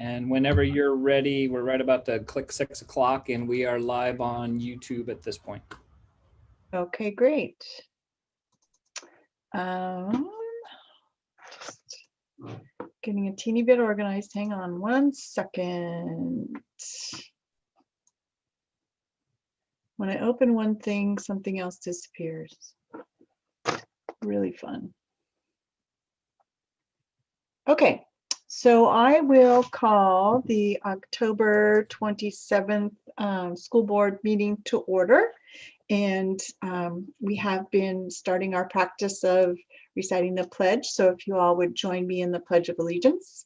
And whenever you're ready, we're right about to click 6 o'clock and we are live on YouTube at this point. Okay, great. Just getting a teeny bit organized. Hang on 1 second. When I open one thing, something else disappears. Really fun. Okay, so I will call the October 27th school board meeting to order. And we have been starting our practice of reciting the pledge. So if you all would join me in the Pledge of Allegiance.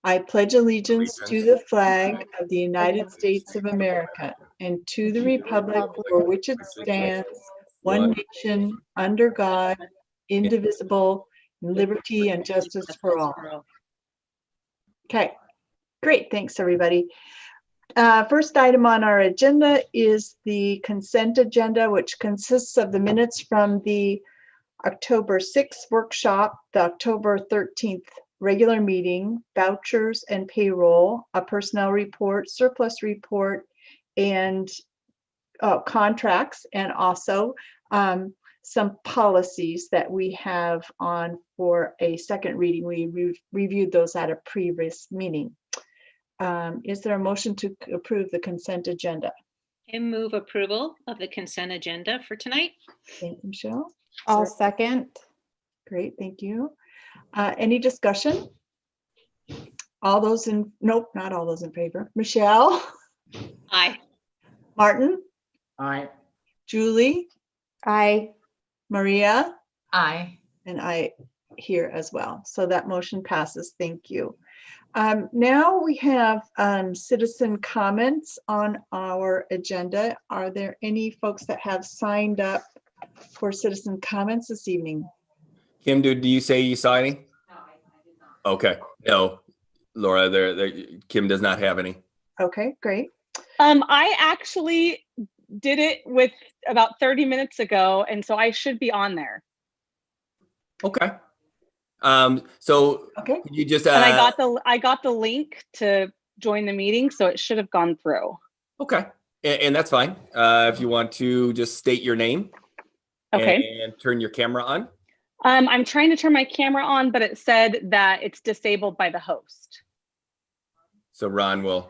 I pledge allegiance to the flag of the United States of America and to the republic for which it stands, one nation, under God, indivisible, liberty and justice for all. Okay, great. Thanks, everybody. First item on our agenda is the consent agenda, which consists of the minutes from the October 6th workshop, the October 13th regular meeting, vouchers and payroll, a personnel report, surplus report, and contracts, and also some policies that we have on for a second reading. We reviewed those at a previous meeting. Is there a motion to approve the consent agenda? I move approval of the consent agenda for tonight. Thank you, Michelle. I'll second. Great, thank you. Any discussion? All those in, nope, not all those in favor. Michelle? Aye. Martin? Aye. Julie? Aye. Maria? Aye. And I here as well. So that motion passes. Thank you. Now we have citizen comments on our agenda. Are there any folks that have signed up for citizen comments this evening? Kim, do you say you saw any? No, I did not. Okay, no, Laura, Kim does not have any. Okay, great. I actually did it with about 30 minutes ago, and so I should be on there. Okay. So okay, you just and I got the link to join the meeting, so it should have gone through. Okay, and that's fine. If you want to just state your name, okay, and turn your camera on. I'm trying to turn my camera on, but it said that it's disabled by the host. So Ron will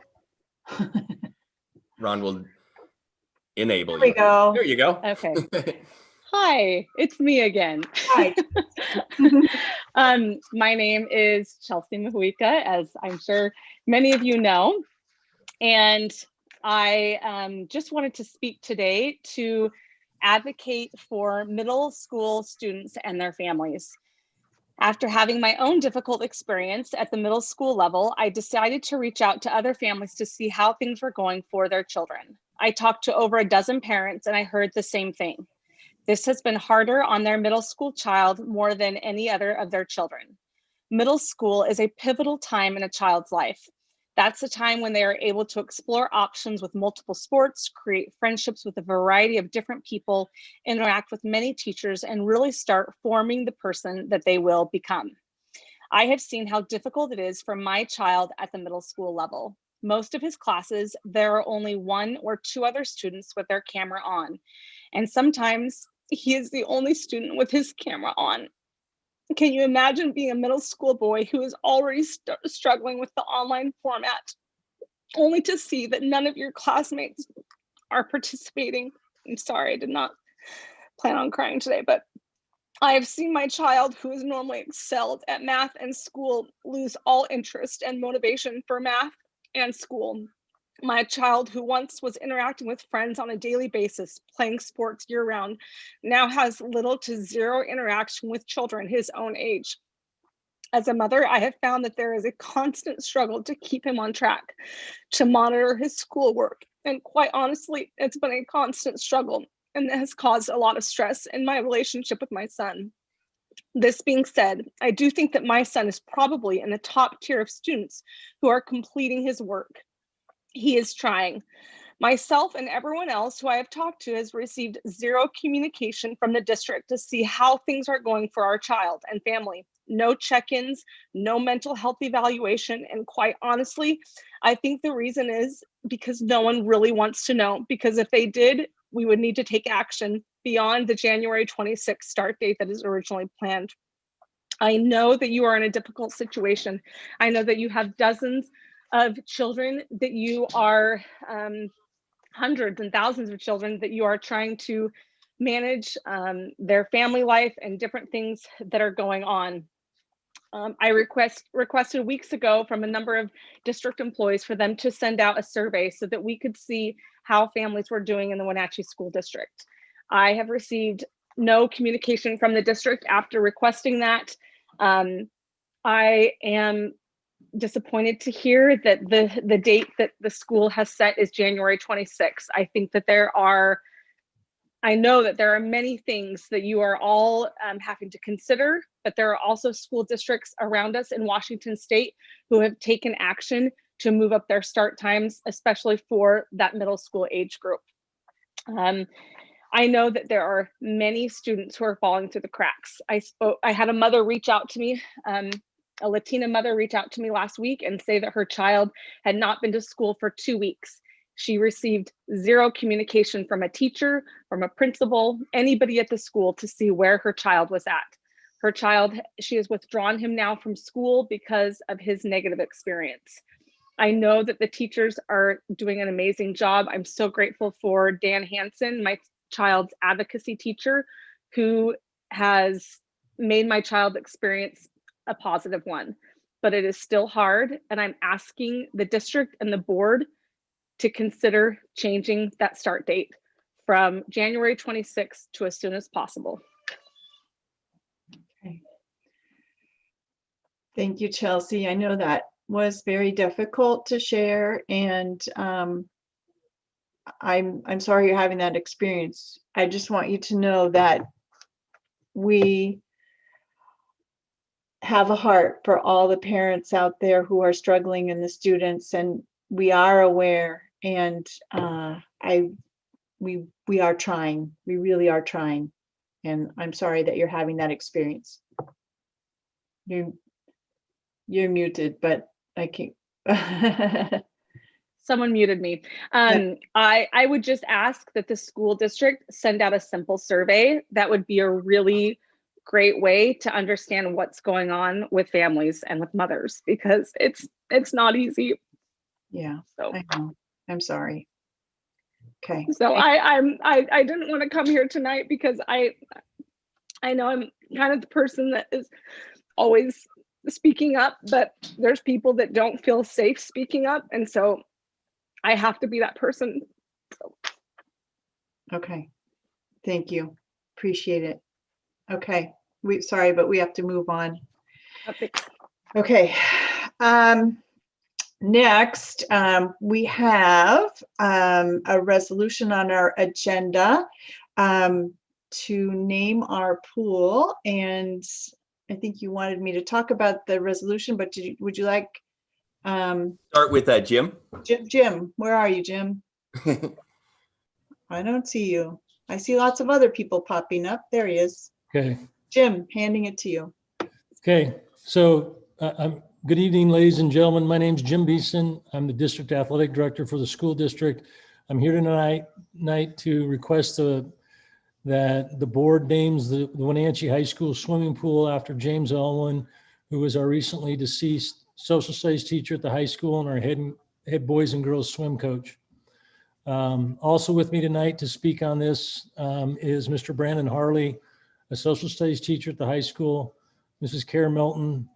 enable you. There we go. There you go. Okay. Hi, it's me again. Hi. My name is Chelsea Mahuika, as I'm sure many of you know. And I just wanted to speak today to advocate for middle school students and their families. After having my own difficult experience at the middle school level, I decided to reach out to other families to see how things were going for their children. I talked to over a dozen parents and I heard the same thing. This has been harder on their middle school child more than any other of their children. Middle school is a pivotal time in a child's life. That's the time when they are able to explore options with multiple sports, create friendships with a variety of different people, interact with many teachers, and really start forming the person that they will become. I have seen how difficult it is for my child at the middle school level. Most of his classes, there are only 1 or 2 other students with their camera on. And sometimes he is the only student with his camera on. Can you imagine being a middle school boy who is already struggling with the online format, only to see that none of your classmates are participating? I'm sorry, I did not plan on crying today, but I have seen my child, who is normally excelled at math and school, lose all interest and motivation for math and school. My child, who once was interacting with friends on a daily basis, playing sports year-round, now has little to zero interaction with children his own age. As a mother, I have found that there is a constant struggle to keep him on track, to monitor his schoolwork, and quite honestly, it's been a constant struggle, and that has caused a lot of stress in my relationship with my son. This being said, I do think that my son is probably in the top tier of students who are completing his work. He is trying. Myself and everyone else who I have talked to has received zero communication from the district to see how things are going for our child and family. no check-ins, no mental health evaluation. And quite honestly, I think the reason is because no one really wants to know, because if they did, we would need to take action beyond the January 26th start date that is originally planned. I know that you are in a difficult situation. I know that you have dozens of children that you are, hundreds and thousands of children that you are trying to manage their family life and different things that are going on. I requested weeks ago from a number of district employees for them to send out a survey so that we could see how families were doing in the Wenatchee School District. I have received no communication from the district after requesting that. I am disappointed to hear that the date that the school has set is January 26th. I think that I know that there are many things that you are all having to consider, but there are also school districts around us in Washington State who have taken action to move up their start times, especially for that middle school age group. I know that there are many students who are falling through the cracks. I had a mother reach out to me, a Latina mother reach out to me last week and say that her child had not been to school for 2 weeks. She received zero communication from a teacher, from a principal, anybody at the school to see where her child was at. Her child, she has withdrawn him now from school because of his negative experience. I know that the teachers are doing an amazing job. I'm so grateful for Dan Hansen, my child's advocacy teacher, who has made my child experience a positive one, but it is still hard. And I'm asking the district and the board to consider changing that start date from January 26th to as soon as possible. Okay. Thank you, Chelsea. I know that was very difficult to share, and I'm sorry you're having that experience. I just want you to know that we have a heart for all the parents out there who are struggling and the students, and we are aware, and we are trying. We really are trying, and I'm sorry that you're having that experience. You're muted, but I can't. Someone muted me. I would just ask that the school district send out a simple survey. That would be a really great way to understand what's going on with families and with mothers, because it's not easy. Yeah, So I know. I'm sorry. Okay. So I didn't want to come here tonight because I know I'm kind of the person that is always speaking up, but there's people that don't feel safe speaking up, and so I have to be that person. So. Okay. Thank you. Appreciate it. Okay. Sorry, but we have to move on. Okay. Next, we have a resolution on our agenda to name our pool, and I think you wanted me to talk about the resolution, but would you like Start with that, Jim. Jim, where are you, Jim? I don't see you. I see lots of other people popping up. There he is. Okay. Jim, handing it to you. Okay. So good evening, ladies and gentlemen. My name is Jim Beeson. I'm the district athletic director for the school district. I'm here tonight to request that the board names the Wenatchee High School swimming pool after James Elwin, who was our recently deceased social studies teacher at the high school and our head boys and girls swim coach. Also with me tonight to speak on this is Mr. Brandon Harley, a social studies teacher at the high school, Mrs. Kara Melton,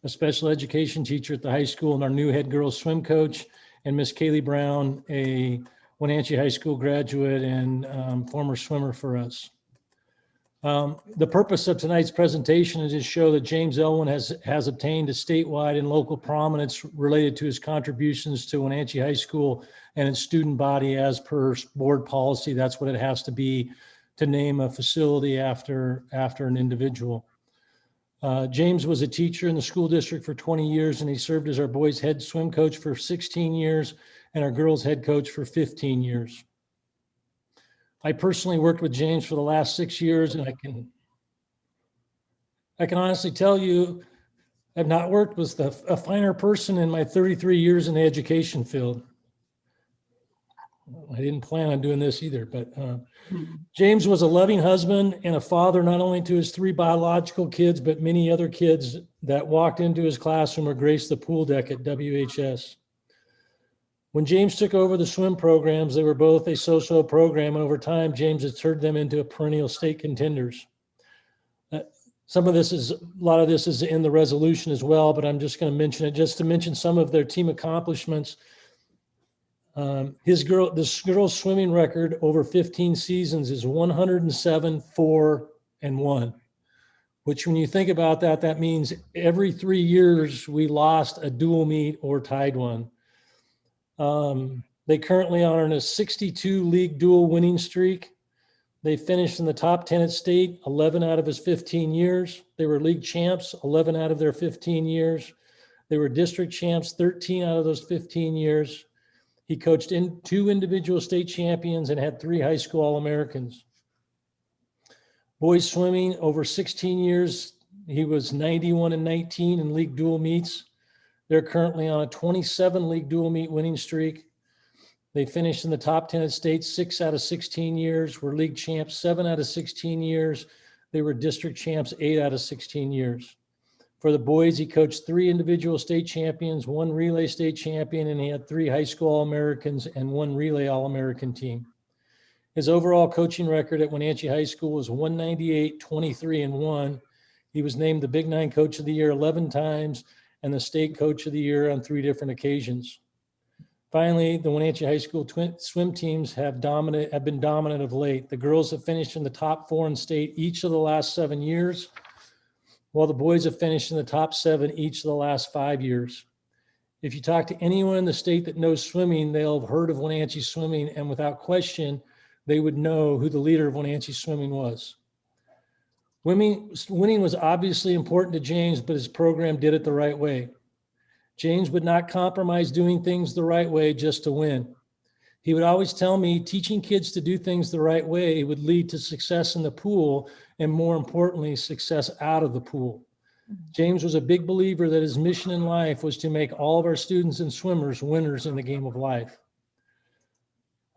a special education teacher at the high school and our new head girls swim coach, and Miss Kaylee Brown, a Wenatchee High School graduate and former swimmer for us. The purpose of tonight's presentation is to show that James Elwin has obtained a statewide and local prominence related to his contributions to Wenatchee High School and its student body as per board policy. That's what it has to be to name a facility after an individual. James was a teacher in the school district for 20 years, and he served as our boys' head swim coach for 16 years and our girls' head coach for 15 years. I personally worked with James for the last 6 years, and I can honestly tell you, I've not worked with a finer person in my 33 years in the education field. I didn't plan on doing this either, but James was a loving husband and a father, not only to his 3 biological kids, but many other kids that walked into his classroom or graced the pool deck at WHS. When James took over the swim programs, they were both a so-so program, and over time, James has turned them into perennial state contenders. A lot of this is in the resolution as well, but I'm just going to mention it just to mention some of their team accomplishments. This girl's swimming record over 15 seasons is 107-4-1, which when you think about that, that means every 3 years we lost a dual meet or tied one. They currently are on a 62 league dual winning streak. They finished in the top 10 at state 11 out of his 15 years. They were league champs 11 out of their 15 years. They were district champs 13 out of those 15 years. He coached 2 individual state champions and had 3 high school All-Americans. Boys swimming over 16 years, he was 91-19 in league dual meets. They're currently on a 27 league dual meet winning streak. They finished in the top 10 at state 6 out of 16 years, were league champs 7 out of 16 years. They were district champs 8 out of 16 years. For the boys, he coached 3 individual state champions, 1 relay state champion, and he had 3 high school All-Americans and 1 relay All-American team. His overall coaching record at Wenatchee High School was 198-23-1. He was named the Big 9 Coach of the Year 11 times and the State Coach of the Year on 3 different occasions. Finally, the Wenatchee High School swim teams have been dominant of late. The girls have finished in the top 4 in state each of the last 7 years, while the boys have finished in the top 7 each of the last 5 years. If you talk to anyone in the state that knows swimming, they'll have heard of Wenatchee swimming, and without question, they would know who the leader of Wenatchee swimming was. Winning was obviously important to James, but his program did it the right way. James would not compromise doing things the right way just to win. He would always tell me teaching kids to do things the right way would lead to success in the pool and, more importantly, success out of the pool. James was a big believer that his mission in life was to make all of our students and swimmers winners in the game of life.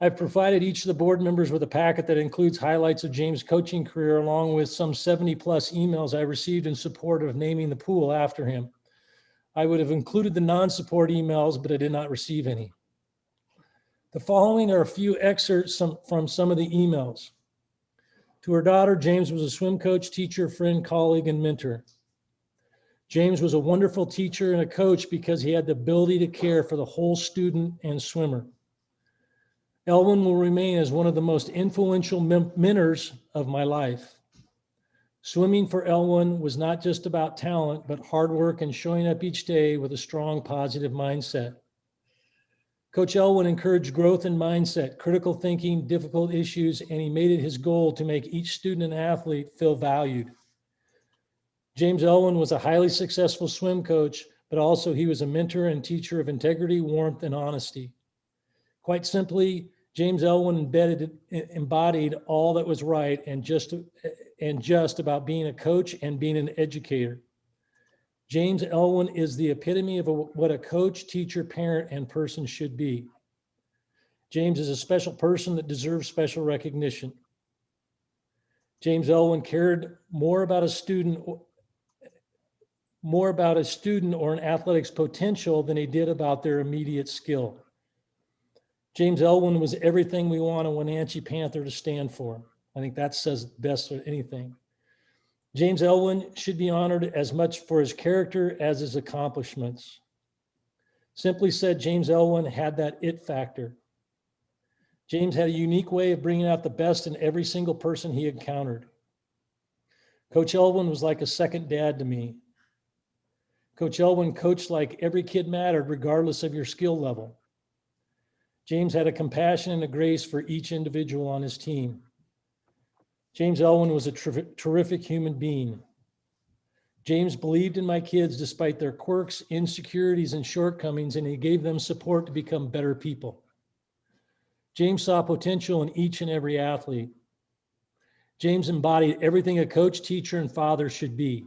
I've provided each of the board members with a packet that includes highlights of James' coaching career, along with some 70+ emails I received in support of naming the pool after him. I would have included the non-support emails, but I did not receive any. The following are a few excerpts from some of the emails. To her daughter, James was a swim coach, teacher, friend, colleague, and mentor. James was a wonderful teacher and a coach because he had the ability to care for the whole student and swimmer. Elwin will remain as one of the most influential mentors of my life. Swimming for Elwin was not just about talent, but hard work and showing up each day with a strong, positive mindset. Coach Elwin encouraged growth in mindset, critical thinking, difficult issues, and he made it his goal to make each student and athlete feel valued. James Elwin was a highly successful swim coach, but also he was a mentor and teacher of integrity, warmth, and honesty. Quite simply, James Elwin embodied all that was right and just about being a coach and being an educator. James Elwin is the epitome of what a coach, teacher, parent, and person should be. James is a special person that deserves special recognition. James Elwin cared more about a student or an athletic's potential than he did about their immediate skill. James Elwin was everything we want a Wenatchee Panther to stand for. I think that says best of anything. James Elwin should be honored as much for his character as his accomplishments. Simply said, James Elwin had that it factor. James had a unique way of bringing out the best in every single person he encountered. Coach Elwin was like a second dad to me. Coach Elwin coached like every kid mattered, regardless of your skill level. James had a compassion and a grace for each individual on his team. James Elwin was a terrific human being. James believed in my kids despite their quirks, insecurities, and shortcomings, and he gave them support to become better people. James saw potential in each and every athlete. James embodied everything a coach, teacher, and father should be.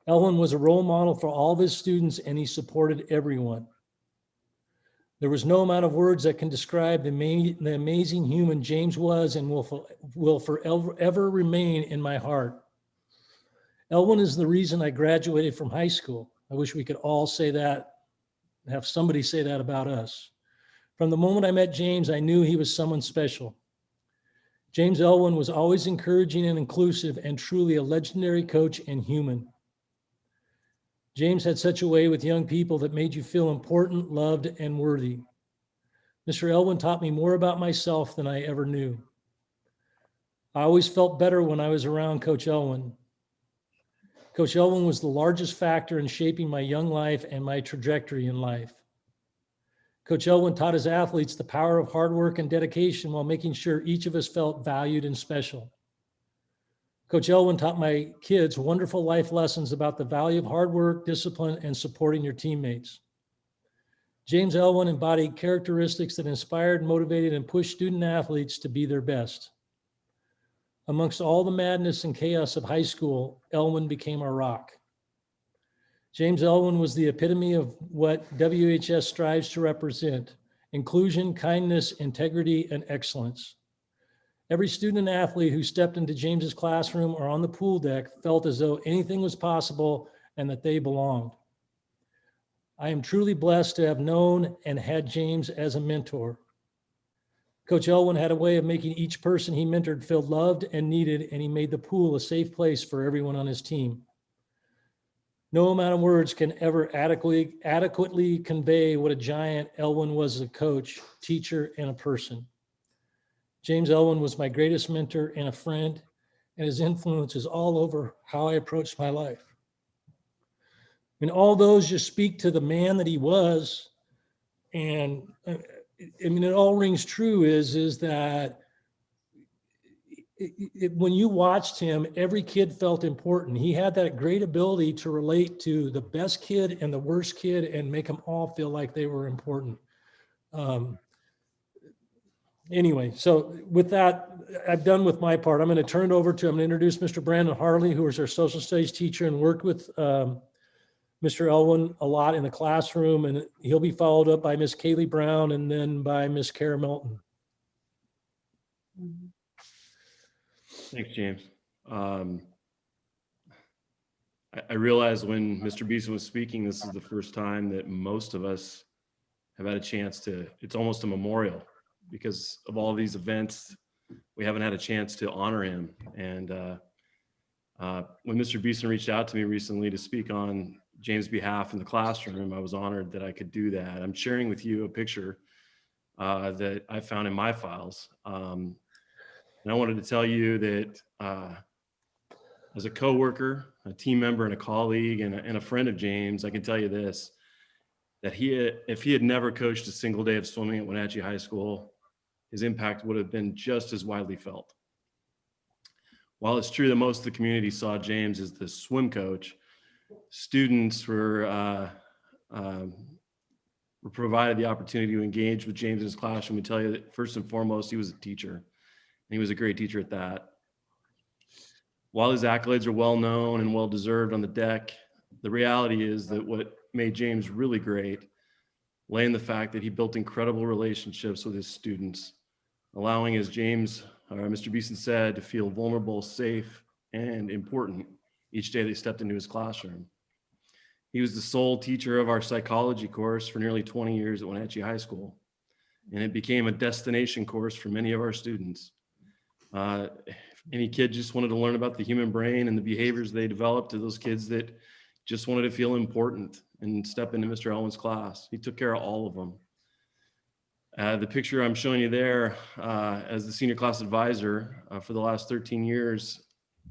Elwin was a role model for all of his students, and he supported everyone. There was no amount of words that can describe the amazing human James was and will forever remain in my heart. Elwin is the reason I graduated from high school. I wish we could all say that, have somebody say that about us. From the moment I met James, I knew he was someone special. James Elwin was always encouraging and inclusive and truly a legendary coach and human. James had such a way with young people that made you feel important, loved, and worthy. Mr. Elwin taught me more about myself than I ever knew. I always felt better when I was around Coach Elwin. Coach Elwin was the largest factor in shaping my young life and my trajectory in life. Coach Elwin taught his athletes the power of hard work and dedication while making sure each of us felt valued and special. Coach Elwin taught my kids wonderful life lessons about the value of hard work, discipline, and supporting your teammates. James Elwin embodied characteristics that inspired, motivated, and pushed student athletes to be their best. Amongst all the madness and chaos of high school, Elwin became our rock. James Elwin was the epitome of what WHS strives to represent: inclusion, kindness, integrity, and excellence. Every student and athlete who stepped into James's classroom or on the pool deck felt as though anything was possible and that they belonged. I am truly blessed to have known and had James as a mentor. Coach Elwin had a way of making each person he mentored feel loved and needed, and he made the pool a safe place for everyone on his team. No amount of words can ever adequately convey what a giant Elwin was as a coach, teacher, and a person. James Elwin was my greatest mentor and a friend, and his influence is all over how I approached my life. And all those just speak to the man that he was. And I mean, it all rings true is that when you watched him, every kid felt important. He had that great ability to relate to the best kid and the worst kid and make them all feel like they were important. Anyway, so with that, I've done with my part. I'm going to turn it over to, I'm going to introduce Mr. Brandon Harley, who is our social studies teacher and worked with Mr. Elwin a lot in the classroom, and he'll be followed up by Miss Kaylee Brown and then by Miss Kara Melton. Thanks, James. I realized when Mr. Beeson was speaking, this is the first time that most of us have had a chance to, it's almost a memorial because of all these events, we haven't had a chance to honor him. And when Mr. Beeson reached out to me recently to speak on James' behalf in the classroom, I was honored that I could do that. I'm sharing with you a picture that I found in my files. And I wanted to tell you that as a coworker, a team member, and a colleague, and a friend of James, I can tell you this, that if he had never coached a single day of swimming at Wenatchee High School, his impact would have been just as widely felt. While it's true that most of the community saw James as the swim coach, students were provided the opportunity to engage with James in his classroom and tell you that first and foremost, he was a teacher, and he was a great teacher at that. While his accolades are well known and well deserved on the deck, the reality is that what made James really great lay in the fact that he built incredible relationships with his students, allowing, as Mr. Beeson said, to feel vulnerable, safe, and important each day they stepped into his classroom. He was the sole teacher of our psychology course for nearly 20 years at Wenatchee High School, and it became a destination course for many of our students. If any kid just wanted to learn about the human brain and the behaviors they developed, to those kids that just wanted to feel important and step into Mr. Elwin's class, he took care of all of them. The picture I'm showing you there, as the senior class advisor for the last 13 years,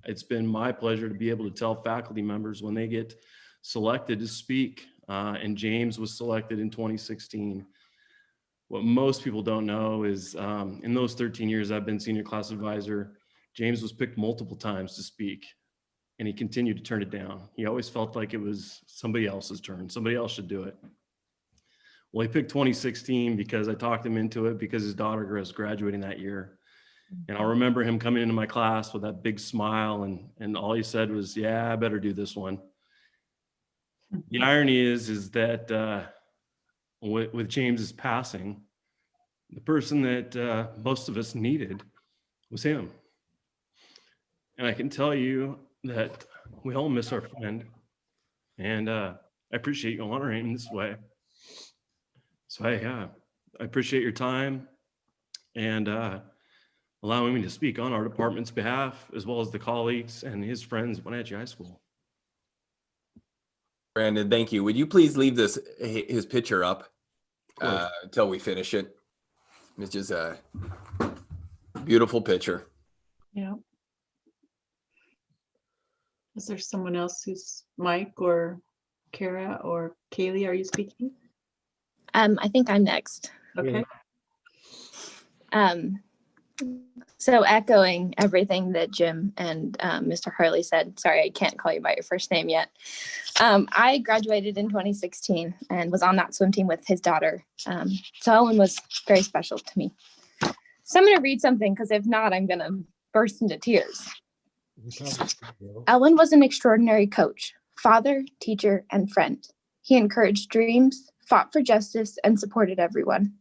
it's been my pleasure to be able to tell faculty members when they get selected to speak, and James was selected in 2016. What most people don't know is in those 13 years I've been senior class advisor, James was picked multiple times to speak, and he continued to turn it down. He always felt like it was somebody else's turn. Somebody else should do it. Well, he picked 2016 because I talked him into it because his daughter was graduating that year. And I'll remember him coming into my class with that big smile, and all he said was, "Yeah, I better do this one." The irony is that with James's passing, the person that most of us needed was him. And I can tell you that we all miss our friend, and I appreciate you honoring him this way. So I appreciate your time and allowing me to speak on our department's behalf, as well as the colleagues and his friends at Wenatchee High School. Brandon, thank you. Would you please leave his picture up course. until we finish it? It's just a beautiful picture. Yeah. Is there someone else who's Mike or Kara or Kaylee? Are you speaking? I think I'm next. Okay. So echoing everything that Jim and Mr. Harley said, sorry, I can't call you by your first name yet. I graduated in 2016 and was on that swim team with his daughter. So Elwin was very special to me. So I'm going to read something because if not, I'm going to burst into tears. Elwin was an extraordinary coach, father, teacher, and friend. He encouraged dreams, fought for justice, and supported everyone.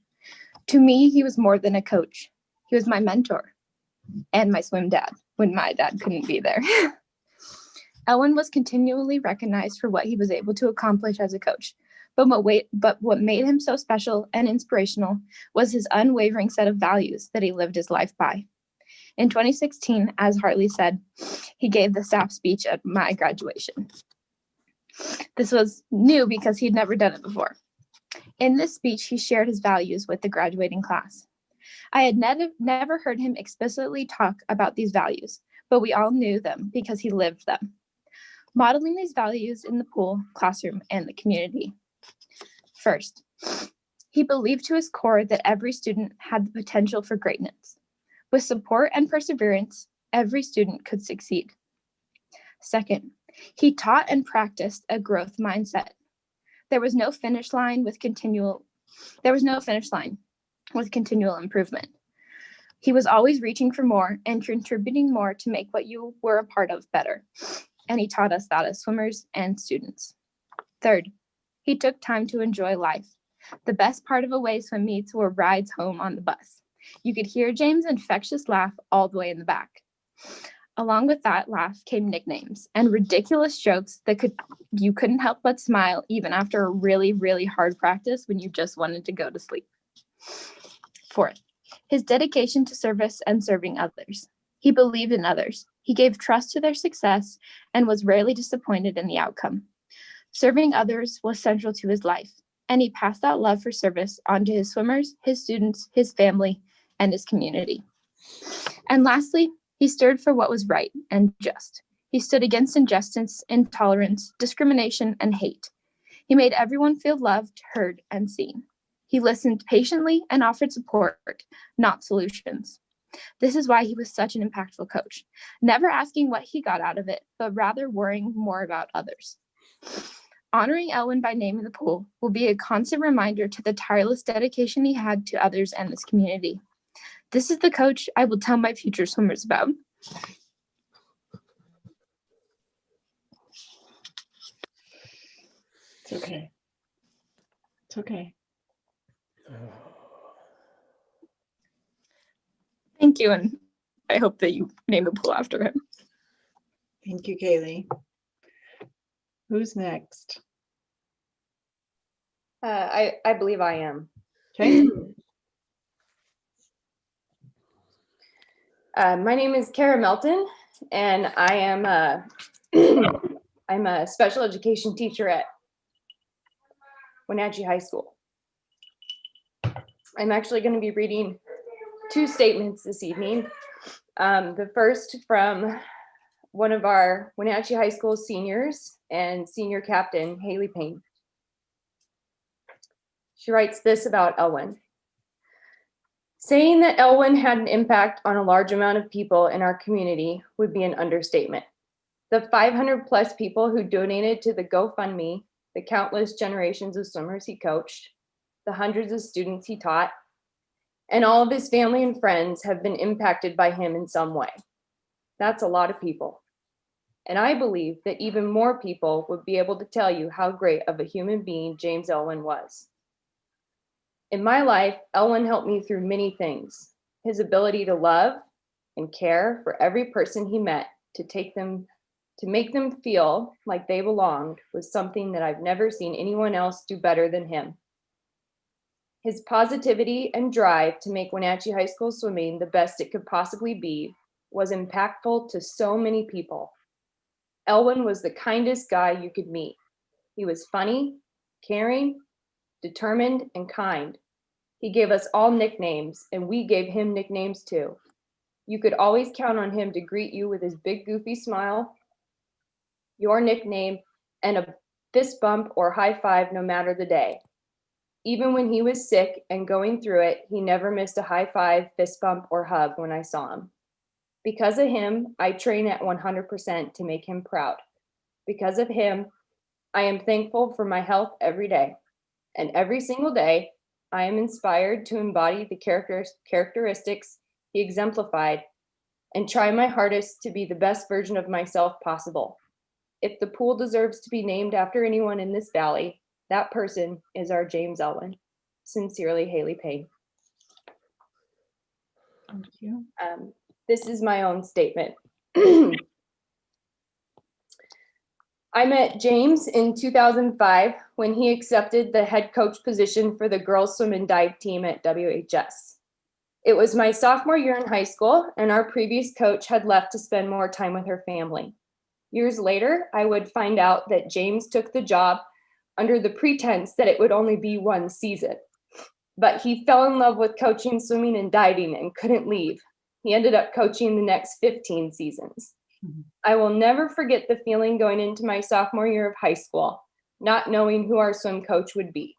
To me, he was more than a coach. He was my mentor and my swim dad when my dad couldn't be there. Elwin was continually recognized for what he was able to accomplish as a coach. But what made him so special and inspirational was his unwavering set of values that he lived his life by. In 2016, as Harley said, he gave the staff speech at my graduation. This was new because he'd never done it before. In this speech, he shared his values with the graduating class. I had never heard him explicitly talk about these values, but we all knew them because he lived them, modeling these values in the pool, classroom, and the community. First, he believed to his core that every student had the potential for greatness. With support and perseverance, every student could succeed. Second, he taught and practiced a growth mindset. There was no finish line with continual improvement. He was always reaching for more and contributing more to make what you were a part of better. And he taught us that as swimmers and students. Third, he took time to enjoy life. The best part of away swim meets were rides home on the bus. You could hear James' infectious laugh all the way in the back. Along with that laugh came nicknames and ridiculous jokes that you couldn't help but smile even after a really, really hard practice when you just wanted to go to sleep. Fourth, his dedication to service and serving others. He believed in others. He gave trust to their success and was rarely disappointed in the outcome. Serving others was central to his life, and he passed that love for service on to his swimmers, his students, his family, and his community. And lastly, he stood for what was right and just. He stood against injustice, intolerance, discrimination, and hate. He made everyone feel loved, heard, and seen. He listened patiently and offered support, not solutions. This is why he was such an impactful coach, never asking what he got out of it, but rather worrying more about others. Honoring Elwin by naming the pool will be a constant reminder to the tireless dedication he had to others and this community. This is the coach I will tell my future swimmers about. It's okay. It's okay. Thank you, and I hope that you name the pool after him. Thank you, Kaylee. Who's next? I believe I am. Okay. My name is Kara Melton, and I am I'm a special education teacher at Wenatchee High School. I'm actually going to be reading two statements this evening. The first from one of our Wenatchee High School seniors and senior captain, Haley Payne. She writes this about Elwin. Saying that Elwin had an impact on a large amount of people in our community would be an understatement. The 500 plus people who donated to the GoFundMe, the countless generations of swimmers he coached, the hundreds of students he taught, and all of his family and friends have been impacted by him in some way. That's a lot of people. And I believe that even more people would be able to tell you how great of a human being James Elwin was. In my life, Elwin helped me through many things. His ability to love and care for every person he met, to make them feel like they belonged, was something that I've never seen anyone else do better than him. His positivity and drive to make Wenatchee High School swimming the best it could possibly be was impactful to so many people. Elwin was the kindest guy you could meet. He was funny, caring, determined, and kind. He gave us all nicknames, and we gave him nicknames too. You could always count on him to greet you with his big goofy smile, your nickname, and a fist bump or high five no matter the day. Even when he was sick and going through it, he never missed a high five, fist bump, or hug when I saw him. Because of him, I train at 100% to make him proud. Because of him, I am thankful for my health every day. And every single day, I am inspired to embody the characteristics he exemplified and try my hardest to be the best version of myself possible. If the pool deserves to be named after anyone in this valley, that person is our James Elwin. Sincerely, Haley Payne. Thank you. This is my own statement. I met James in 2005 when he accepted the head coach position for the girls swim and dive team at WHS. It was my sophomore year in high school, and our previous coach had left to spend more time with her family. Years later, I would find out that James took the job under the pretense that it would only be one season. But he fell in love with coaching swimming and diving and couldn't leave. He ended up coaching the next 15 seasons. I will never forget the feeling going into my sophomore year of high school, not knowing who our swim coach would be.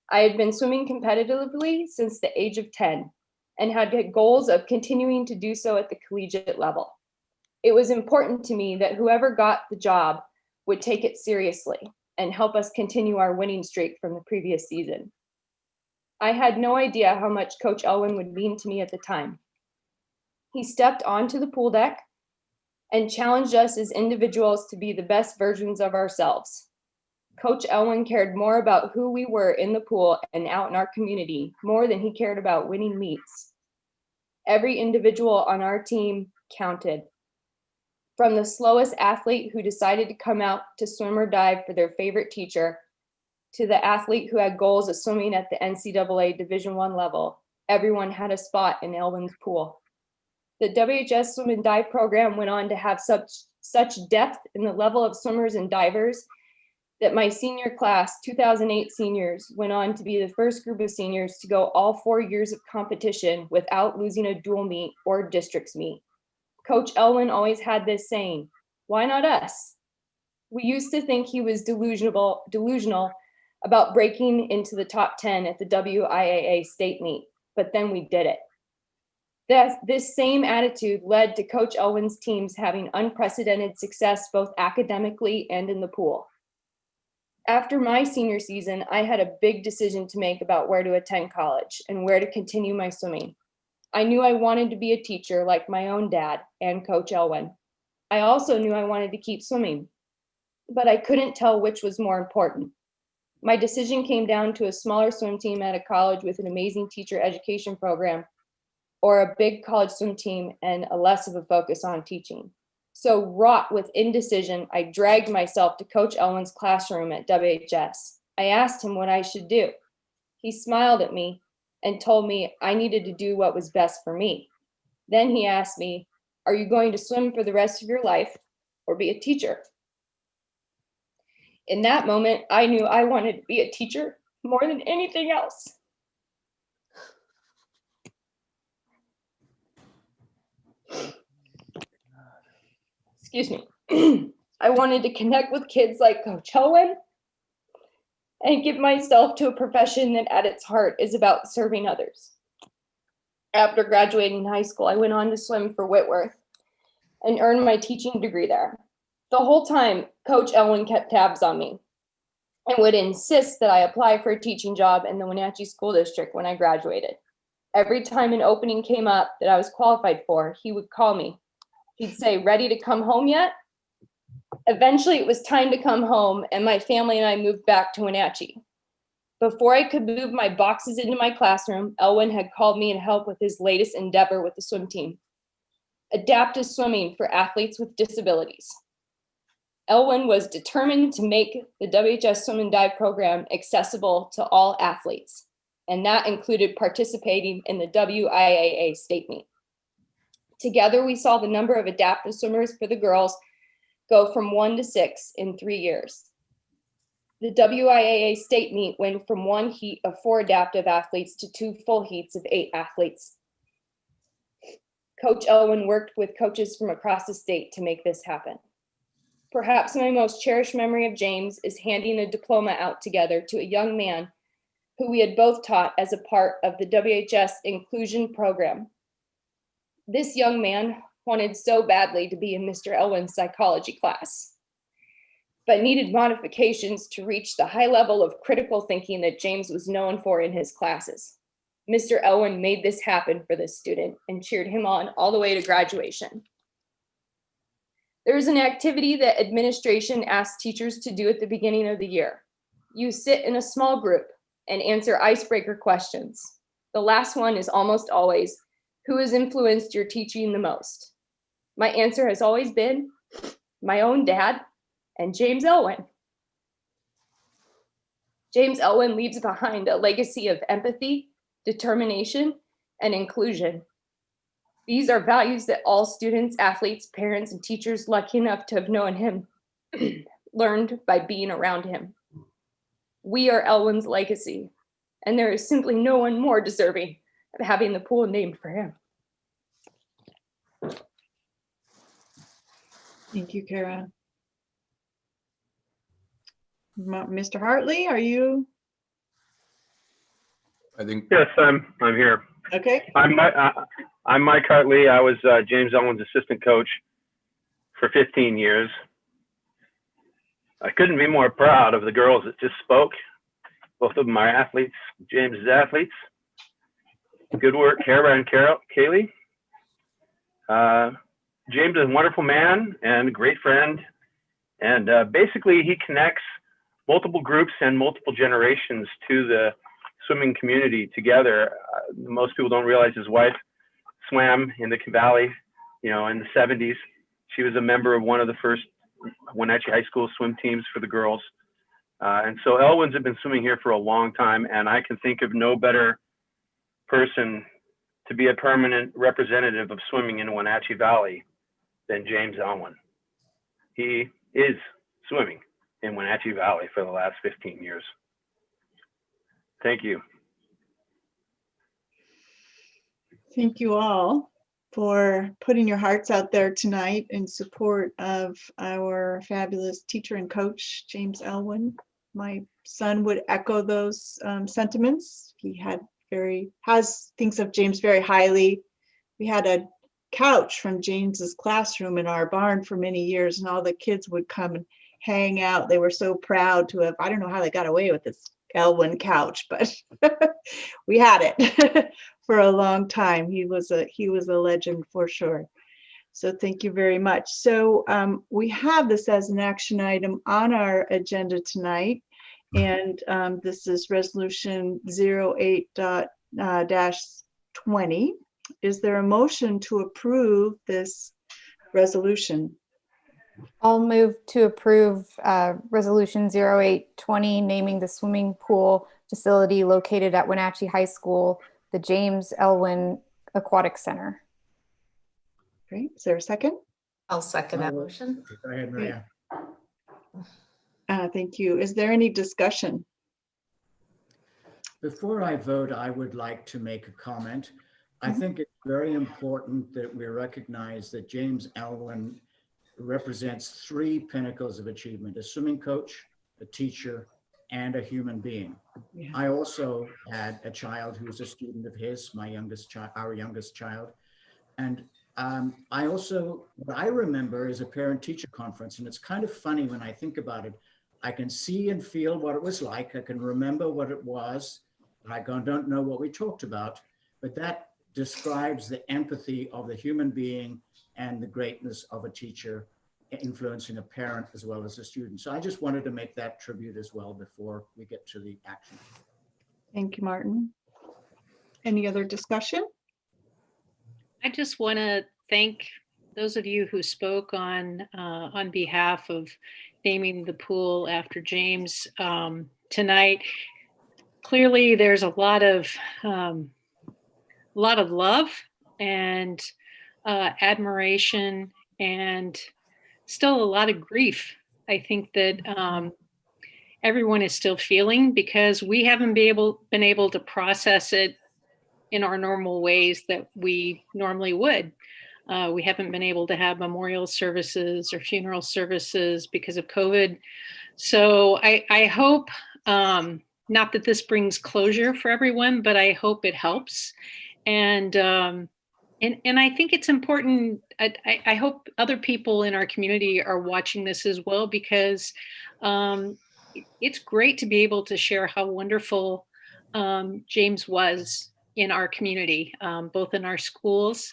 I had been swimming competitively since the age of 10 and had goals of continuing to do so at the collegiate level. It was important to me that whoever got the job would take it seriously and help us continue our winning streak from the previous season. I had no idea how much Coach Elwin would mean to me at the time. He stepped onto the pool deck and challenged us as individuals to be the best versions of ourselves. Coach Elwin cared more about who we were in the pool and out in our community more than he cared about winning meets. Every individual on our team counted. From the slowest athlete who decided to come out to swim or dive for their favorite teacher, to the athlete who had goals of swimming at the NCAA Division I level, everyone had a spot in Elwin's pool. The WHS Swim and Dive program went on to have such depth in the level of swimmers and divers that my senior class, 2008 seniors, went on to be the first group of seniors to go all 4 years of competition without losing a dual meet or districts meet. Coach Elwin always had this saying, "Why not us?" We used to think he was delusional about breaking into the top 10 at the WIAA state meet, but then we did it. This same attitude led to Coach Elwin's teams having unprecedented success both academically and in the pool. After my senior season, I had a big decision to make about where to attend college and where to continue my swimming. I knew I wanted to be a teacher like my own dad and Coach Elwin. I also knew I wanted to keep swimming, but I couldn't tell which was more important. My decision came down to a smaller swim team at a college with an amazing teacher education program, or a big college swim team and a less of a focus on teaching. So wrought with indecision, I dragged myself to Coach Elwin's classroom at WHS. I asked him what I should do. He smiled at me and told me I needed to do what was best for me. Then he asked me, "Are you going to swim for the rest of your life or be a teacher?" In that moment, I knew I wanted to be a teacher more than anything else. Excuse me. I wanted to connect with kids like Coach Elwin and give myself to a profession that at its heart is about serving others. After graduating high school, I went on to swim for Whitworth and earned my teaching degree there. The whole time, Coach Elwin kept tabs on me and would insist that I apply for a teaching job in the Wenatchee School District when I graduated. Every time an opening came up that I was qualified for, he would call me. He'd say, "Ready to come home yet?" Eventually, it was time to come home, and my family and I moved back to Wenatchee. Before I could move my boxes into my classroom, Elwin had called me in help with his latest endeavor with the swim team, adaptive swimming for athletes with disabilities. Elwin was determined to make the WHS Swim and Dive program accessible to all athletes, and that included participating in the WIAA state meet. Together, we saw the number of adaptive swimmers for the girls go from 1 to 6 in 3 years. The WIAA state meet went from 1 heat of 4 adaptive athletes to 2 full heats of 8 athletes. Coach Elwin worked with coaches from across the state to make this happen. Perhaps my most cherished memory of James is handing a diploma out together to a young man who we had both taught as a part of the WHS inclusion program. This young man wanted so badly to be in Mr. Elwin's psychology class, but needed modifications to reach the high level of critical thinking that James was known for in his classes. Mr. Elwin made this happen for this student and cheered him on all the way to graduation. There is an activity that administration asks teachers to do at the beginning of the year. You sit in a small group and answer icebreaker questions. The last one is almost always, who has influenced your teaching the most? My answer has always been my own dad and James Elwin. James Elwin leaves behind a legacy of empathy, determination, and inclusion. These are values that all students, athletes, parents, and teachers lucky enough to have known him learned by being around him. We are Elwin's legacy, and there is simply no one more deserving of having the pool named for him. Thank you, Kara. Mr. Hartley, are you? I think Yes, I'm here. Okay. I'm Mike Hartley. I was James Elwin's assistant coach for 15 years. I couldn't be more proud of the girls that just spoke. Both of them are athletes, James's athletes. Good work, Kara and Kaylee. James is a wonderful man and a great friend. And basically he connects multiple groups and multiple generations to the swimming community together. Most people don't realize his wife swam in the Valley, in the 70s. She was a member of one of the first Wenatchee High School swim teams for the girls. And so Elwin's have been swimming here for a long time, and I can think of no better person to be a permanent representative of swimming in Wenatchee Valley than James Elwin. He is swimming in Wenatchee Valley for the last 15 years. Thank you. Thank you all for putting your hearts out there tonight in support of our fabulous teacher and coach, James Elwin. My son would echo those sentiments. He thinks of James very highly. We had a couch from James's classroom in our barn for many years, and all the kids would come and hang out. They were so proud to have, I don't know how they got away with this Elwin couch, but we had it for a long time. He was a legend for sure. So thank you very much. So we have this as an action item on our agenda tonight, and this is resolution 08-20. Is there a motion to approve this resolution? I'll move to approve resolution 08-20, naming the swimming pool facility located at Wenatchee High School, the James Elwin Aquatic Center. Great. Is there a second? I'll second that motion. Go ahead, Maria. Thank you. Is there any discussion? Before I vote, I would like to make a comment. I think it's very important that we recognize that James Elwin represents 3 pinnacles of achievement: a swimming coach, a teacher, and a human being. Yeah. I also had a child who was a student of his, our youngest child. And what I remember is a parent-teacher conference, and it's kind of funny when I think about it. I can see and feel what it was like. I can remember what it was, but I don't know what we talked about. But that describes the empathy of the human being and the greatness of a teacher influencing a parent as well as a student. So I just wanted to make that tribute as well before we get to the action. Thank you, Martin. Any other discussion? I just want to thank those of you who spoke on behalf of naming the pool after James tonight. Clearly, there's a lot of love and admiration, and still a lot of grief. I think that everyone is still feeling, because we haven't been able to process it in our normal ways that we normally would. We haven't been able to have memorial services or funeral services because of COVID. So I hope, not that this brings closure for everyone, but I hope it helps. And I think it's important. I hope other people in our community are watching this as well, because it's great to be able to share how wonderful James was in our community, both in our schools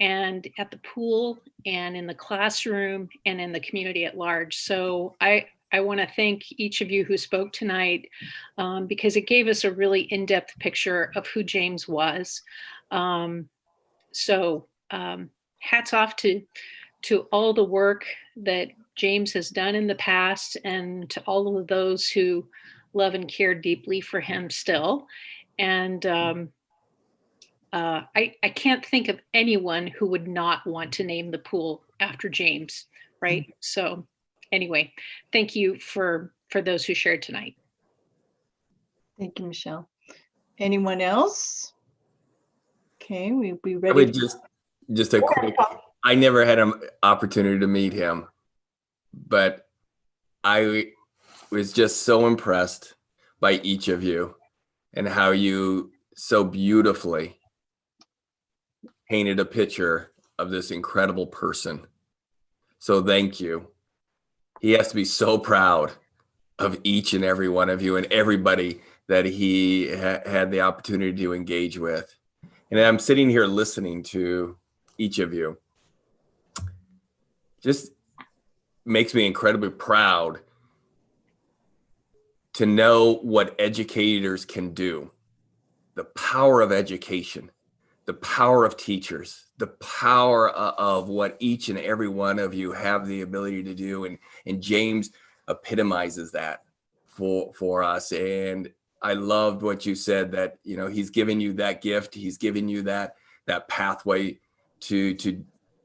and at the pool and in the classroom and in the community at large. So I want to thank each of you who spoke tonight, because it gave us a really in-depth picture of who James was. So hats off to all the work that James has done in the past, and to all of those who love and care deeply for him still. And I can't think of anyone who would not want to name the pool after James, right? So anyway, thank you for those who shared tonight. Thank you, Michelle. Anyone else? Okay, we ready? I would just a quick, I never had an opportunity to meet him, but I was just so impressed by each of you and how you so beautifully painted a picture of this incredible person. So thank you. He has to be so proud of each and every one of you and everybody that he had the opportunity to engage with. And I'm sitting here listening to each of you. Just makes me incredibly proud to know what educators can do. The power of education, the power of teachers, the power of what each and every one of you have the ability to do. And James epitomizes that for us. And I loved what you said, that, you know, he's given you that gift. He's given you that pathway to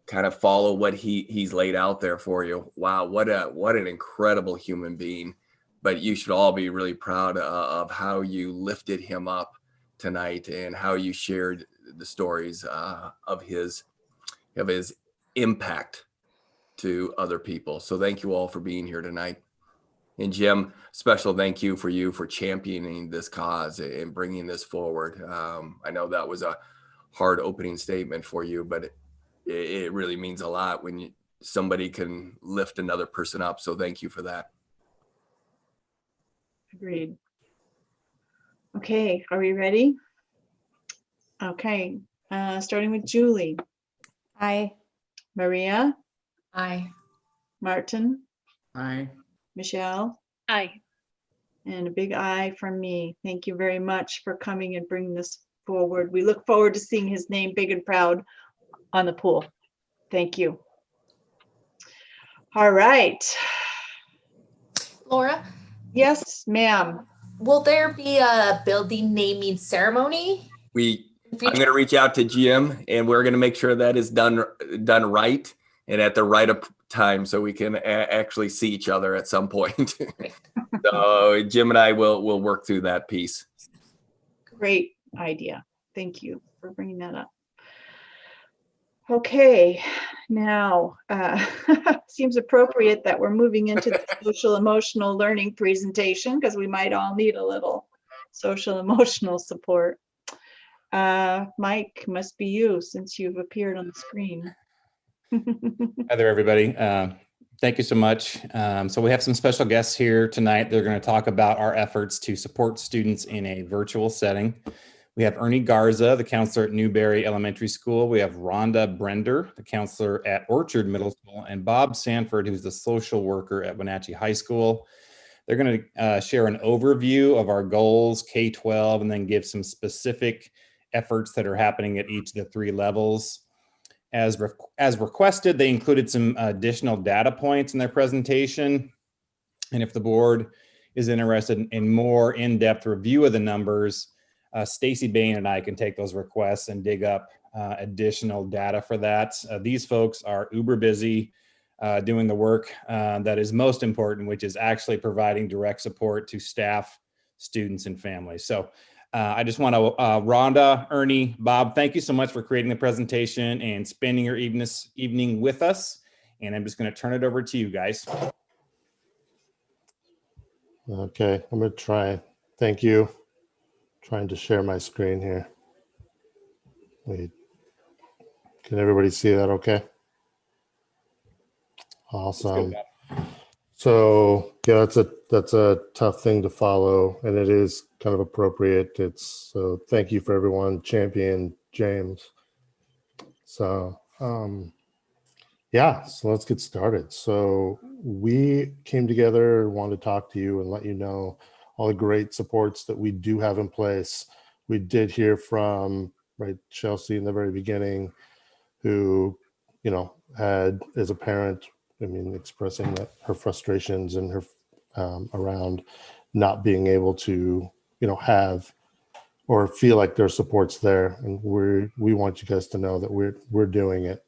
kind of follow what he's laid out there for you. Wow. What an incredible human being. But you should all be really proud of how you lifted him up tonight and how you shared the stories of his impact to other people. So thank you all for being here tonight. And Jim, special thank you for championing this cause and bringing this forward. I know that was a hard opening statement for you, but it really means a lot when somebody can lift another person up. So thank you for that. Agreed. Okay, are we ready? Okay, starting with Julie. Aye. Maria, Aye. Martin, Aye. Michelle, Aye. and a big aye from me. Thank you very much for coming and bringing this forward. We look forward to seeing his name big and proud on the pool. Thank you. All right. Laura, Yes, ma'am. will there be a building naming ceremony? I'm going to reach out to Jim, and we're going to make sure that is done right and at the right time, so we can actually see each other at some point. So Jim and I will work through that piece. Great idea. Thank you for bringing that up. Okay, now seems appropriate that we're moving into the social emotional learning presentation, because we might all need a little social emotional support. Mike, must be you, since you've appeared on the screen. Hi there, everybody. Thank you so much. So we have some special guests here tonight. They're going to talk about our efforts to support students in a virtual setting. We have Ernie Garza, the counselor at Newberry Elementary School. We have Rhonda Brender, the counselor at Orchard Middle School, and Bob Sanford, who's the social worker at Wenatchee High School. They're going to share an overview of our goals, K-12, and then give some specific efforts that are happening at each of the 3 levels. As requested, they included some additional data points in their presentation. And if the board is interested in more in-depth review of the numbers, Stacy Bain and I can take those requests and dig up additional data for that. These folks are uber busy doing the work that is most important, which is actually providing direct support to staff, students, and families. So I just want to, Rhonda, Ernie, Bob, thank you so much for creating the presentation and spending your evening with us. And I'm just going to turn it over to you guys. Okay, I'm going to try. Thank you. Trying to share my screen here. Wait. Can everybody see that okay? Awesome. So yeah, that's a tough thing to follow, and it is kind of appropriate. So thank you for everyone champion James. So yeah, so let's get started. So we came together, wanted to talk to you and let you know all the great supports that we do have in place. We did hear from Chelsea in the very beginning, who, had as a parent, expressing that her frustrations and her around not being able to, have or feel like their support's there. And we want you guys to know that we're doing it.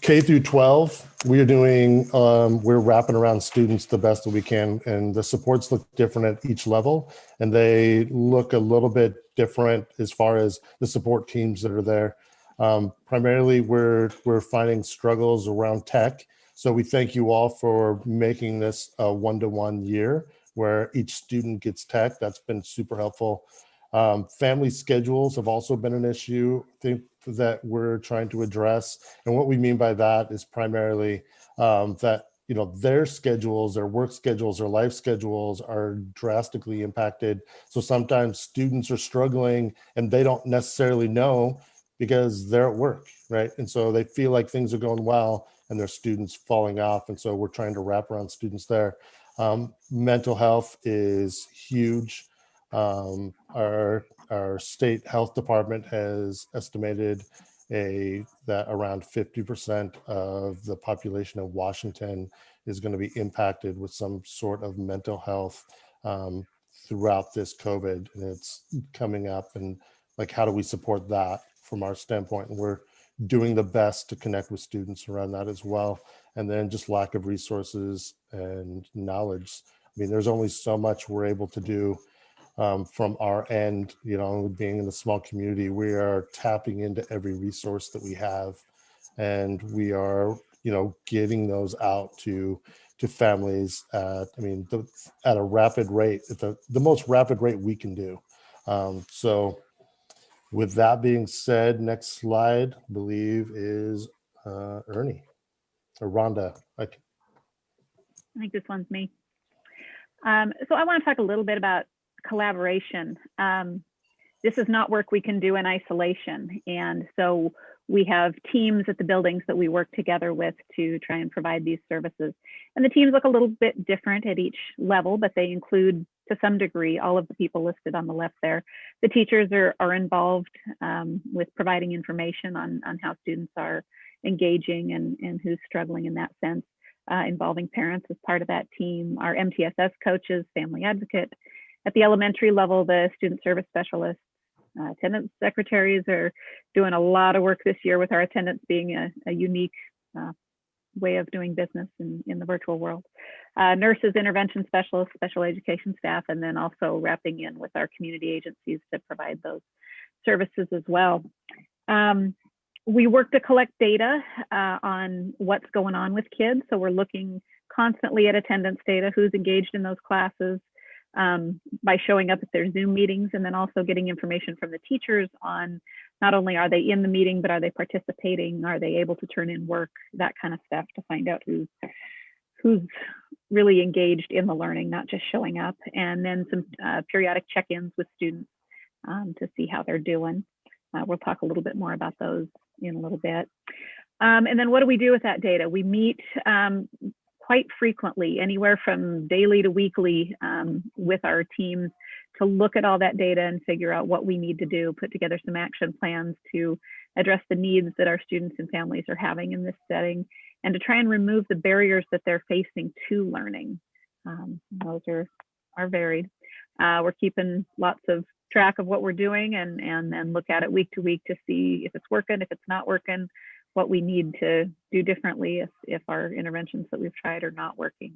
K through 12, we are doing, we're wrapping around students the best that we can, and the supports look different at each level, and they look a little bit different as far as the support teams that are there. Primarily, we're finding struggles around tech. So we thank you all for making this a one-to-one year where each student gets tech. That's been super helpful. Family schedules have also been an issue, I think, that we're trying to address. And what we mean by that is primarily that, their schedules, their work schedules, their life schedules are drastically impacted. So sometimes students are struggling and they don't necessarily know because they're at work, right? And so they feel like things are going well and their students falling off. And so we're trying to wrap around students there. Mental health is huge. Our state health department has estimated that around 50% of the population of Washington is going to be impacted with some sort of mental health throughout this COVID, and it's coming up. And how do we support that from our standpoint? And we're doing the best to connect with students around that as well. And then just lack of resources and knowledge. There's only so much we're able to do from our end, being in a small community. We are tapping into every resource that we have, and we are, getting those out to families at a rapid rate, at the most rapid rate we can do. So with that being said, next slide, I believe, is Ernie or Rhonda. I think this one's me. So I want to talk a little bit about collaboration. This is not work we can do in isolation. And so we have teams at the buildings that we work together with to try and provide these services. And the teams look a little bit different at each level, but they include, to some degree, all of the people listed on the left there. The teachers are involved with providing information on how students are engaging and who's struggling in that sense. Involving parents as part of that team, our MTSS coaches, family advocate. At the elementary level, the student service specialists, attendance secretaries are doing a lot of work this year with our attendance being a unique way of doing business in the virtual world. Nurses, intervention specialists, special education staff, and then also wrapping in with our community agencies to provide those services as well. We work to collect data on what's going on with kids. So we're looking constantly at attendance data, who's engaged in those classes, by showing up at their Zoom meetings, and then also getting information from the teachers on not only are they in the meeting, but are they participating? Are they able to turn in work? That kind of stuff to find out who's who's really engaged in the learning, not just showing up, and then some periodic check-ins with students to see how they're doing. We'll talk a little bit more about those in a little bit. And then what do we do with that data? We meet quite frequently, anywhere from daily to weekly, with our teams to look at all that data and figure out what we need to do, put together some action plans to address the needs that our students and families are having in this setting, and to try and remove the barriers that they're facing to learning. Those are varied. We're keeping lots of track of what we're doing and then look at it week to week to see if it's working, if it's not working, what we need to do differently if our interventions that we've tried are not working.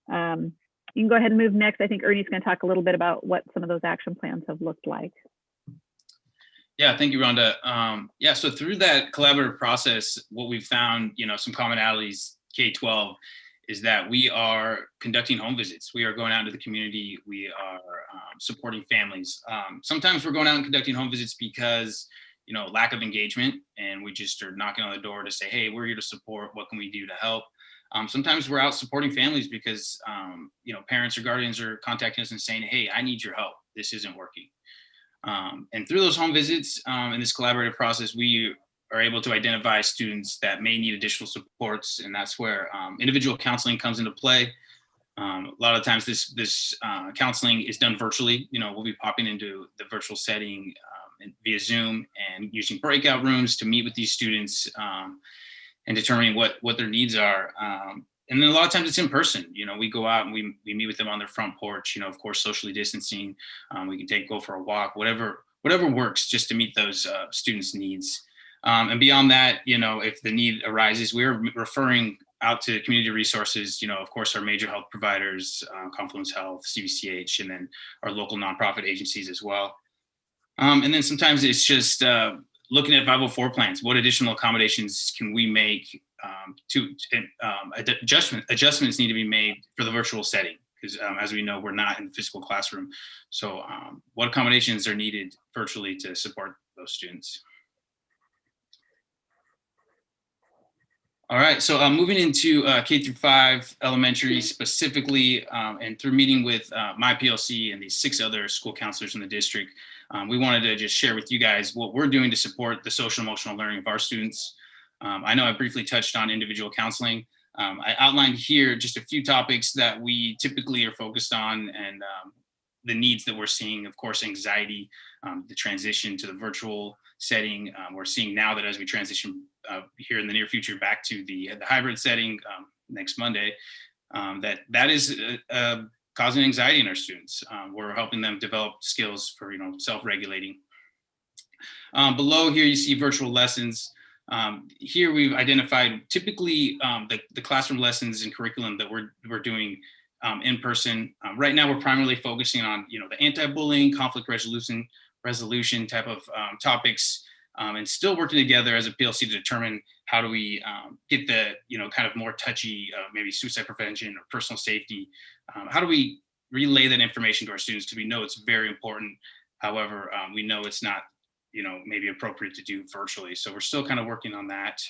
You can go ahead and move next. I think Ernie's going to talk a little bit about what some of those action plans have looked like. Yeah, thank you, Rhonda. Yeah, so through that collaborative process, what we've found, some commonalities K-12 is that we are conducting home visits. We are going out into the community. We are supporting families. Sometimes we're going out and conducting home visits because, lack of engagement, and we just are knocking on the door to say, hey, we're here to support. What can we do to help? Sometimes we're out supporting families because, parents or guardians are contacting us and saying, hey, I need your help. This isn't working. And through those home visits and this collaborative process, we are able to identify students that may need additional supports. And that's where individual counseling comes into play. A lot of times this counseling is done virtually. We'll be popping into the virtual setting via Zoom and using breakout rooms to meet with these students and determining what their needs are. And then a lot of times it's in person. We go out and we meet with them on their front porch, of course, socially distancing. We can go for a walk, whatever works just to meet those students' needs. And beyond that, if the need arises, we're referring out to community resources, of course, our major health providers, Confluence Health, CVCH, and then our local nonprofit agencies as well. And then sometimes it's just looking at 504 plans. What additional accommodations can we make adjustments need to be made for the virtual setting? Because as we know, we're not in the physical classroom. So what accommodations are needed virtually to support those students? All right, so moving into K-5 elementary specifically, and through meeting with my PLC and these 6 other school counselors in the district, we wanted to just share with you guys what we're doing to support the social emotional learning of our students. I know I briefly touched on individual counseling. I outlined here just a few topics that we typically are focused on and the needs that we're seeing. Of course, anxiety, the transition to the virtual setting. We're seeing now that as we transition here in the near future back to the hybrid setting next Monday, that is causing anxiety in our students. We're helping them develop skills for self-regulating. Below here you see virtual lessons. Here we've identified typically the classroom lessons and curriculum that we're doing in person. Right now we're primarily focusing on the anti-bullying, conflict resolution type of topics, and still working together as a PLC to determine how do we get the kind of more touchy maybe suicide prevention or personal safety. How do we relay that information to our students, because we know it's very important. However, we know it's not maybe appropriate to do virtually. So we're still kind of working on that.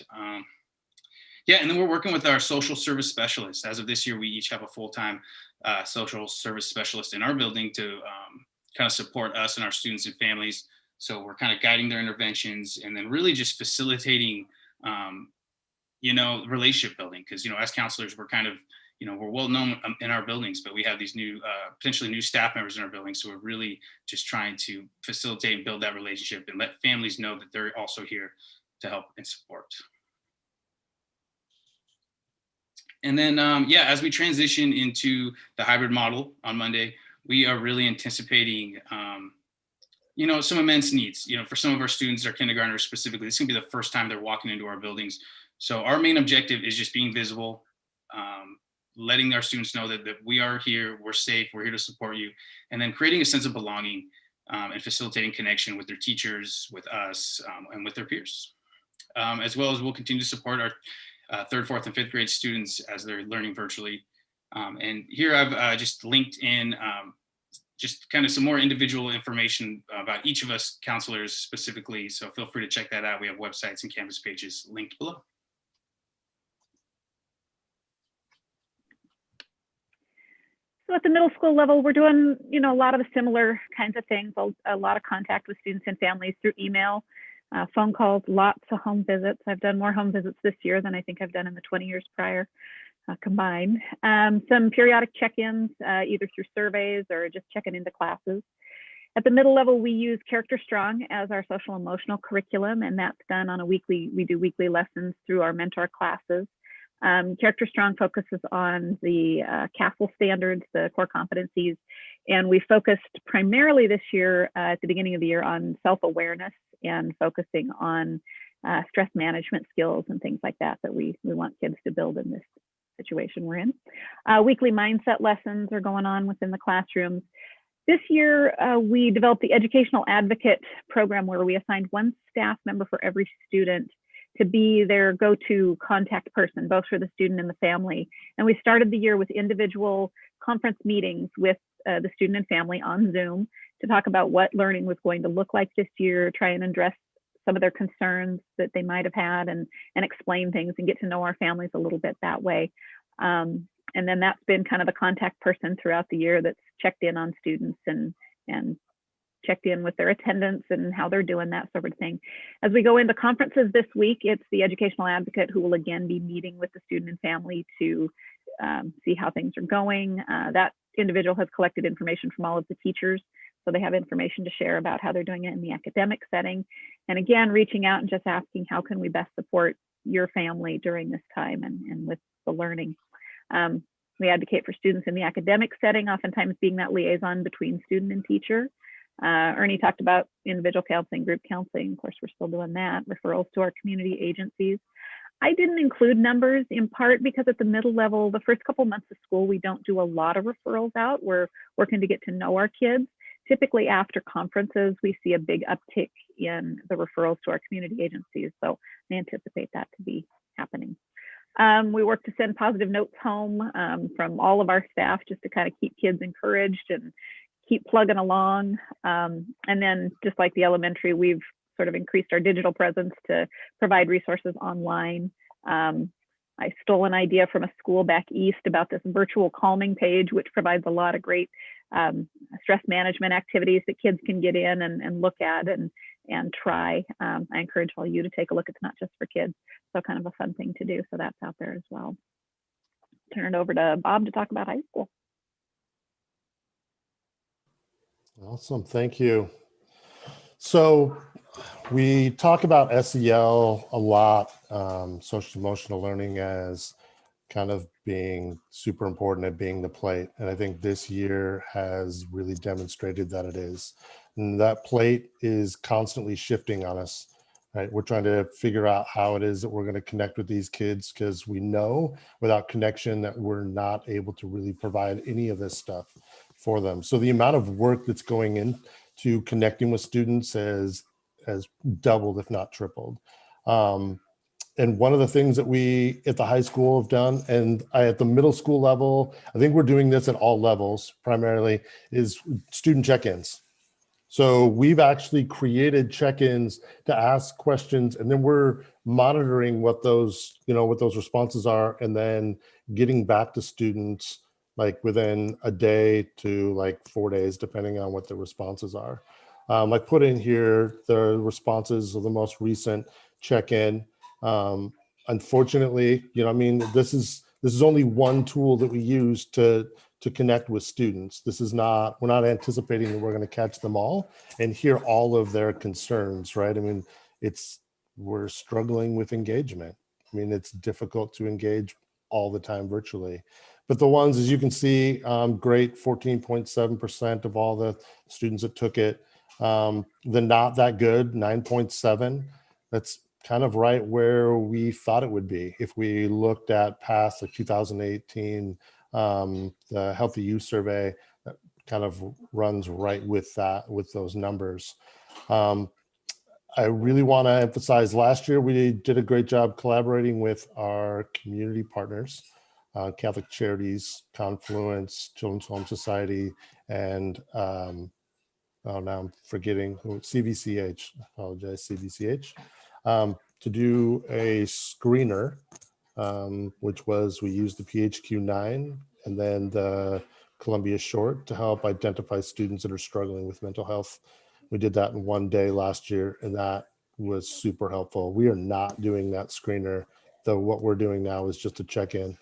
Yeah, and then we're working with our social service specialists. As of this year, we each have a full-time social service specialist in our building to kind of support us and our students and families. So we're kind of guiding their interventions and then really just facilitating, relationship building. Because, as counselors, we're kind of, we're well known in our buildings, but we have these new, potentially new staff members in our building. So we're really just trying to facilitate and build that relationship and let families know that they're also here to help and support. And then, as we transition into the hybrid model on Monday, we are really anticipating, some immense needs. For some of our students, our kindergartners specifically, this is gonna be the first time they're walking into our buildings. So our main objective is just being visible, letting our students know that we are here, we're safe, we're here to support you, and then creating a sense of belonging and facilitating connection with their teachers, with us, and with their peers. As well as we'll continue to support our 3rd, 4th, and 5th grade students as they're learning virtually. And here I've just linked in just kind of some more individual information about each of us counselors specifically. So feel free to check that out. We have websites and Canvas pages linked below. So at the middle school level, we're doing, a lot of the similar kinds of things, a lot of contact with students and families through email, phone calls, lots of home visits. I've done more home visits this year than I think I've done in the 20 years prior combined. Some periodic check-ins, either through surveys or just checking into classes. At the middle level, we use Character Strong as our social emotional curriculum, and that's done on we do weekly lessons through our mentor classes. Character Strong focuses on the CASEL standards, the core competencies, and we focused primarily this year at the beginning of the year on self-awareness and focusing on stress management skills and things like that we want kids to build in this situation we're in. Weekly mindset lessons are going on within the classrooms. This year, we developed the Educational Advocate program where we assigned one staff member for every student to be their go-to contact person, both for the student and the family. And we started the year with individual conference meetings with the student and family on Zoom to talk about what learning was going to look like this year, try and address some of their concerns that they might have had and explain things and get to know our families a little bit that way. And then that's been kind of the contact person throughout the year that's checked in on students and checked in with their attendance and how they're doing, that sort of thing. As we go into conferences this week, it's the educational advocate who will again be meeting with the student and family to see how things are going. That individual has collected information from all of the teachers, so they have information to share about how they're doing it in the academic setting. And again, reaching out and just asking, how can we best support your family during this time and with the learning? We advocate for students in the academic setting, oftentimes being that liaison between student and teacher. Ernie talked about individual counseling, group counseling. Of course, we're still doing that. Referrals to our community agencies. I didn't include numbers in part because at the middle level, the first couple months of school, we don't do a lot of referrals out. We're working to get to know our kids. Typically after conferences, we see a big uptick in the referrals to our community agencies. So I anticipate that to be happening. We work to send positive notes home from all of our staff just to kind of keep kids encouraged and keep plugging along. And then just like the elementary, we've sort of increased our digital presence to provide resources online. I stole an idea from a school back east about this virtual calming page, which provides a lot of great stress management activities that kids can get in and look at and try. I encourage all you to take a look. It's not just for kids, so kind of a fun thing to do. So that's out there as well. Turn it over to Bob to talk about high school. Awesome, thank you. So we talk about SEL a lot, social emotional learning as kind of being super important at being the plate. And I think this year has really demonstrated that it is. And that plate is constantly shifting on us, right? We're trying to figure out how it is that we're going to connect with these kids because we know without connection that we're not able to really provide any of this stuff for them. So the amount of work that's going into connecting with students has doubled, if not tripled. And one of the things that we at the high school have done, and at the middle school level, I think we're doing this at all levels primarily, is student check-ins. So we've actually created check-ins to ask questions, and then we're monitoring what those responses are, and then getting back to students like within a day to like 4 days, depending on what the responses are. I put in here the responses of the most recent check-in. Unfortunately, this is only one tool that we use to connect with students. We're not anticipating that we're going to catch them all and hear all of their concerns, right? I mean, we're struggling with engagement. I mean, it's difficult to engage all the time virtually. But the ones, as you can see, great, 14.7% of all the students that took it. The not that good, 9.7. That's kind of right where we thought it would be. If we looked at past the 2018, the Healthy Youth Survey, that kind of runs right with that, with those numbers. I really want to emphasize last year, we did a great job collaborating with our community partners, Catholic Charities, Confluence, Children's Home Society, and now I'm forgetting who, CVCH, I apologize, CVCH, to do a screener, which was, we used the PHQ-9 and then the Columbia Short to help identify students that are struggling with mental health. We did that in one day last year, and that was super helpful. We are not doing that screener, though what we're doing now is just a check-in.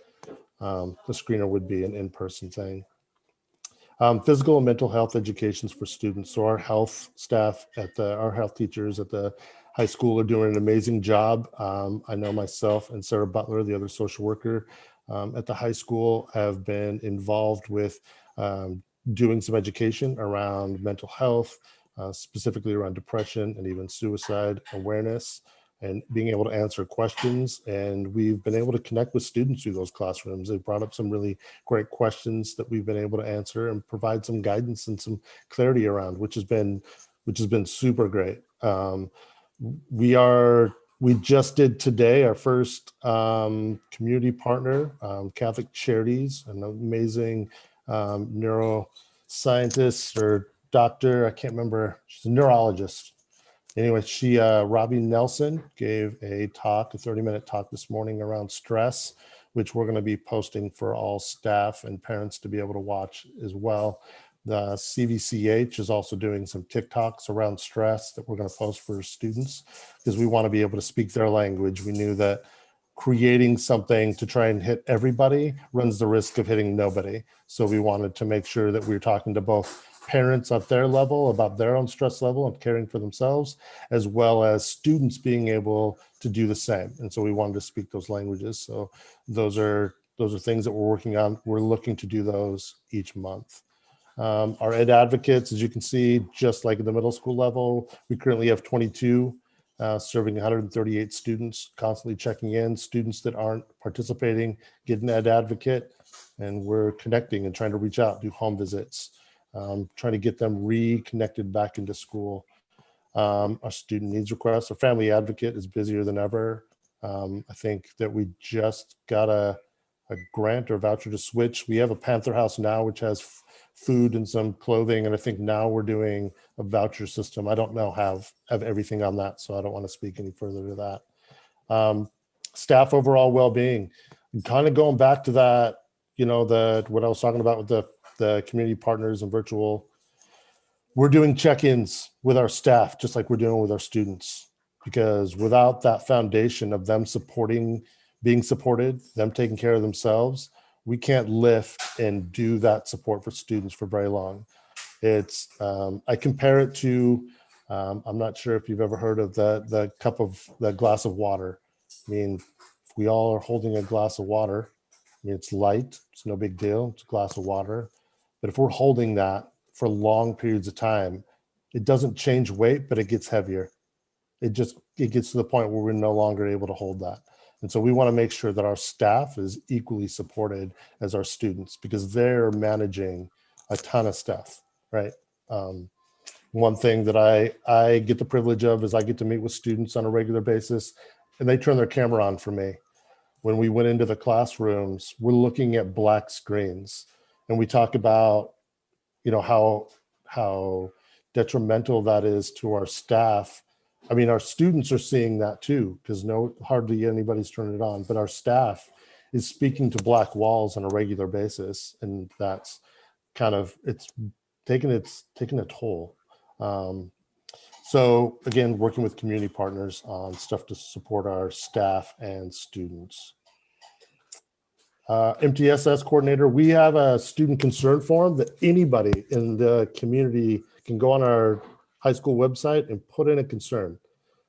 The screener would be an in-person thing. Physical and mental health educations for students. So our health staff our health teachers at the high school are doing an amazing job. I know myself and Sarah Butler, the other social worker at the high school, have been involved with doing some education around mental health, specifically around depression and even suicide awareness, and being able to answer questions. And we've been able to connect with students through those classrooms. They brought up some really great questions that we've been able to answer and provide some guidance and some clarity around, which has been super great. We just did today our first community partner, Catholic Charities, an amazing neuroscientist or doctor, I can't remember, she's a neurologist. Anyway, Robbie Nelson gave a 30-minute talk this morning around stress, which we're going to be posting for all staff and parents to be able to watch as well. The CVCH is also doing some TikToks around stress that we're going to post for students because we want to be able to speak their language. We knew that creating something to try and hit everybody runs the risk of hitting nobody. So we wanted to make sure that we were talking to both parents at their level about their own stress level and caring for themselves, as well as students being able to do the same. And so we wanted to speak those languages. So those are things that we're working on. We're looking to do those each month. Our ed advocates, as you can see, just like at the middle school level, we currently have 22 serving 138 students, constantly checking in. Students that aren't participating get an ed advocate, and we're connecting and trying to reach out, do home visits, trying to get them reconnected back into school. Our student needs requests, our family advocate is busier than ever. I think that we just got a grant or voucher to switch. We have a Panther House now, which has food and some clothing, and I think now we're doing a voucher system. I don't know have everything on that, so I don't want to speak any further to that. Staff overall well-being, kind of going back to that, what I was talking about with the community partners and virtual. We're doing check-ins with our staff just like we're doing with our students, because without that foundation of them being supported, them taking care of themselves, we can't lift and do that support for students for very long. I compare it to, I'm not sure if you've ever heard of the glass of water. I mean, if we all are holding a glass of water, I mean, it's light, it's no big deal, it's a glass of water. But if we're holding that for long periods of time, it doesn't change weight, but it gets heavier. It gets to the point where we're no longer able to hold that. And so we want to make sure that our staff is equally supported as our students, because they're managing a ton of stuff, right? One thing that I get the privilege of is I get to meet with students on a regular basis, and they turn their camera on for me. When we went into the classrooms, we're looking at black screens, and we talk about, how detrimental that is to our staff. I mean, our students are seeing that too, because hardly anybody's turning it on, but our staff is speaking to black walls on a regular basis. And that's it's taking a toll. So again, working with community partners on stuff to support our staff and students. MTSS coordinator, we have a student concern form that anybody in the community can go on our high school website and put in a concern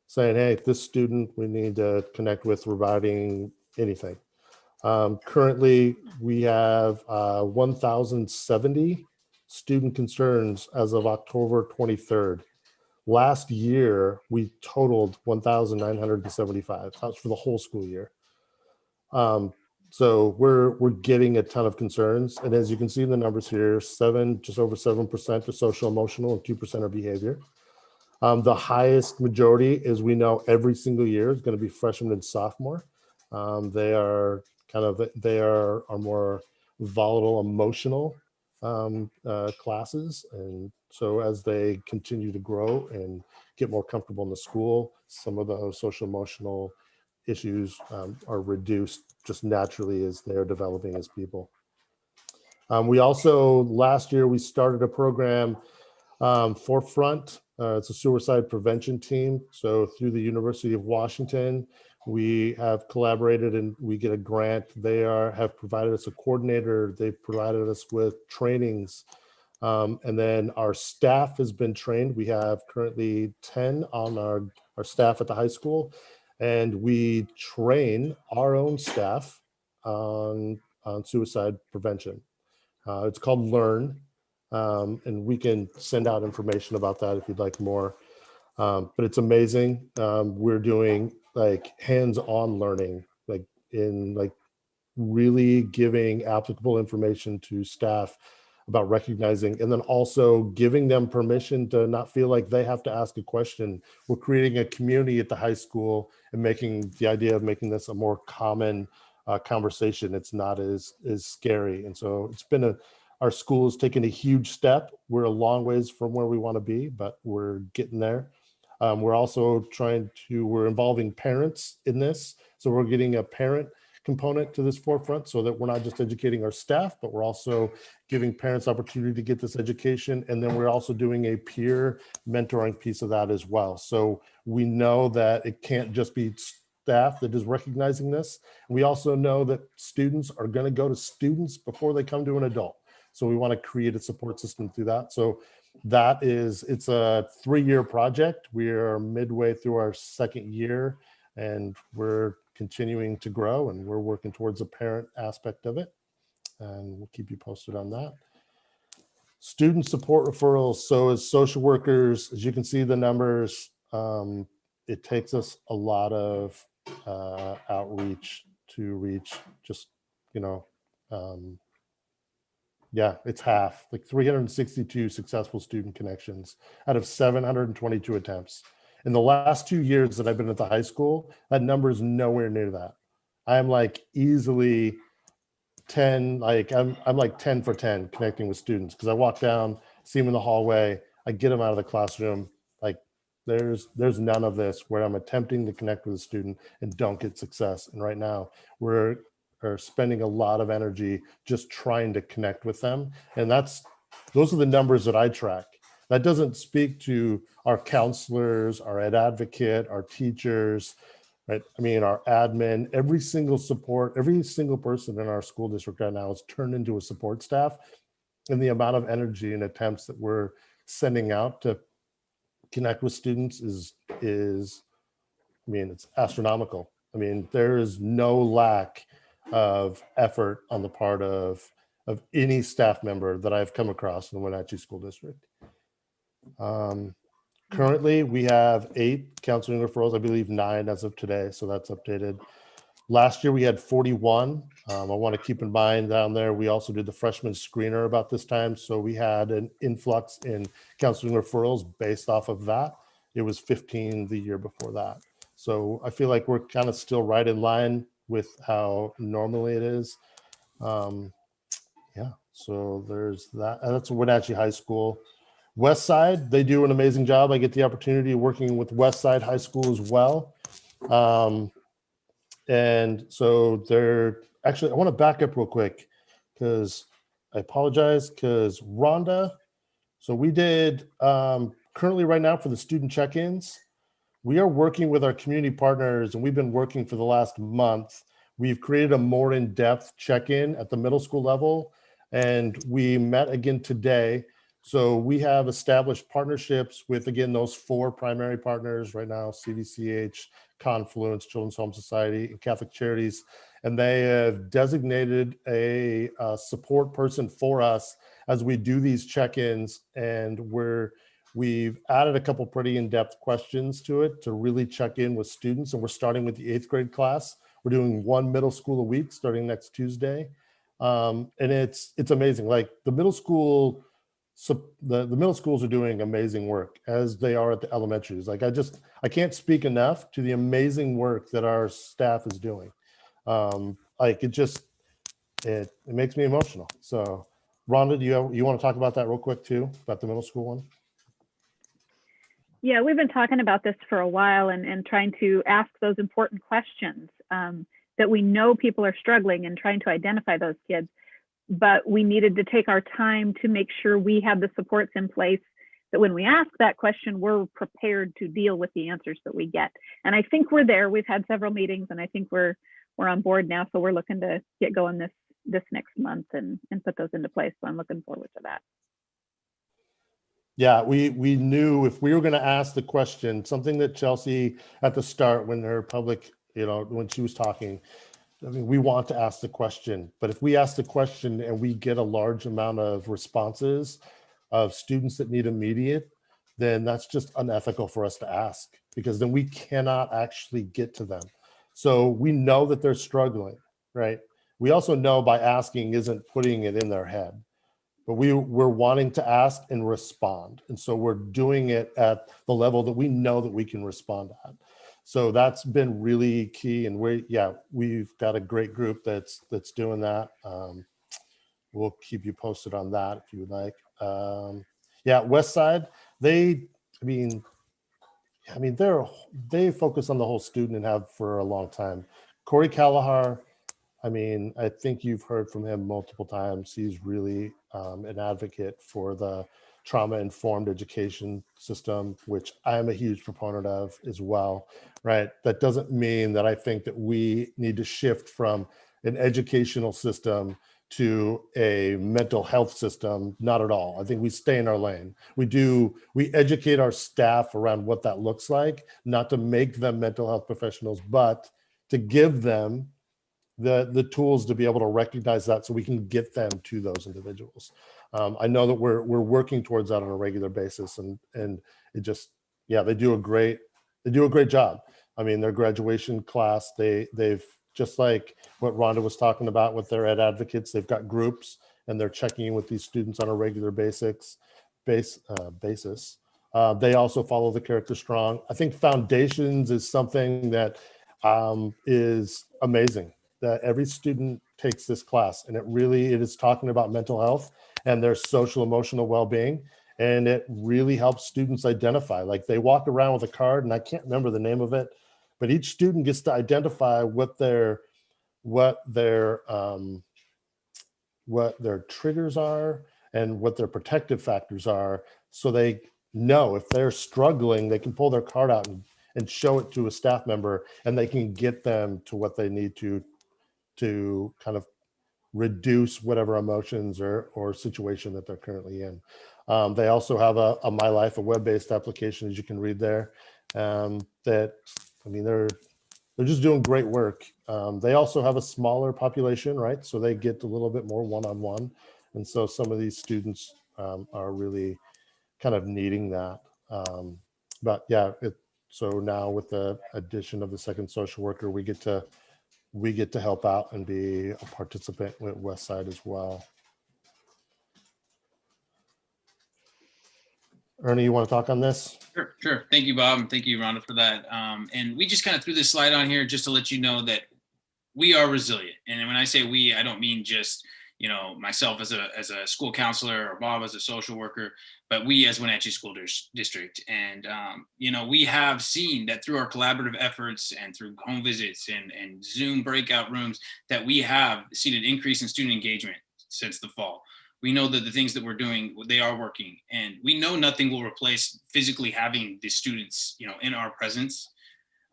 saying, hey, this student we need to connect with regarding anything. Currently, we have 1,070 student concerns as of October 23rd. Last year, we totaled 1,975. That's for the whole school year. So we're getting a ton of concerns. And as you can see in the numbers here, just over 7% are social emotional and 2% are behavior. The highest majority, is we know every single year, is going to be freshman and sophomore. They are our more volatile, emotional classes. And so as they continue to grow and get more comfortable in the school, some of those social emotional issues are reduced just naturally as they're developing as people. We also, last year, we started a program, Forefront. It's a suicide prevention team. So through the University of Washington, we have collaborated and we get a grant. They have provided us a coordinator. They've provided us with trainings. And then our staff has been trained. We have currently 10 on our staff at the high school, and we train our own staff on suicide prevention. It's called Learn, and we can send out information about that if you'd like more. But it's amazing. We're doing like hands-on learning, like really giving applicable information to staff about recognizing, and then also giving them permission to not feel like they have to ask a question. We're creating a community at the high school and making the idea of making this a more common conversation. It's not as scary. And so it's been our school has taken a huge step. We're a long ways from where we want to be, but we're getting there. We're also we're involving parents in this. So we're getting a parent component to this forefront so that we're not just educating our staff, but we're also giving parents opportunity to get this education. And then we're also doing a peer mentoring piece of that as well. So we know that it can't just be staff that is recognizing this. We also know that students are going to go to students before they come to an adult. So we want to create a support system through that. So it's a 3-year project. We are midway through our 2nd year, and we're continuing to grow, and we're working towards a parent aspect of it. And we'll keep you posted on that. Student support referrals. So as social workers, as you can see the numbers, it takes us a lot of outreach to reach just, yeah, it's half, like 362 successful student connections out of 722 attempts. In the last 2 years that I've been at the high school, that number is nowhere near that. I'm like easily 10, like I'm like 10 for 10 connecting with students, because I walk down, see them in the hallway, I get them out of the classroom. Like there's none of this where I'm attempting to connect with a student and don't get success. And right now we're spending a lot of energy just trying to connect with them. And those are the numbers that I track. That doesn't speak to our counselors, our ed advocate, our teachers, right? I mean, our admin, every single person in our school district right now is turned into a support staff. And the amount of energy and attempts that we're sending out to connect with students is I mean, it's astronomical. I mean, there is no lack of effort on the part of any staff member that I've come across in the Wenatchee School District. Currently, we have 8 counseling referrals, I believe 9 as of today, so that's updated. Last year, we had 41. I want to keep in mind down there, we also did the freshman screener about this time, so we had an influx in counseling referrals based off of that. It was 15 the year before that. So I feel like we're kind of still right in line with how normally it is. Yeah, so there's that. And that's Wenatchee High School. West Side, they do an amazing job. I get the opportunity of working with West Side High School as well. And so actually, I want to back up real quick because I apologize, because Rhonda, so we did currently right now for the student check-ins, we are working with our community partners, and we've been working for the last month. We've created a more in-depth check-in at the middle school level, and we met again today. So we have established partnerships with, again, those 4 primary partners right now: CDCH, Confluence, Children's Home Society, and Catholic Charities. And they have designated a support person for us as we do these check-ins. And we've added a couple pretty in-depth questions to it to really check in with students. And we're starting with the 8th grade class. We're doing 1 middle school a week starting next Tuesday. And it's amazing. Like the middle school, so the middle schools are doing amazing work, as they are at the elementaries. Like I can't speak enough to the amazing work that our staff is doing. Like it makes me emotional. So Rhonda, do you want to talk about that real quick too, about the middle school one? Yeah, we've been talking about this for a while and trying to ask those important questions that we know people are struggling, and trying to identify those kids. but we needed to take our time to make sure we had the supports in place that when we ask that question, we're prepared to deal with the answers that we get. And I think we're there. We've had several meetings, and I think we're on board now. So we're looking to get going this next month and put those into place. So I'm looking forward to that. Yeah, we knew if we were going to ask the question, something that Chelsea at the start when her public, when she was talking, I mean, we want to ask the question, but if we ask the question and we get a large amount of responses of students that need immediate, then that's just unethical for us to ask, because then we cannot actually get to them. So we know that they're struggling, right? We also know by asking isn't putting it in their head, but we're wanting to ask and respond. And so we're doing it at the level that we know that we can respond at. So that's been really key. And we've got a great group that's doing that. We'll keep you posted on that if you would like. West Side, they focus on the whole student and have for a long time. Corey Callahar, I think you've heard from him multiple times. He's really an advocate for the trauma-informed education system, which I'm a huge proponent of as well, right? That doesn't mean that I think that we need to shift from an educational system to a mental health system. Not at all. I think we stay in our lane. We educate our staff around what that looks like, not to make them mental health professionals, but to give them the tools to be able to recognize that so we can get them to those individuals. I know that we're working towards that on a regular basis, and it just, they do a great job. Their graduation class, they've, just like what Rhonda was talking about with their ed advocates, they've got groups and they're checking in with these students on a regular basis. They also follow the Character Strong. I think Foundations is something that is amazing, that every student takes this class, and it is talking about mental health and their social emotional well-being. And it really helps students identify, like they walk around with a card, and I can't remember the name of it, but each student gets to identify what their triggers are and what their protective factors are, so they know if they're struggling, they can pull their card out and show it to a staff member, and they can get them to what they need to kind of reduce whatever emotions or situation that they're currently in. They also have a My Life, a web-based application, as you can read there, they're just doing great work. They also have a smaller population, right? So they get a little bit more one-on-one. And so some of these students are really kind of needing that. So now with the addition of the second social worker, we get to help out and be a participant with West Side as well. Ernie, you want to talk on this? Sure. Thank you, Bob, and thank you, Rhonda, for that. And we just kind of threw this slide on here just to let you know that we are resilient. And when I say we, I don't mean just myself as a school counselor or Bob as a social worker, but we as Wenatchee School District. And we have seen that through our collaborative efforts and through home visits and Zoom breakout rooms, that we have seen an increase in student engagement since the fall. We know that the things that we're doing, they are working, and we know nothing will replace physically having the students, in our presence.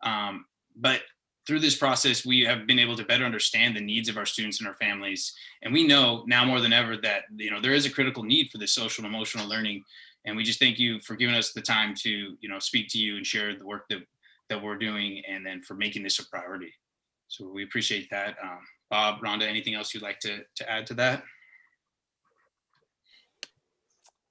But through this process, we have been able to better understand the needs of our students and our families. And we know now more than ever that, there is a critical need for this social and emotional learning. And we just thank you for giving us the time to, speak to you and share the work that we're doing, and then for making this a priority. So we appreciate that. Bob, Rhonda, anything else you'd like to add to that?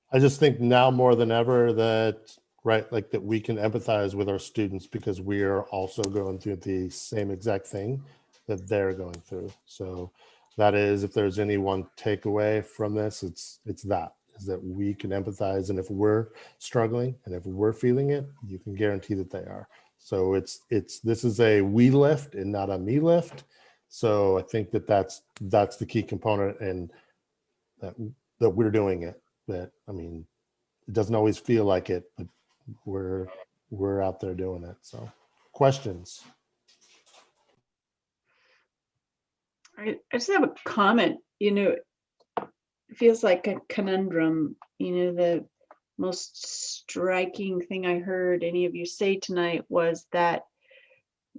I just think now more than ever that, that we can empathize with our students, because we are also going through the same exact thing that they're going through. So that is, if there's any one takeaway from this, it's that we can empathize. And if we're struggling and if we're feeling it, you can guarantee that they are. So this is a we lift and not a me lift. So I think that's the key component, and that we're doing it. That, it doesn't always feel like it, but we're out there doing it. So questions? I just have a comment. feels like a conundrum. You know, the most striking thing I heard any of you say tonight was that,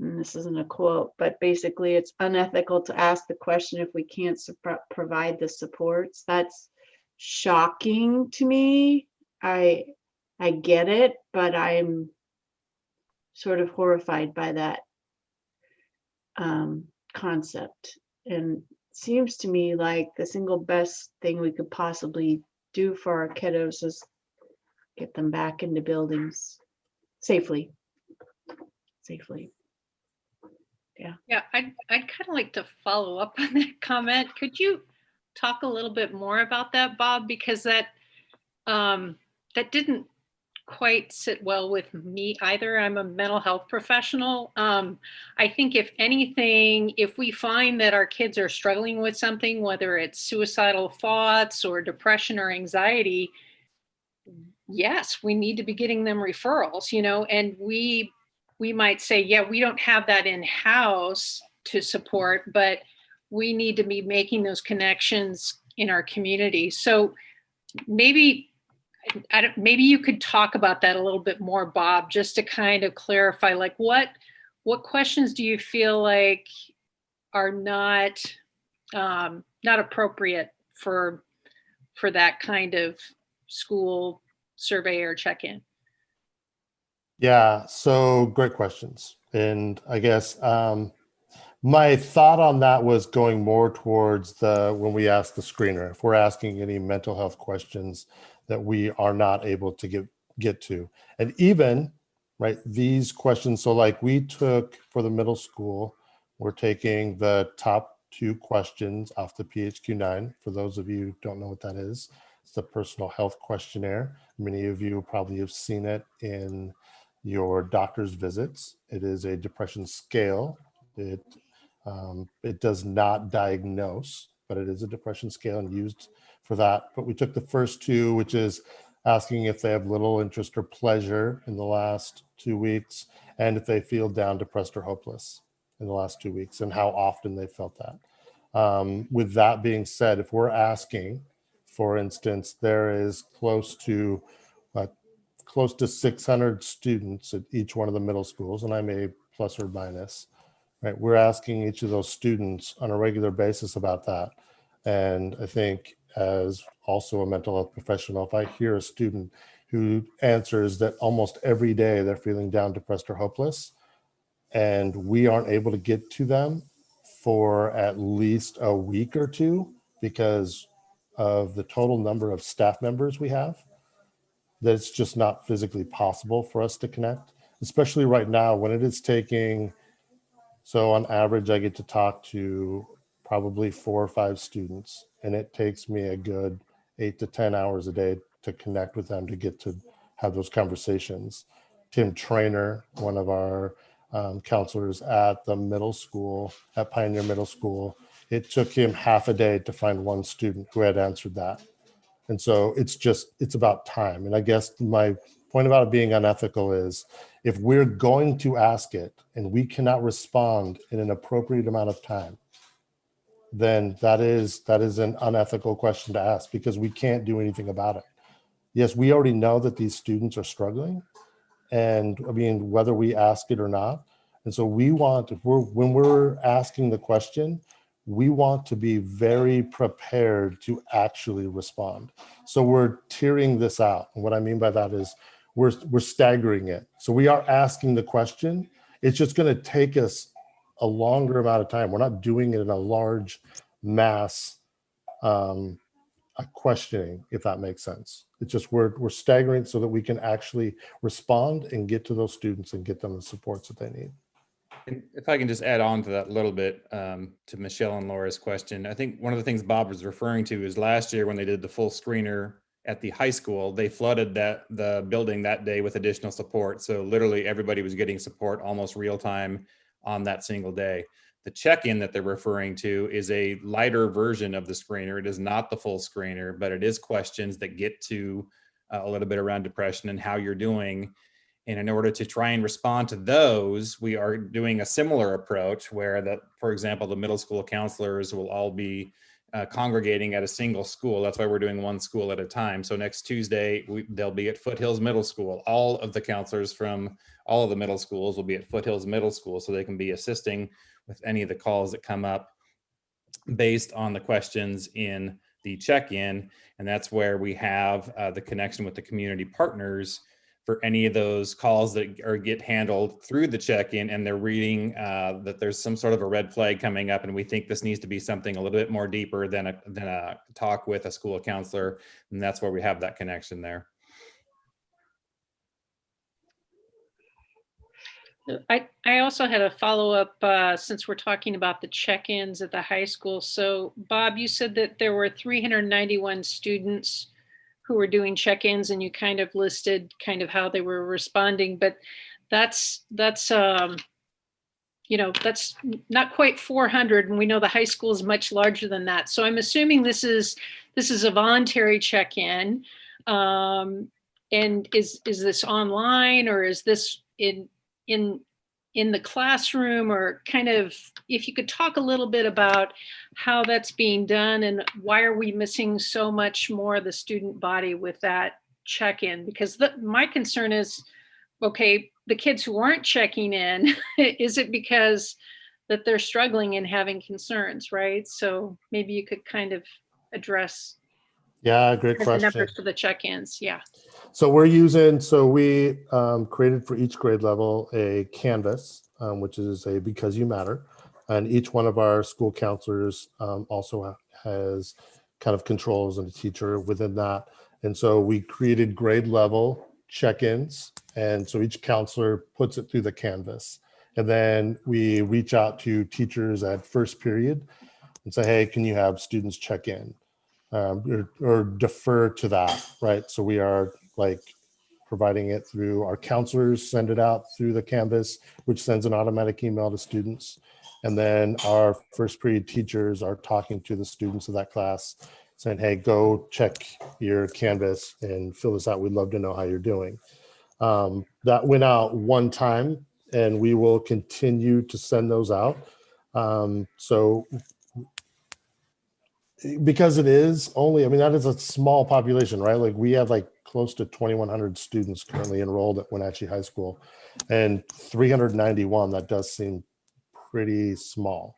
and this isn't a quote, but basically it's unethical to ask the question if we can't provide the supports. That's shocking to me. I get it, but I'm sort of horrified by that concept. And seems to me like the single best thing we could possibly do for our kiddos is get them back into buildings safely. Yeah, I'd kind of like to follow up on that comment. Could you talk a little bit more about that, Bob? Because that that didn't quite sit well with me either. I'm a mental health professional. I think if anything, if we find that our kids are struggling with something, whether it's suicidal thoughts or depression or anxiety, yes, we need to be getting them referrals, you know, and we might say, yeah, we don't have that in-house to support, but we need to be making those connections in our community. So maybe maybe you could talk about that a little bit more, Bob, just to kind of clarify, like what questions do you feel like are not appropriate for that kind of school survey or check-in? Yeah, so great questions. And I guess my thought on that was going more towards when we ask the screener, if we're asking any mental health questions that we are not able to get to. And even, right, these questions, so like we took for the middle school, we're taking the top 2 questions off the PHQ-9. For those of you who don't know what that is, it's the personal health questionnaire. Many of you probably have seen it in your doctor's visits. It is a depression scale. It does not diagnose, but it is a depression scale and used for that. But we took the first 2, which is asking if they have little interest or pleasure in the last 2 weeks, and if they feel down, depressed, or hopeless in the last 2 weeks, and how often they felt that. With that being said, if we're asking, for instance, there is close to 600 students at each one of the middle schools, and I may plus or minus, right? We're asking each of those students on a regular basis about that. And I think as also a mental health professional, if I hear a student who answers that almost every day they're feeling down, depressed, or hopeless, and we aren't able to get to them for at least a week or 2 because of the total number of staff members we have, that it's just not physically possible for us to connect, especially right now when it is taking, so on average, I get to talk to probably 4 or 5 students, and it takes me a good 8 to 10 hours a day to connect with them to get to have those conversations. Tim Trainer, one of our counselors at the middle school, at Pioneer Middle School, it took him half a day to find 1 student who had answered that. And so it's about time. And I guess my point about it being unethical is if we're going to ask it and we cannot respond in an appropriate amount of time, then that is an unethical question to ask because we can't do anything about it. Yes, we already know that these students are struggling, and I mean, whether we ask it or not. And so we want, when we're asking the question, we want to be very prepared to actually respond. So we're tiering this out. And what I mean by that is we're staggering it. So we are asking the question. It's just going to take us a longer amount of time. We're not doing it in a large mass questioning, if that makes sense. It's just we're staggering so that we can actually respond and get to those students and get them the supports that they need. And if I can just add on to that a little bit, to Michelle and Laura's question, I think one of the things Bob was referring to is last year when they did the full screener at the high school, they flooded the building that day with additional support. So literally everybody was getting support almost real time on that single day. The check-in that they're referring to is a lighter version of the screener. It is not the full screener, but it is questions that get to a little bit around depression and how you're doing. And in order to try and respond to those, we are doing a similar approach where for example, the middle school counselors will all be congregating at a single school. That's why we're doing one school at a time. So next Tuesday, they'll be at Foothills Middle School. All of the counselors from all of the middle schools will be at Foothills Middle School, so they can be assisting with any of the calls that come up based on the questions in the check-in. And that's where we have the connection with the community partners for any of those calls that get handled through the check-in, and they're reading that there's some sort of a red flag coming up, and we think this needs to be something a little bit more deeper than a talk with a school counselor, and that's where we have that connection there. I also had a follow-up since we're talking about the check-ins at the high school. So Bob, you said that there were 391 students who were doing check-ins, and you kind of listed kind of how they were responding, but that's you know, that's not quite 400, and we know the high school is much larger than that. So I'm assuming this is a voluntary check-in, and is this online, or is this in the classroom, or kind of, if you could talk a little bit about how that's being done, and why are we missing so much more of the student body with that check-in? Because my concern is, okay, the kids who aren't checking in, is it because that they're struggling and having concerns, right? So maybe you could kind of address Yeah, great the question. numbers for the check-ins. Yeah. So we created for each grade level a canvas, which is a Because You Matter. And each one of our school counselors also has kind of controls and a teacher within that. And so we created grade level check-ins. And so each counselor puts it through the canvas. And then we reach out to teachers at first period and say, hey, can you have students check in? Or defer to that, right? So we are like providing it through our counselors, send it out through the canvas, which sends an automatic email to students. And then our first period teachers are talking to the students of that class saying, hey, go check your canvas and fill this out. We'd love to know how you're doing. That went out one time, and we will continue to send those out. So because it is only, I mean, that is a small population, right? Like we have like close to 2,100 students currently enrolled at Wenatchee High School, and 391, that does seem pretty small.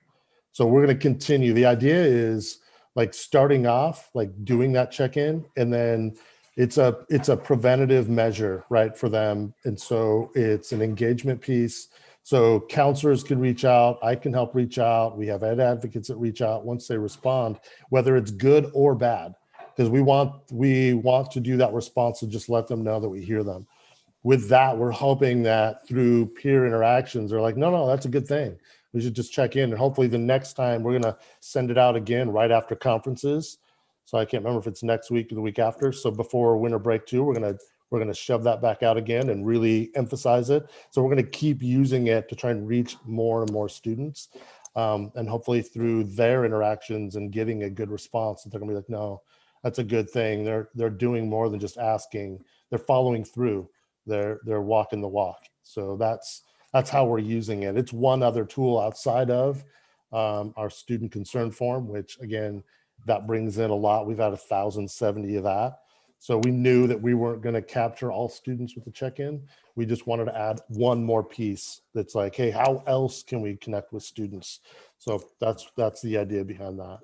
So we're going to continue. The idea is like starting off, like doing that check-in, and then it's a preventative measure, right, for them. And so it's an engagement piece. So counselors can reach out, I can help reach out. We have ed advocates that reach out once they respond, whether it's good or bad, because we want to do that response and just let them know that we hear them. With that, we're hoping that through peer interactions, they're like, no, that's a good thing. We should just check in. And hopefully the next time we're going to send it out again right after conferences. So I can't remember if it's next week or the week after. So before winter break too, we're going to shove that back out again and really emphasize it. So we're going to keep using it to try and reach more and more students. And hopefully through their interactions and getting a good response, that they're going to be like, no, that's a good thing. They're doing more than just asking. They're following through. They're walking the walk. So that's how we're using it. It's one other tool outside of our student concern form, which again, that brings in a lot. We've had 1,070 of that. So we knew that we weren't going to capture all students with the check-in. We just wanted to add one more piece that's like, hey, how else can we connect with students? So that's the idea behind that.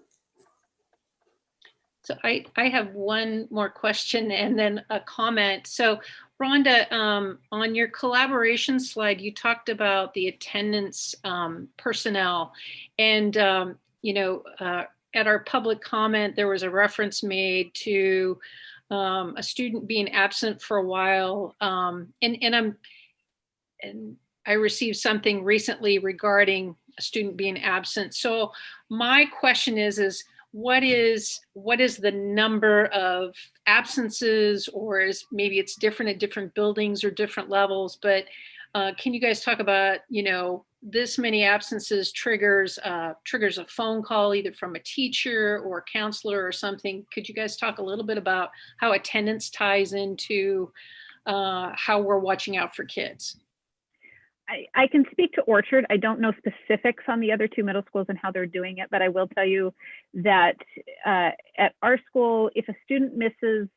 So I have one more question and then a comment. So Rhonda, on your collaboration slide, you talked about the attendance personnel, and at our public comment, there was a reference made to a student being absent for a while, and I received something recently regarding a student being absent. So my question is what is the number of absences, or is maybe it's different at different buildings or different levels, but can you guys talk about, this many absences triggers a phone call either from a teacher or a counselor or something? Could you guys talk a little bit about how attendance ties into how we're watching out for kids? I can speak to Orchard. I don't know specifics on the other two middle schools and how they're doing it, but I will tell you that at our school, if a student misses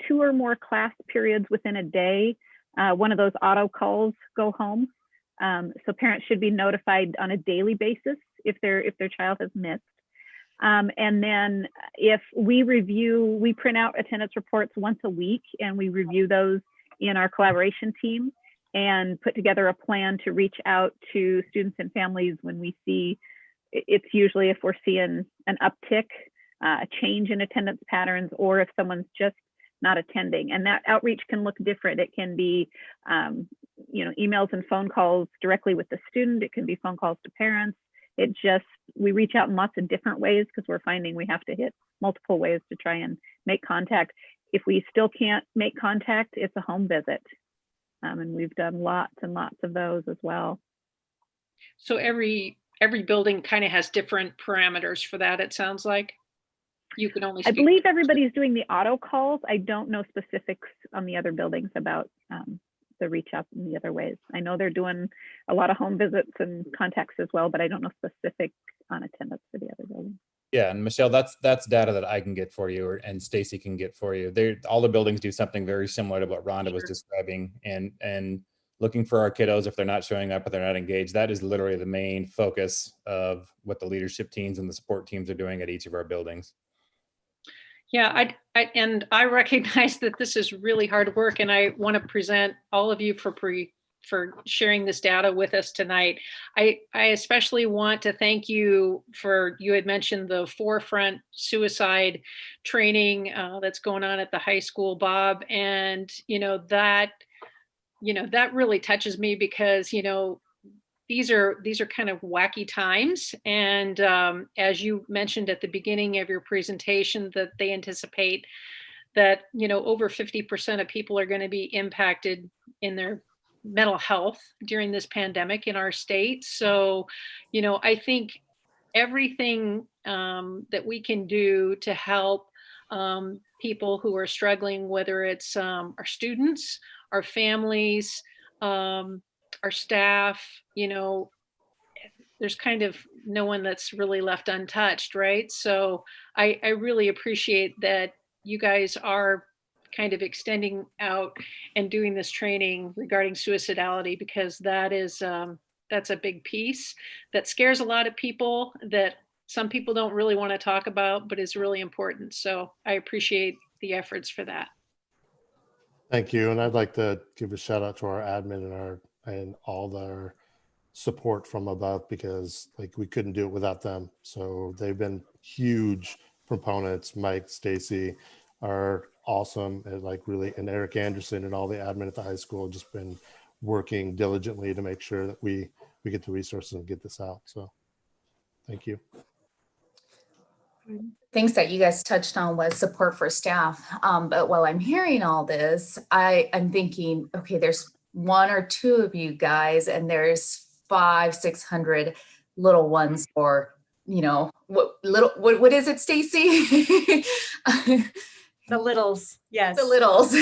2 or more class periods within a day, one of those auto calls go home. So parents should be notified on a daily basis if their child has missed. And then if we print out attendance reports once a week, and we review those in our collaboration team and put together a plan to reach out to students and families when we see, it's usually if we're seeing an uptick, a change in attendance patterns, or if someone's just not attending. And that outreach can look different. It can be, emails and phone calls directly with the student. It can be phone calls to parents. We reach out in lots of different ways because we're finding we have to hit multiple ways to try and make contact. If we still can't make contact, it's a home visit. And we've done lots and lots of those as well. So every building kind of has different parameters for that, it sounds like. You can only I believe everybody's doing the auto calls. I don't know specifics on the other buildings about the reach out in the other ways. I know they're doing a lot of home visits and contacts as well, but I don't know specific on attendance for the other buildings. Yeah, and Michelle, that's data that I can get for you, and Stacy can get for you. All the buildings do something very similar to what Rhonda was describing, and looking for our kiddos if they're not showing up or they're not engaged. That is literally the main focus of what the leadership teams and the support teams are doing at each of our buildings. Yeah, I recognize that this is really hard work, and I want to present all of you for sharing this data with us tonight. I especially want to thank you you had mentioned the forefront suicide training that's going on at the high school, Bob, and that really touches me because these are kind of wacky times. And as you mentioned at the beginning of your presentation, that they anticipate that, over 50% of people are going to be impacted in their mental health during this pandemic in our state. So, I think everything that we can do to help people who are struggling, whether it's our students, our families, our staff, there's kind of no one that's really left untouched, right? So I really appreciate that you guys are kind of extending out and doing this training regarding suicidality, because that's a big piece that scares a lot of people, that some people don't really want to talk about, but is really important. So I appreciate the efforts for that. Thank you. And I'd like to give a shout out to our admin and all their support from above, because we couldn't do it without them. So they've been huge proponents. Mike, Stacy are awesome at really, and Eric Anderson and all the admin at the high school have just been working diligently to make sure that we get the resources and get this out. So thank you. Things that you guys touched on was support for staff. But while I'm hearing all this, I'm thinking, okay, there's 1 or 2 of you guys, and there's 500-600 little ones, or what is it, Stacy? The littles, yes. The littles.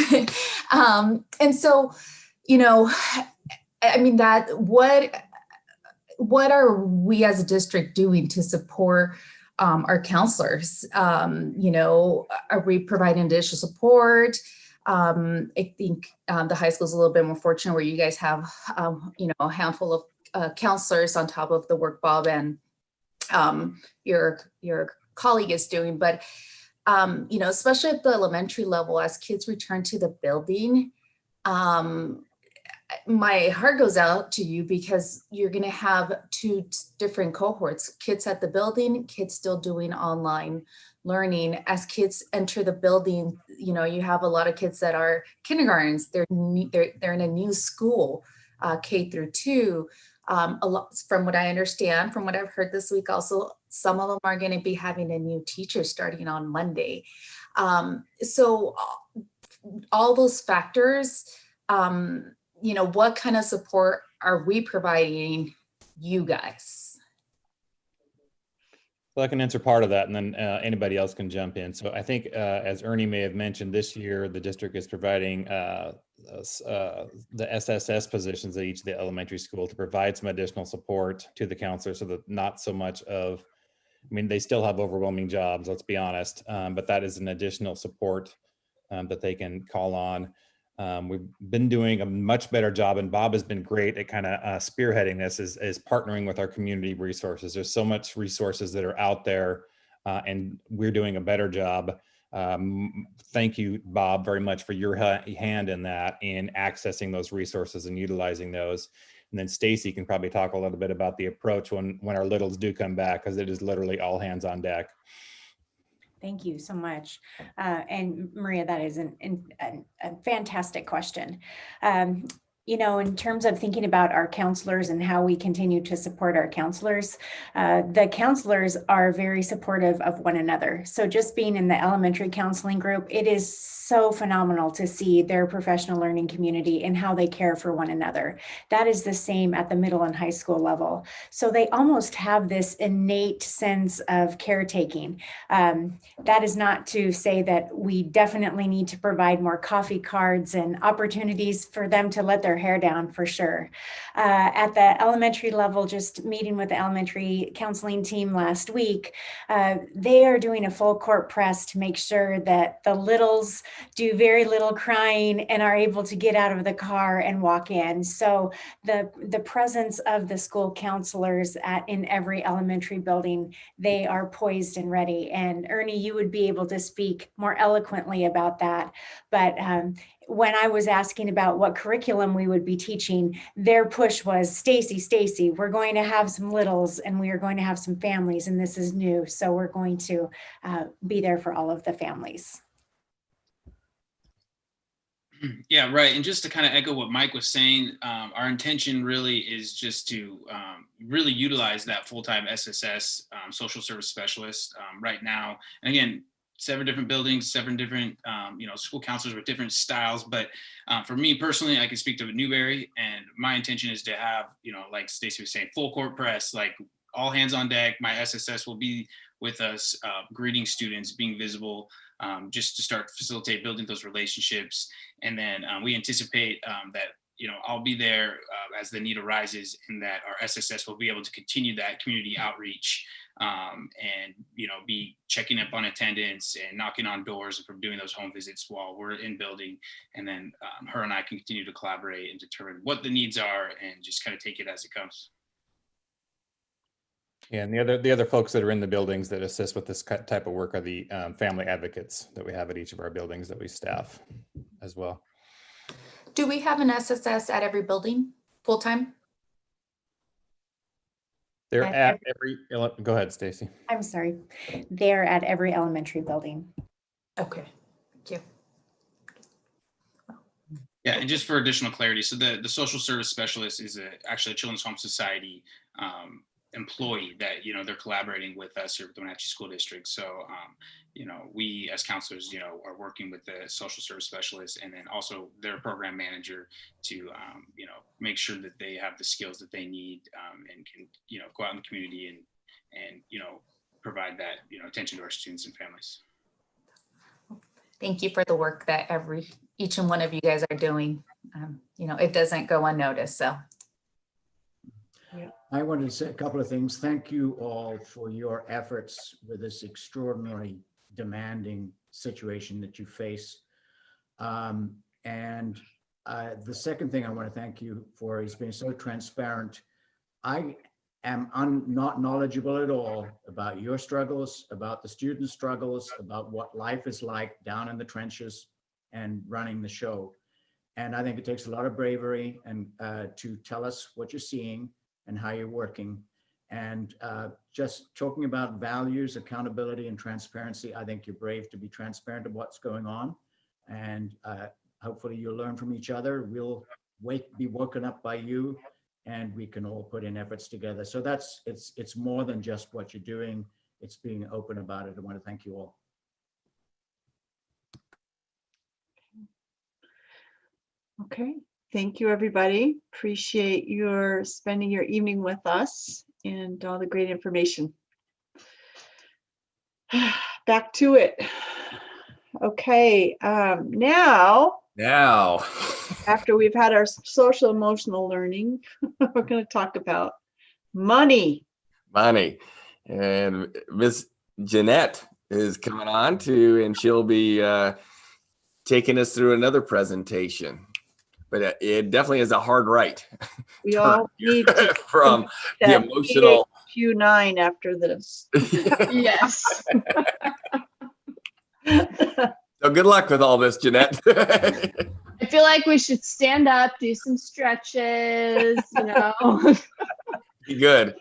And so, I mean, what are we as a district doing to support our counselors? Are we providing additional support? I think the high school is a little bit more fortunate where you guys have, a handful of counselors on top of the work Bob and your colleague is doing. But, especially at the elementary level, as kids return to the building, my heart goes out to you, because you're going to have 2 different cohorts, kids at the building, kids still doing online learning. As kids enter the building, you have a lot of kids that are kindergartens, they're in a new school, K through 2. A lot, from what I understand, from what I've heard this week, also some of them are going to be having a new teacher starting on Monday. So all those factors, what kind of support are we providing you guys? So I can answer part of that, and then anybody else can jump in. So I think, as Ernie may have mentioned, this year the district is providing the SSS positions at each of the elementary school to provide some additional support to the counselors, so that not so much of, I mean, they still have overwhelming jobs, let's be honest, but that is an additional support that they can call on. We've been doing a much better job, and Bob has been great at kind of spearheading this, is partnering with our community resources. There's so much resources that are out there, and we're doing a better job. Thank you, Bob, very much for your hand in that, in accessing those resources and utilizing those. And then Stacy can probably talk a little bit about the approach when our littles do come back, because it is literally all hands on deck. Thank you so much. And Maria, that is a fantastic question. You know, in terms of thinking about our counselors and how we continue to support our counselors, the counselors are very supportive of one another. So just being in the elementary counseling group, it is so phenomenal to see their professional learning community and how they care for one another. That is the same at the middle and high school level. So they almost have this innate sense of caretaking. That is not to say that we definitely need to provide more coffee cards and opportunities for them to let their hair down, for sure. At the elementary level, just meeting with the elementary counseling team last week, they are doing a full court press to make sure that the littles do very little crying and are able to get out of the car and walk in. So the presence of the school counselors in every elementary building, they are poised and ready. And Ernie, you would be able to speak more eloquently about that. But when I was asking about what curriculum we would be teaching, their push was, Stacy, we're going to have some littles and we are going to have some families, and this is new. So we're going to be there for all of the families. Yeah, right. And just to kind of echo what Mike was saying, our intention really is just to really utilize that full-time SSS social service specialist right now. And again, 7 different buildings, 7 different school counselors with different styles. But for me personally, I can speak to Newberry, and my intention is to have, like Stacy was saying, full court press, like all hands on deck. My SSS will be with us, greeting students, being visible, just to start facilitate building those relationships. And then we anticipate that, I'll be there as the need arises, and that our SSS will be able to continue that community outreach and, be checking up on attendance and knocking on doors and from doing those home visits while we're in building. And then her and I can continue to collaborate and determine what the needs are and just kind of take it as it comes. Yeah, and the other folks that are in the buildings that assist with this type of work are the family advocates that we have at each of our buildings that we staff as well. Do we have an SSS at every building full-time? They're at every, go ahead, Stacy. I'm sorry. They're at every elementary building. Okay, thank you. Yeah, and just for additional clarity, so the social service specialist is actually a Children's Home Society employee that, they're collaborating with us here at the Wenatchee School District. So, we as counselors, are working with the social service specialist and then also their program manager to, make sure that they have the skills that they need and can, go out in the community and provide that, attention to our students and families. Thank you for the work that each and one of you guys are doing. It doesn't go unnoticed, so. I wanted to say a couple of things. Thank you all for your efforts with this extraordinary demanding situation that you face. The second thing I want to thank you for is being so transparent. I am not knowledgeable at all about your struggles, about the students' struggles, about what life is like down in the trenches and running the show. And I think it takes a lot of bravery and to tell us what you're seeing and how you're working. And just talking about values, accountability, and transparency, I think you're brave to be transparent of what's going on. And hopefully you'll learn from each other. We'll be woken up by you, and we can all put in efforts together. So it's more than just what you're doing. It's being open about it. I want to thank you all. Okay. Thank you, everybody. Appreciate your spending your evening with us and all the great information. Back to it. Okay, now after we've had our social emotional learning, we're going to talk about money. And Miss Jeanette is coming on and she'll be taking us through another presentation. But it definitely is a hard right. We all need to from the emotional Q9 after this. Yes. So good luck with all this, Jeanette. I feel like we should stand up, do some stretches, you know. Be good.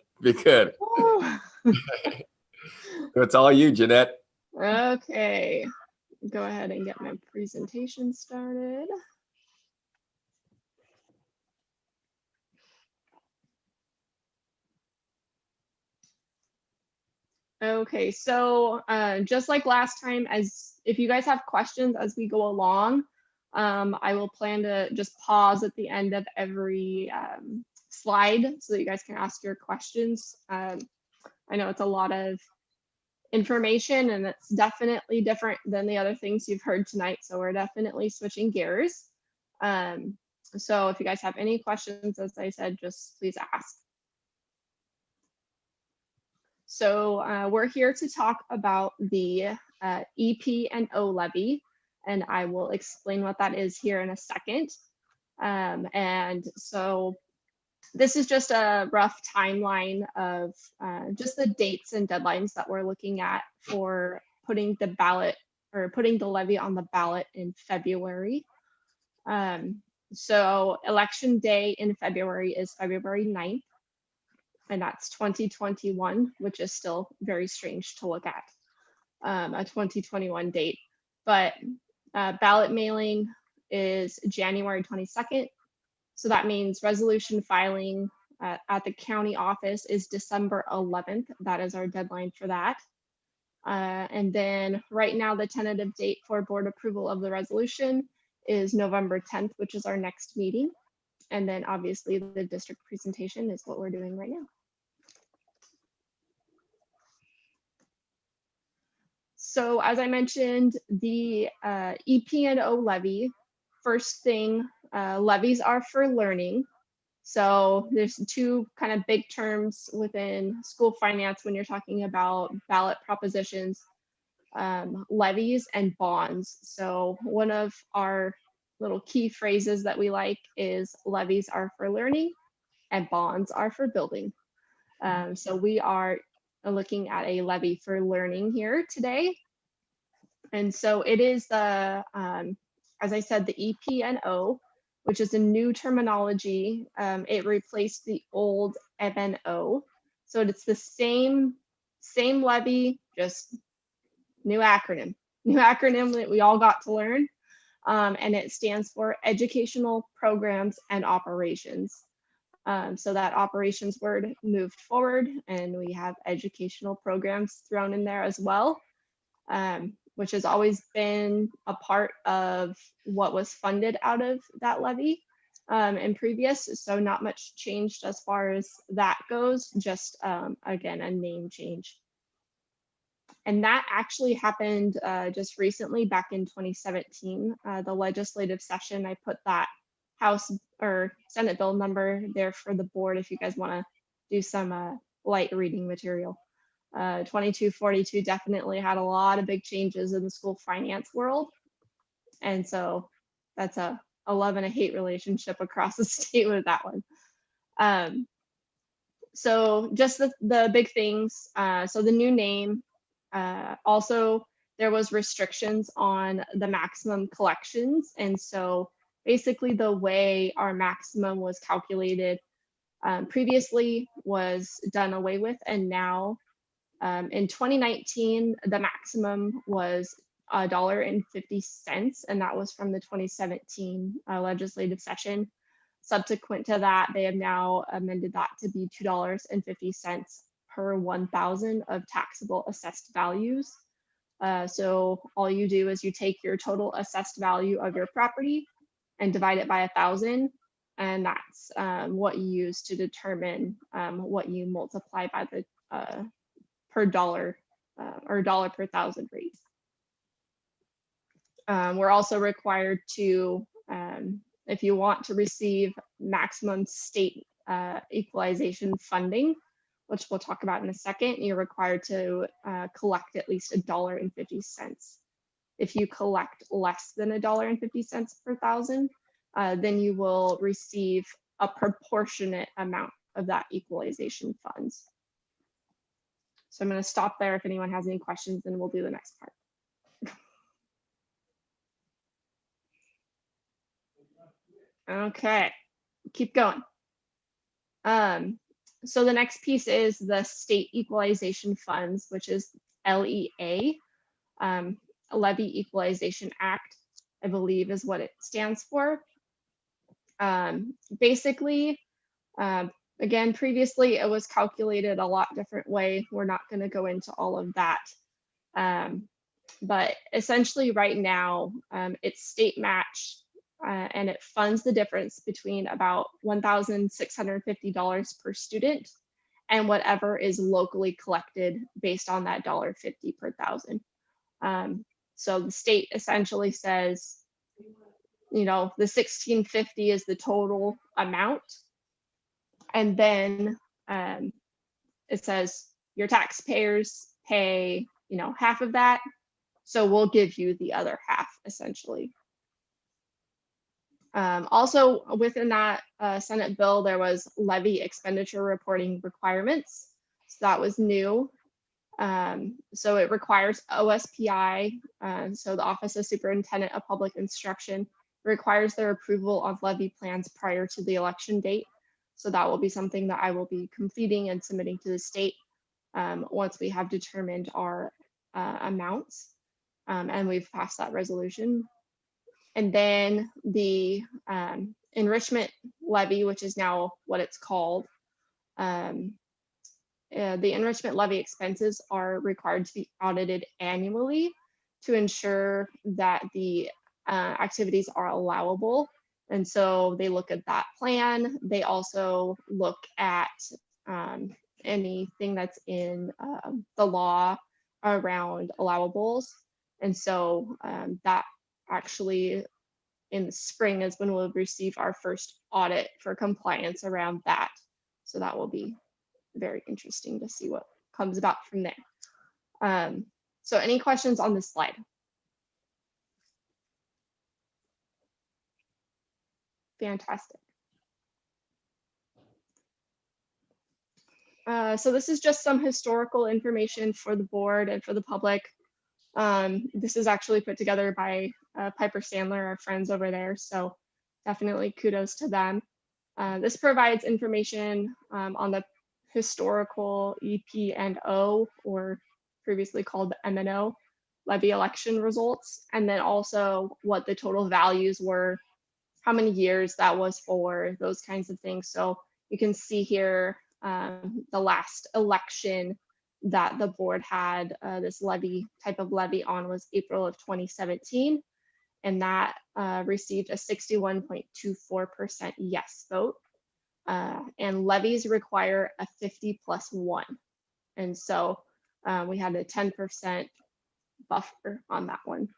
So it's all you, Jeanette. Okay, go ahead and get my presentation started. Okay, so just like last time, if you guys have questions as we go along, I will plan to just pause at the end of every slide so that you guys can ask your questions. I know it's a lot of information and it's definitely different than the other things you've heard tonight, so we're definitely switching gears. So if you guys have any questions, as I said, just please ask. So we're here to talk about the EP&O levy, and I will explain what that is here in a second. And so this is just a rough timeline of just the dates and deadlines that we're looking at for putting the levy on the ballot in February. So election day in February is February 9th. And that's 2021, which is still very strange to look at, a 2021 date. But ballot mailing is January 22nd. So that means resolution filing at the county office is December 11th. That is our deadline for that. And then right now, the tentative date for board approval of the resolution is November 10th, which is our next meeting. And then obviously the district presentation is what we're doing right now. So as I mentioned, the EP&O levy, first thing, levies are for learning. So there's two kind of big terms within school finance when you're talking about ballot propositions, levies and bonds. So one of our little key phrases that we like is levies are for learning and bonds are for building. So we are looking at a levy for learning here today. And so it is the, as I said, the EP&O, which is a new terminology. It replaced the old M&O. So it's the same levy, just new acronym that we all got to learn. And it stands for Educational Programs and Operations. So that operations word moved forward and we have educational programs thrown in there as well, which has always been a part of what was funded out of that levy in previous. So not much changed as far as that goes, just again, a name change. And that actually happened just recently back in 2017, the legislative session. I put that House or Senate bill number there for the board if you guys want to do some light reading material. 2242 definitely had a lot of big changes in the school finance world. And so that's a love and a hate relationship across the state with that one. So just the big things. So the new name, also there was restrictions on the maximum collections. And so basically the way our maximum was calculated previously was done away with. And now in 2019, the maximum was $1.50, and that was from the 2017 legislative session. Subsequent to that, they have now amended that to be $2.50 per 1,000 of taxable assessed values. So all you do is you take your total assessed value of your property and divide it by 1,000, and that's what you use to determine what you multiply by the per dollar or $1 per 1,000 raise. We're also required to, if you want to receive maximum state equalization funding, which we'll talk about in a second, you're required to collect at least $1.50. If you collect less than $1.50 per 1,000, then you will receive a proportionate amount of that equalization funds. So I'm going to stop there. If anyone has any questions, then we'll do the next part. Okay, keep going. So the next piece is the state equalization funds, which is LEA, Levy Equalization Act, I believe is what it stands for. Basically, again, previously it was calculated a lot different way. We're not going to go into all of that. But essentially right now, it's state match, and it funds the difference between about $1,650 per student and whatever is locally collected based on that $1.50 per 1,000. So the state essentially says, you know, the $1,650 is the total amount. And then it says your taxpayers pay, you know, half of that. So we'll give you the other half essentially. Also within that Senate bill, there was levy expenditure reporting requirements. So that was new. So it requires OSPI, so the Office of Superintendent of Public Instruction, requires their approval of levy plans prior to the election date. So that will be something that I will be completing and submitting to the state once we have determined our amounts and we've passed that resolution. And then the enrichment levy, which is now what it's called, the enrichment levy expenses are required to be audited annually to ensure that the activities are allowable. And so they look at that plan. They also look at anything that's in the law around allowables. And so that actually in the spring is when we'll receive our first audit for compliance around that. So that will be very interesting to see what comes about from there. So any questions on this slide? Fantastic. So this is just some historical information for the board and for the public. This is actually put together by Piper Sandler, our friends over there. So definitely kudos to them. This provides information on the historical EP&O, or previously called the M&O, levy election results, and then also what the total values were, how many years that was for, those kinds of things. So you can see here the last election that the board had this levy type of levy on was April of 2017, and that received a 61.24% yes vote. And levies require a 50+1. And so we had a 10% buffer on that one.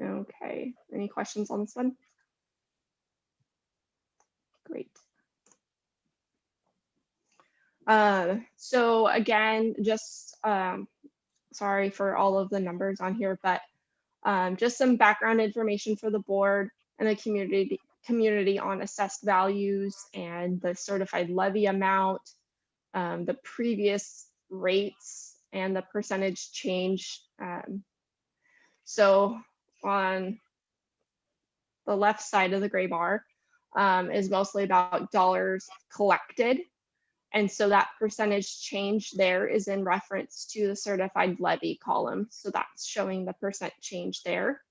Okay, any questions on this one? Great. So again, just sorry for all of the numbers on here, but just some background information for the board and the community on assessed values and the certified levy amount, the previous rates, and the percentage change. So on the left side of the gray bar is mostly about dollars collected. And so that percentage change there is in reference to the certified levy column. So that's showing the percent change there.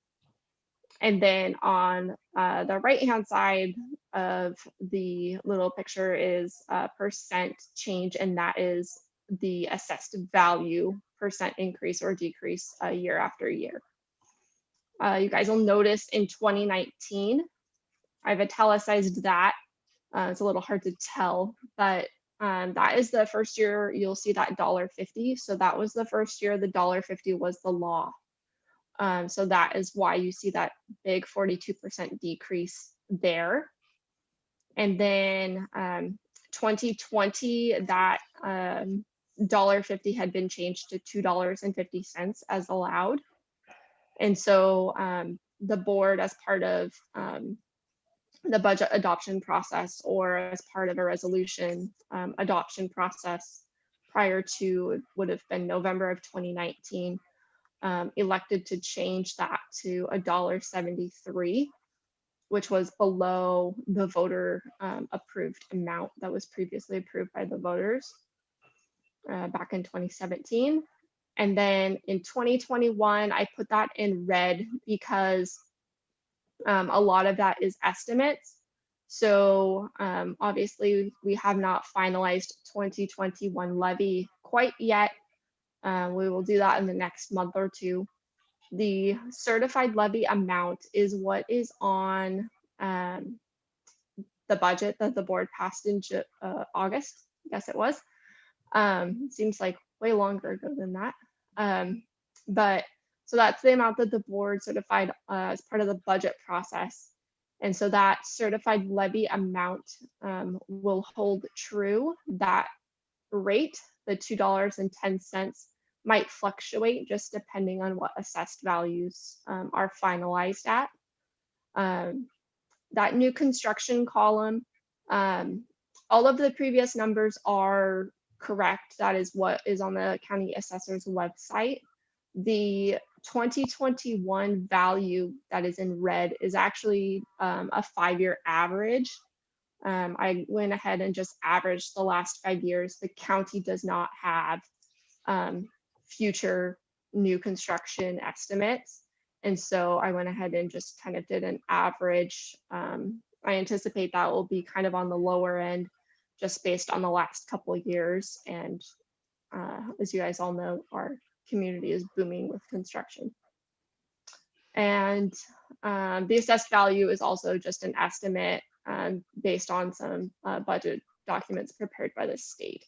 And then on the right-hand side of the little picture is percent change, and that is the assessed value percent increase or decrease year after year. You guys will notice in 2019, I've italicized that. It's a little hard to tell, but that is the first year you'll see that $1.50. So that was the first year the $1.50 was the law. So that is why you see that big 42% decrease there. And then 2020, that $1.50 had been changed to $2.50 as allowed. And so the board, as part of the budget adoption process, or as part of a resolution adoption process prior to, it would have been November of 2019, elected to change that to $1.73, which was below the voter approved amount that was previously approved by the voters back in 2017. And then in 2021, I put that in red because a lot of that is estimates. So obviously we have not finalized 2021 levy quite yet. We will do that in the next month or two. The certified levy amount is what is on the budget that the board passed in August, I guess it was. Seems like way longer ago than that. But so that's the amount that the board certified as part of the budget process. And so that certified levy amount will hold true. That rate, the $2.10, might fluctuate just depending on what assessed values are finalized at. That new construction column, all of the previous numbers are correct. That is what is on the county assessor's website. The 2021 value that is in red is actually a 5-year average. I went ahead and just averaged the last 5 years. The county does not have future new construction estimates. And so I went ahead and just kind of did an average. I anticipate that will be kind of on the lower end, just based on the last couple of years. And as you guys all know, our community is booming with construction. And the assessed value is also just an estimate based on some budget documents prepared by the state.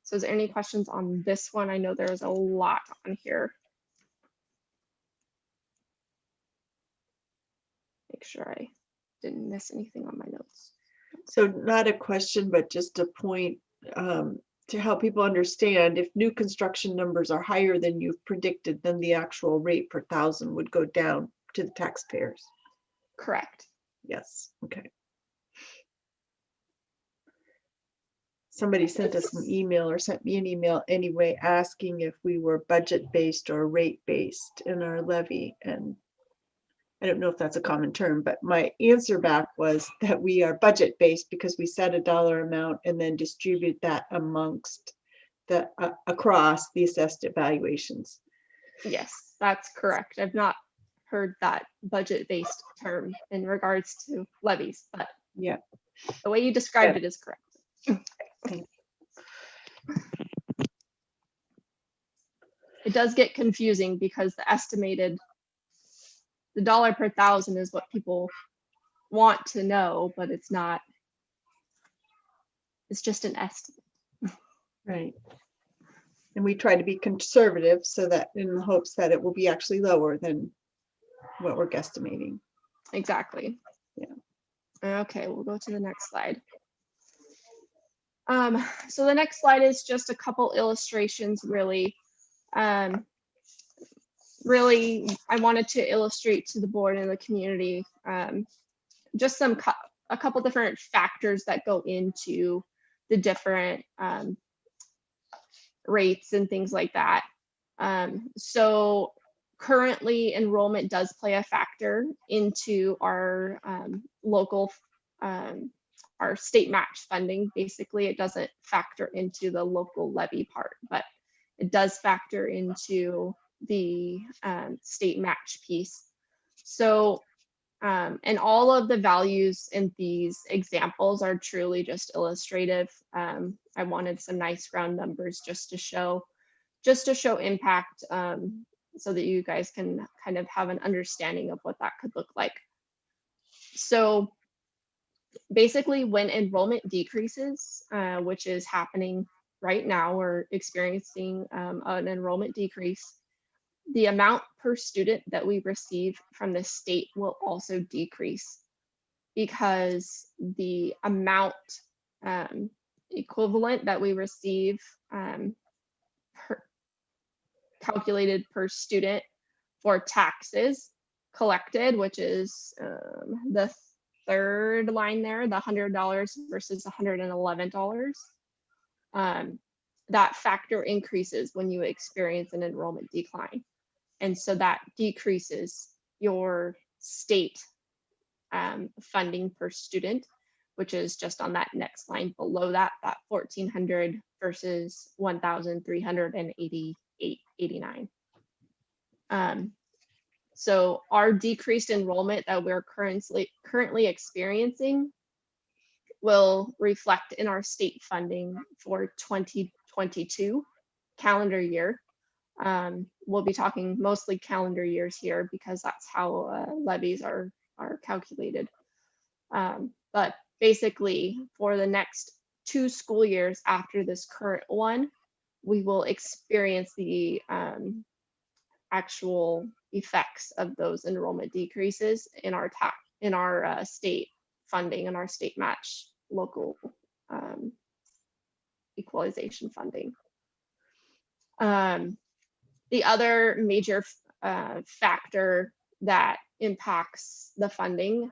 So is there any questions on this one? I know there's a lot on here. Make sure I didn't miss anything on my notes. So not a question, but just a point to help people understand. If new construction numbers are higher than you've predicted, then the actual rate per thousand would go down to the taxpayers. Correct. Yes, okay. Somebody sent us an email, or sent me an email anyway, asking if we were budget-based or rate-based in our levy. And I don't know if that's a common term, but my answer back was that we are budget-based because we set a dollar amount and then distribute that amongst the across the assessed evaluations. Yes, that's correct. I've not heard that budget-based term in regards to levies, but yeah, the way you described it is correct. It does get confusing because the dollar per thousand is what people want to know, but it's not. It's just an estimate. Right. And we try to be conservative so that in the hopes that it will be actually lower than what we're guesstimating. Exactly. Yeah. Okay, we'll go to the next slide. So the next slide is just a couple illustrations, really. Really, I wanted to illustrate to the board and the community just a couple different factors that go into the different rates and things like that. So currently, enrollment does play a factor into our local our state match funding. Basically, it doesn't factor into the local levy part, but it does factor into the state match piece. So, and all of the values in these examples are truly just illustrative. I wanted some nice round numbers just to show impact, so that you guys can kind of have an understanding of what that could look like. So Basically, when enrollment decreases, which is happening right now, we're experiencing an enrollment decrease. The amount per student that we receive from the state will also decrease, because the amount equivalent that we receive calculated per student for taxes collected, which is the third line there, the $100 versus $111. That factor increases when you experience an enrollment decline. And so that decreases your state funding per student, which is just on that next line below that 1,400 versus 1,388.89. So our decreased enrollment that we're currently experiencing will reflect in our state funding for 2022 calendar year. We'll be talking mostly calendar years here because that's how levies are calculated. But basically, for the next 2 school years after this current one, we will experience the actual effects of those enrollment decreases in our state funding and our state match local equalization funding. The other major factor that impacts the funding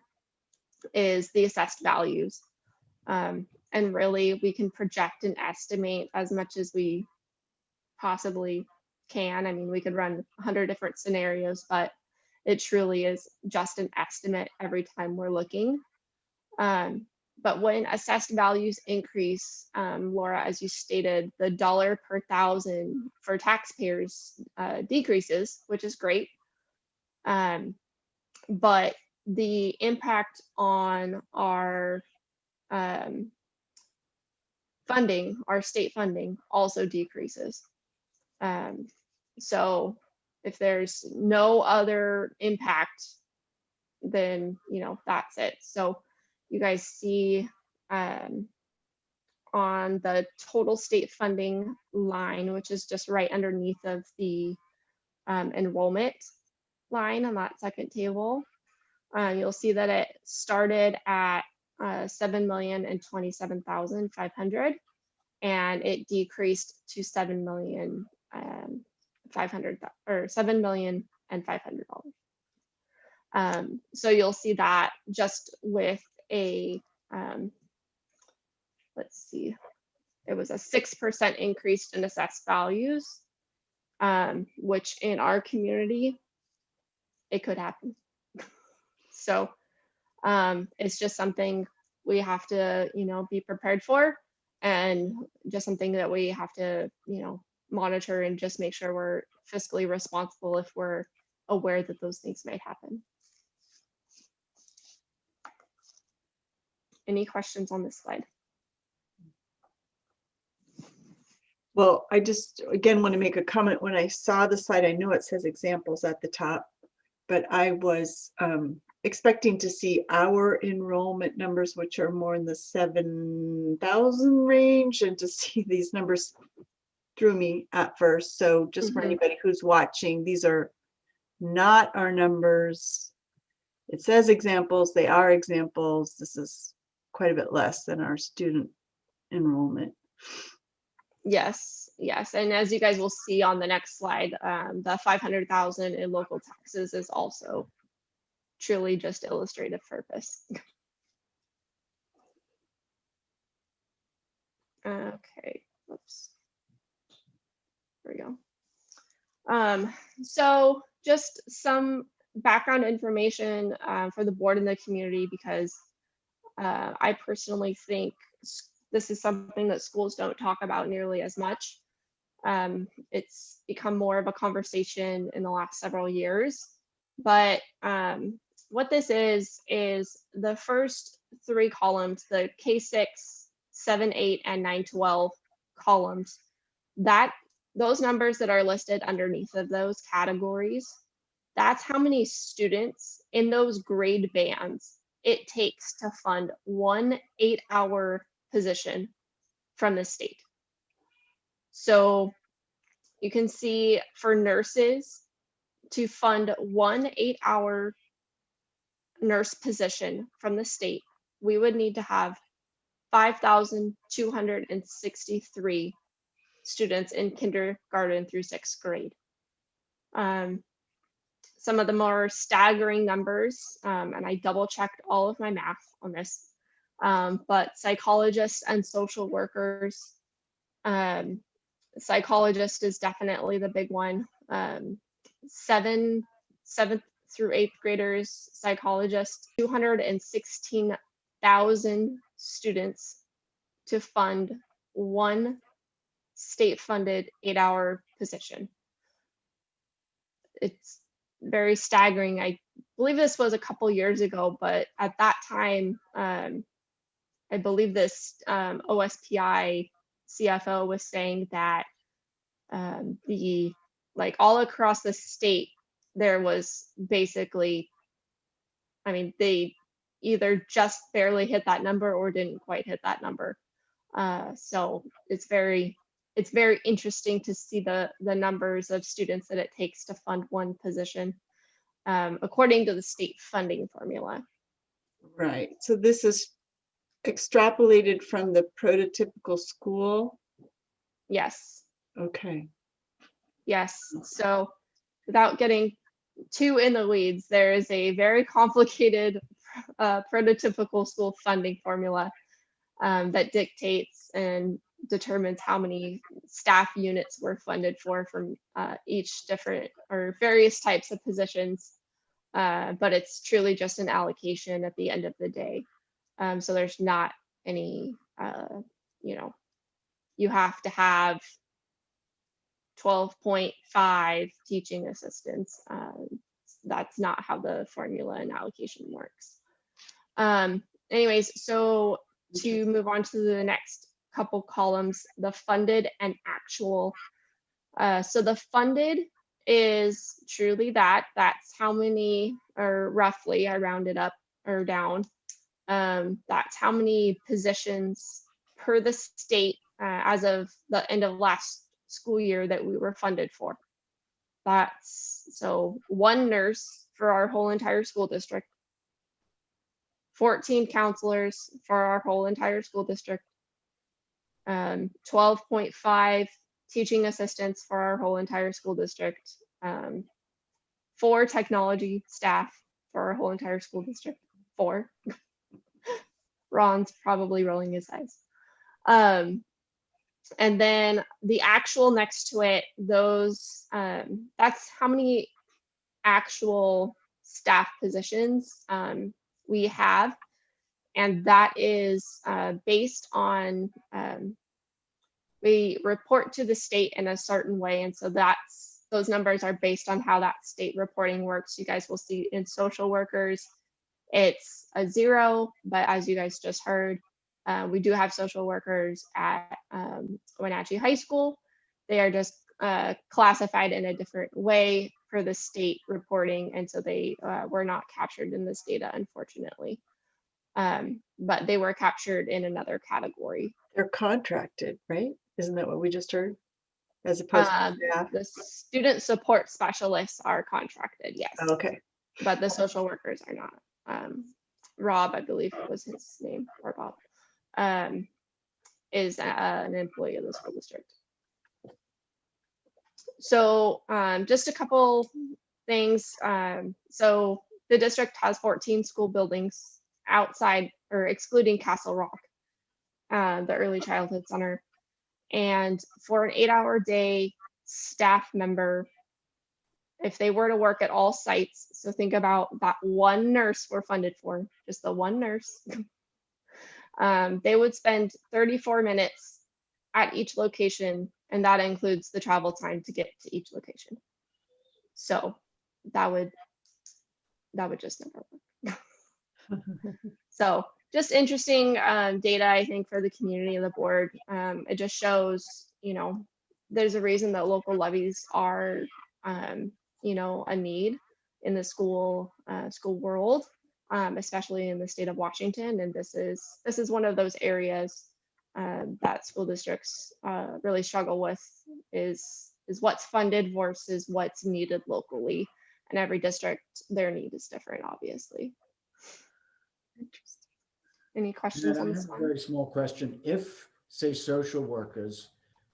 is the assessed values. And really, we can project and estimate as much as we possibly can. I mean, we could run 100 different scenarios, but it truly is just an estimate every time we're looking. But when assessed values increase, Laura, as you stated, the dollar per thousand for taxpayers decreases, which is great. But the impact on our funding, our state funding, also decreases. So if there's no other impact, then, you know, that's it. So you guys see on the total state funding line, which is just right underneath of the enrollment line on that second table, you'll see that it started at 7,027,500, and it decreased to $7,500,000. So you'll see that just with a let's see, it was a 6% increase in assessed values, which in our community, it could happen. So it's just something we have to, you know, be prepared for, and just something that we have to, you know, monitor and just make sure we're fiscally responsible if we're aware that those things may happen. Any questions on this slide? Well, I just, again, want to make a comment. When I saw the slide, I know it says examples at the top, but I was expecting to see our enrollment numbers, which are more in the 7,000 range, and to see these numbers threw me at first. So just for anybody who's watching, these are not our numbers. It says examples, they are examples. This is quite a bit less than our student enrollment. Yes, yes. And as you guys will see on the next slide, the 500,000 in local taxes is also truly just illustrative purpose. Okay, oops. There we go. So just some background information for the board and the community, because I personally think this is something that schools don't talk about nearly as much. It's become more of a conversation in the last several years, but what this is the first 3 columns, the K6, 7, 8, and 9, 12 columns, those numbers that are listed underneath of those categories, that's how many students in those grade bands it takes to fund one 8-hour position from the state. So you can see for nurses, to fund one 8-hour nurse position from the state, we would need to have 5,263 students in kindergarten through 6th grade. Some of the more staggering numbers, and I double checked all of my math on this, but psychologists and social workers, psychologist is definitely the big one. 7th through 8th graders, psychologists, 216,000 students to fund one state-funded 8-hour position. It's very staggering. I believe this was a couple years ago, but at that time, I believe this OSPI CFO was saying that all across the state, there was basically, I mean, they either just barely hit that number or didn't quite hit that number. So it's very interesting to see the numbers of students that it takes to fund one position, according to the state funding formula. Right. So this is extrapolated from the prototypical school? Yes. Okay. Yes. So without getting too in the weeds, there is a very complicated prototypical school funding formula that dictates and determines how many staff units were funded for from each different or various types of positions. But it's truly just an allocation at the end of the day. So there's not any, you have to have 12.5 teaching assistants. That's not how the formula and allocation works. Anyways, so to move on to the next couple columns, the funded and actual. So the funded is truly that's how many, or roughly, I rounded up or down, that's how many positions per the state as of the end of last school year that we were funded for. That's so one nurse for our whole entire school district, 14 counselors for our whole entire school district, 12.5 teaching assistants for our whole entire school district, 4 technology staff for our whole entire school district, 4. Ron's probably rolling his eyes. And then the actual next to it, those, that's how many actual staff positions we have. And that is based on, we report to the state in a certain way. And so those numbers are based on how that state reporting works. You guys will see in social workers, it's a 0, but as you guys just heard, we do have social workers at Wenatchee High School. They are just classified in a different way for the state reporting, and so they were not captured in this data, unfortunately. But they were captured in another category. They're contracted, right? Isn't that what we just heard? As opposed to staff? The student support specialists are contracted, yes. Okay. But the social workers are not. Rob, I believe was his name, or Bob, is an employee of the school district. So just a couple things. So the district has 14 school buildings outside or excluding Castle Rock, the early childhood center. And for an 8-hour day staff member, if they were to work at all sites, so think about that one nurse we're funded for, just the one nurse, they would spend 34 minutes at each location, and that includes the travel time to get to each location. So that would just never work. So just interesting data, I think, for the community and the board. It just shows, there's a reason that local levies are, a need in the school world. especially in the state of Washington. And this is one of those areas that school districts really struggle with is what's funded versus what's needed locally. And every district, their need is different, obviously. Any questions I on have this a one? very small question. If, say, social workers,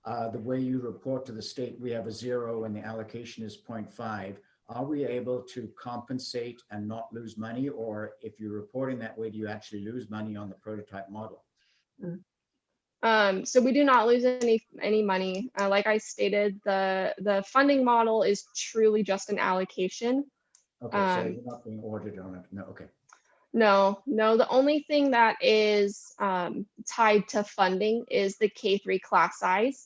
the way you report to the state, we have a 0 and the allocation is 0.5, are we able to compensate and not lose money? Or if you're reporting that way, do you actually lose money on the prototype model? So we do not lose any money. Like I stated, the funding model is truly just an allocation. Okay, so you're not being audited on it. No, okay. No, the only thing that is tied to funding is the K-3 class size.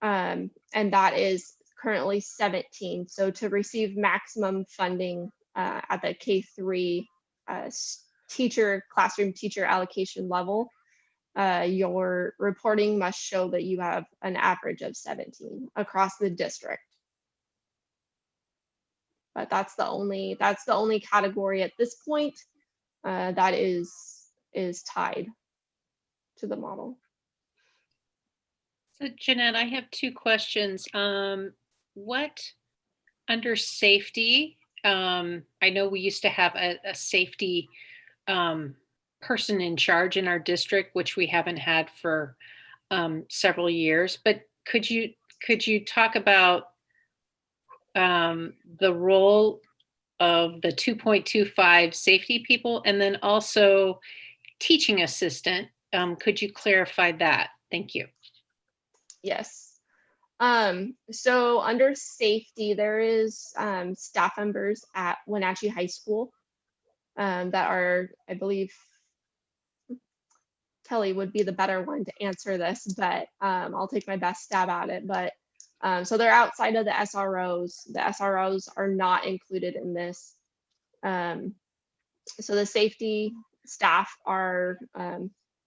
And that is currently 17. So to receive maximum funding at the K-3 classroom teacher allocation level, your reporting must show that you have an average of 17 across the district. But that's the only category at this point that is tied to the model. So Jeanette, I have 2 questions. What under safety? I know we used to have a safety person in charge in our district, which we haven't had for several years. But could you talk about the role of the 2.25 safety people, and then also teaching assistant? Could you clarify that? Thank you. Yes. So under safety, there is staff members at Wenatchee High School that are, I believe, Kelly would be the better one to answer this, but I'll take my best stab at it. But so they're outside of the SROs. The SROs are not included in this. So the safety staff are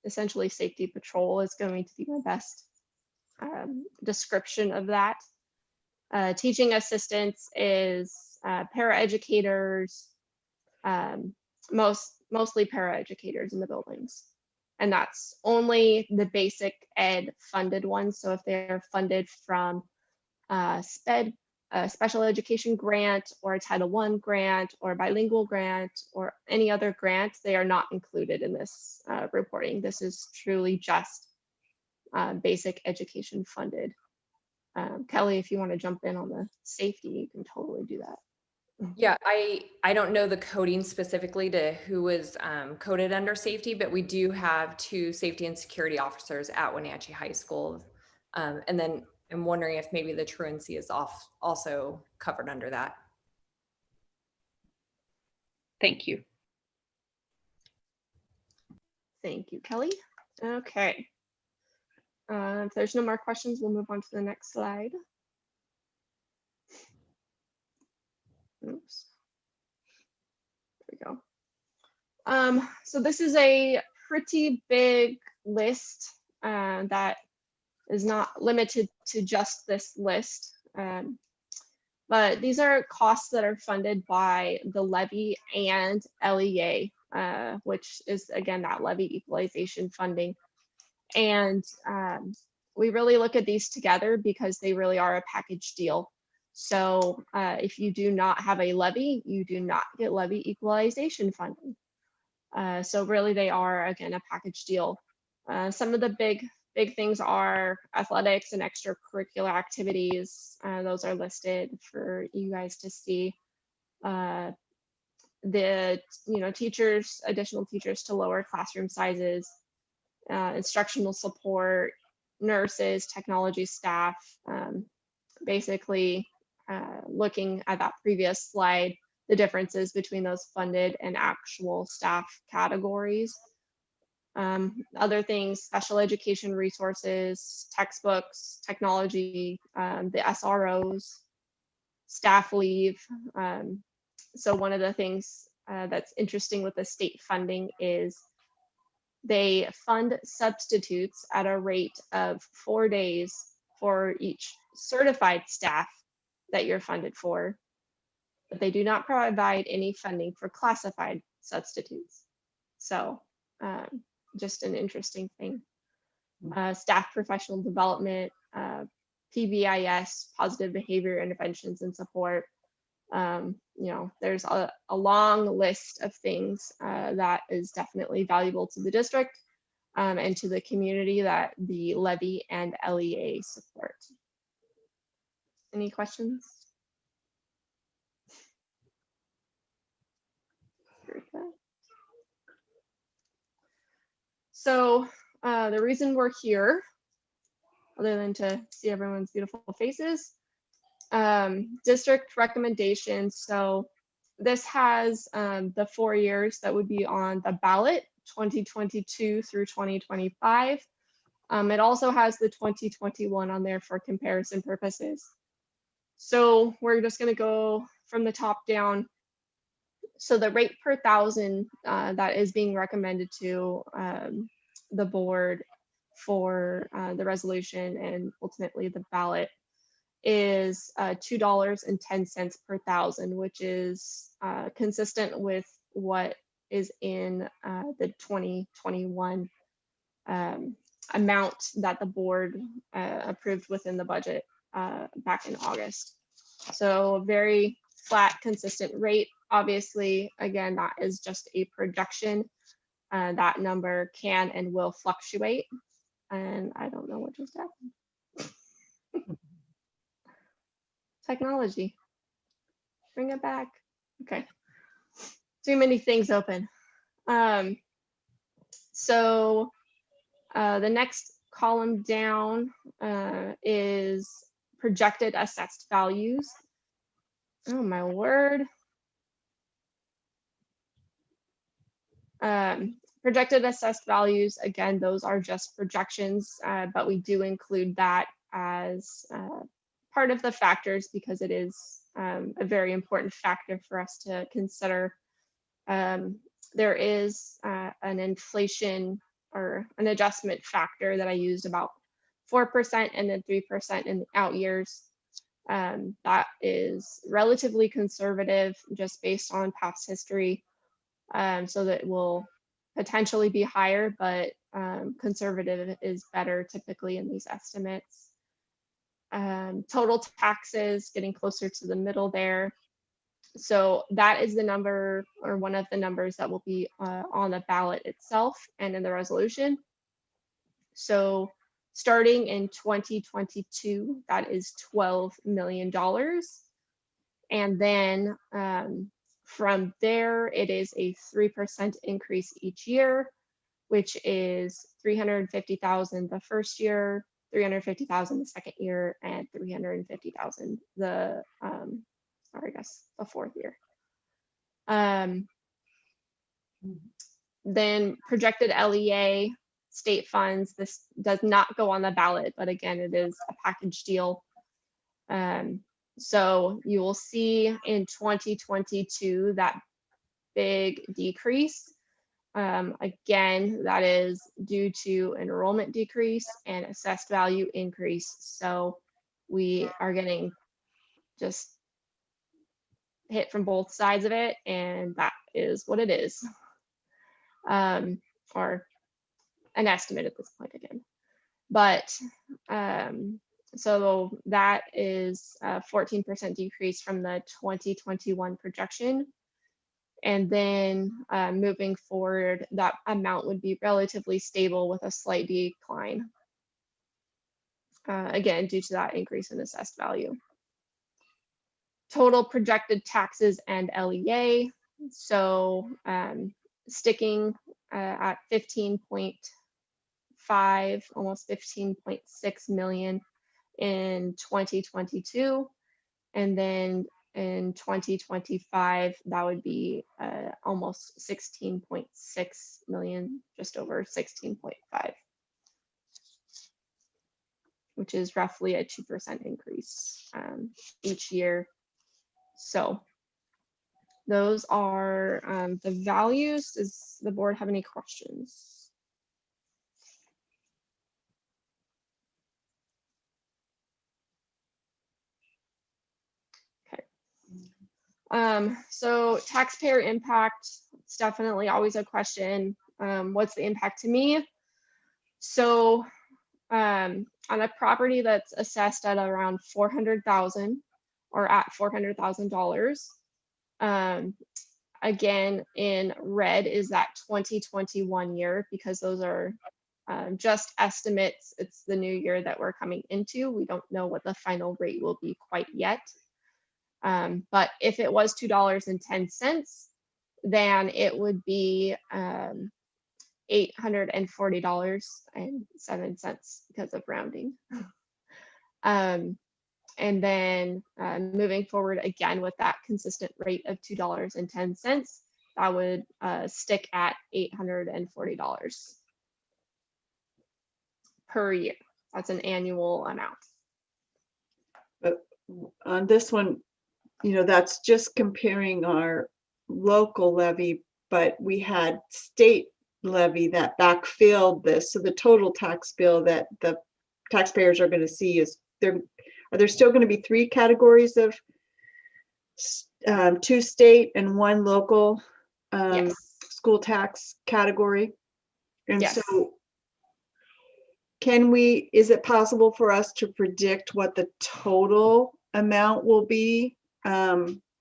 essentially safety patrol is going to be my best description of that. Teaching assistants is paraeducators, mostly paraeducators in the buildings. And that's only the basic ed funded ones. So if they're funded from a special education grant or a Title I grant or a bilingual grant or any other grant, they are not included in this reporting. This is truly just basic education funded. Kelly, if you want to jump in on the safety, you can totally do that. Yeah, I don't know the coding specifically to who was coded under safety, but we do have 2 safety and security officers at Wenatchee High School. And then I'm wondering if maybe the truancy is also covered under that. Thank you. Thank you, Kelly. Okay. If there's no more questions, we'll move on to the next slide. Oops. There we go. So this is a pretty big list that is not limited to just this list. But these are costs that are funded by the Levy and LEA, which is, again, that Levy equalization funding. And we really look at these together because they really are a package deal. So if you do not have a levy, you do not get levy equalization funding. So really they are, again, a package deal. Some of the big things are athletics and extracurricular activities. Those are listed for you guys to see. The teachers, additional teachers to lower classroom sizes, instructional support, nurses, technology staff, basically looking at that previous slide, the differences between those funded and actual staff categories. Other things, special education resources, textbooks, technology, the SROs, staff leave. So one of the things that's interesting with the state funding is they fund substitutes at a rate of 4 days for each certified staff that you're funded for, but they do not provide any funding for classified substitutes. So just an interesting thing. Staff professional development, PBIS, positive behavior interventions and support. You know, there's a long list of things that is definitely valuable to the district and to the community that the Levy and LEA support. Any questions? So the reason we're here, other than to see everyone's beautiful faces, district recommendations. So this has the 4 years that would be on the ballot, 2022 through 2025. It also has the 2021 on there for comparison purposes. So we're just going to go from the top down. So the rate per thousand that is being recommended to the board for the resolution and ultimately the ballot is $2.10 per thousand, which is consistent with what is in the 2021 amount that the board approved within the budget back in August. So a very flat, consistent rate. Obviously, again, that is just a projection. That number can and will fluctuate. And I don't know what just happened. Technology. Bring it back. Okay. Too many things open. So the next column down is projected assessed values. Oh my word. Projected assessed values, again, those are just projections, but we do include that as part of the factors because it is a very important factor for us to consider. There is an inflation or an adjustment factor that I used about 4% and then 3% in the out years. That is relatively conservative just based on past history. So that will potentially be higher, but conservative is better typically in these estimates. Total taxes, getting closer to the middle there. So that is the number or one of the numbers that will be on the ballot itself and in the resolution. So starting in 2022, that is $12 million. And then from there, it is a 3% increase each year, which is $350,000 the first year, $350,000 the second year, and $350,000 the the fourth year. Then projected LEA state funds. This does not go on the ballot, but again, it is a package deal. So you will see in 2022 that big decrease. Again, that is due to enrollment decrease and assessed value increase. So we are getting just hit from both sides of it, and that is what it is. Or an estimate at this point again. But so that is a 14% decrease from the 2021 projection. And then moving forward, that amount would be relatively stable with a slight decline. Again, due to that increase in assessed value. Total projected taxes and LEA. So sticking at 15.5, almost 15.6 million in 2022. And then in 2025, that would be almost 16.6 million, just over 16.5, which is roughly a 2% increase each year. So those are the values. Does the board have any questions? Okay. So taxpayer impact It's definitely always a question. What's the impact to me? So on a property that's assessed at around 400,000 or at $400,000, again, in red is that 2021 year, because those are just estimates. It's the new year that we're coming into. We don't know what the final rate will be quite yet. But if it was $2.10, then it would be $840.07 because of rounding. And then moving forward again with that consistent rate of $2.10, that would stick at $840 per year. That's an annual amount. But on this one, you know, that's just comparing our local levy, but we had state levy that backfilled this. So the total tax bill that the taxpayers are going to see is there. Are there still going to be three categories of two state and one local Yes. school tax category? And Yes. so is it possible for us to predict what the total amount will be?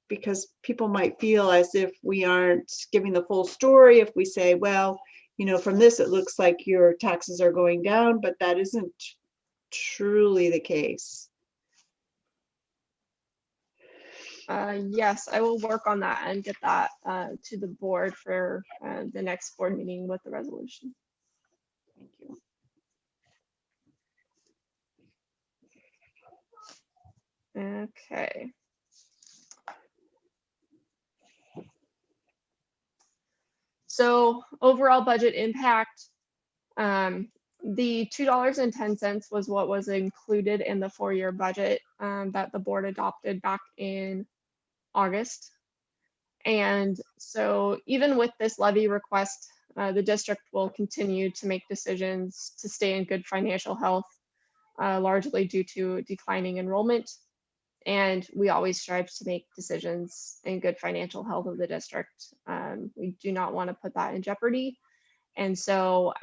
Because people might feel as if we aren't giving the full story if we say, well, you know, from this, it looks like your taxes are going down, but that isn't truly the case. Yes, I will work on that and get that to the board for the next board meeting with the resolution. Thank you. Okay. So overall budget impact, the $2.10 was what was included in the 4-year budget that the board adopted back in August. And so even with this levy request, the district will continue to make decisions to stay in good financial health, largely due to declining enrollment. And we always strive to make decisions in good financial health of the district. We do not want to put that in jeopardy. And so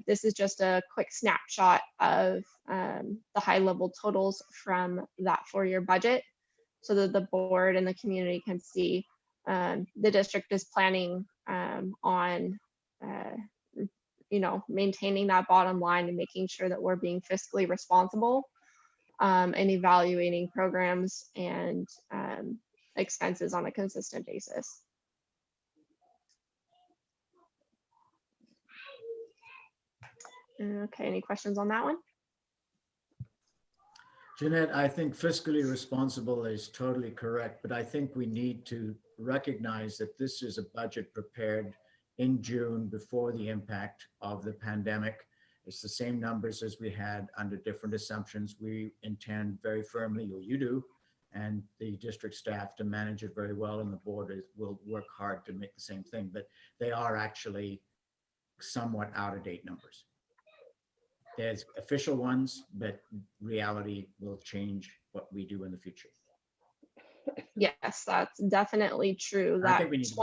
this is just a quick snapshot of the high level totals from that 4-year budget so that the board and the community can see the district is planning on you know, maintaining that bottom line and making sure that we're being fiscally responsible and evaluating programs and expenses on a consistent basis. Okay, any questions on that one? Jeanette, I think fiscally responsible is totally correct, but I think we need to recognize that this is a budget prepared in June before the impact of the pandemic. It's the same numbers as we had under different assumptions. We intend very firmly, or you do, and the district staff to manage it very well, and the board will work hard to make the same thing, but they are actually somewhat out-of-date numbers. There's official ones, but reality will change what we do in the future. Yes, that's definitely true. I That think we need,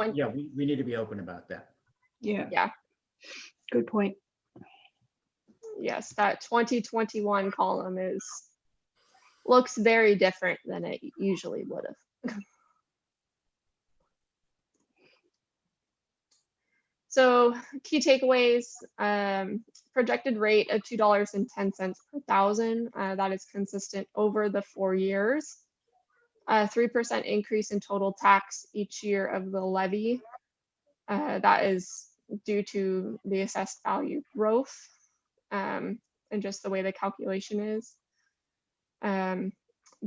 we need to be open about that. yeah, Good point. yes, that 2021 column looks very different than it usually would have. So key takeaways, projected rate of $2.10 per thousand. That is consistent over the 4 years. 3% increase in total tax each year of the levy. That is due to the assessed value growth and just the way the calculation is.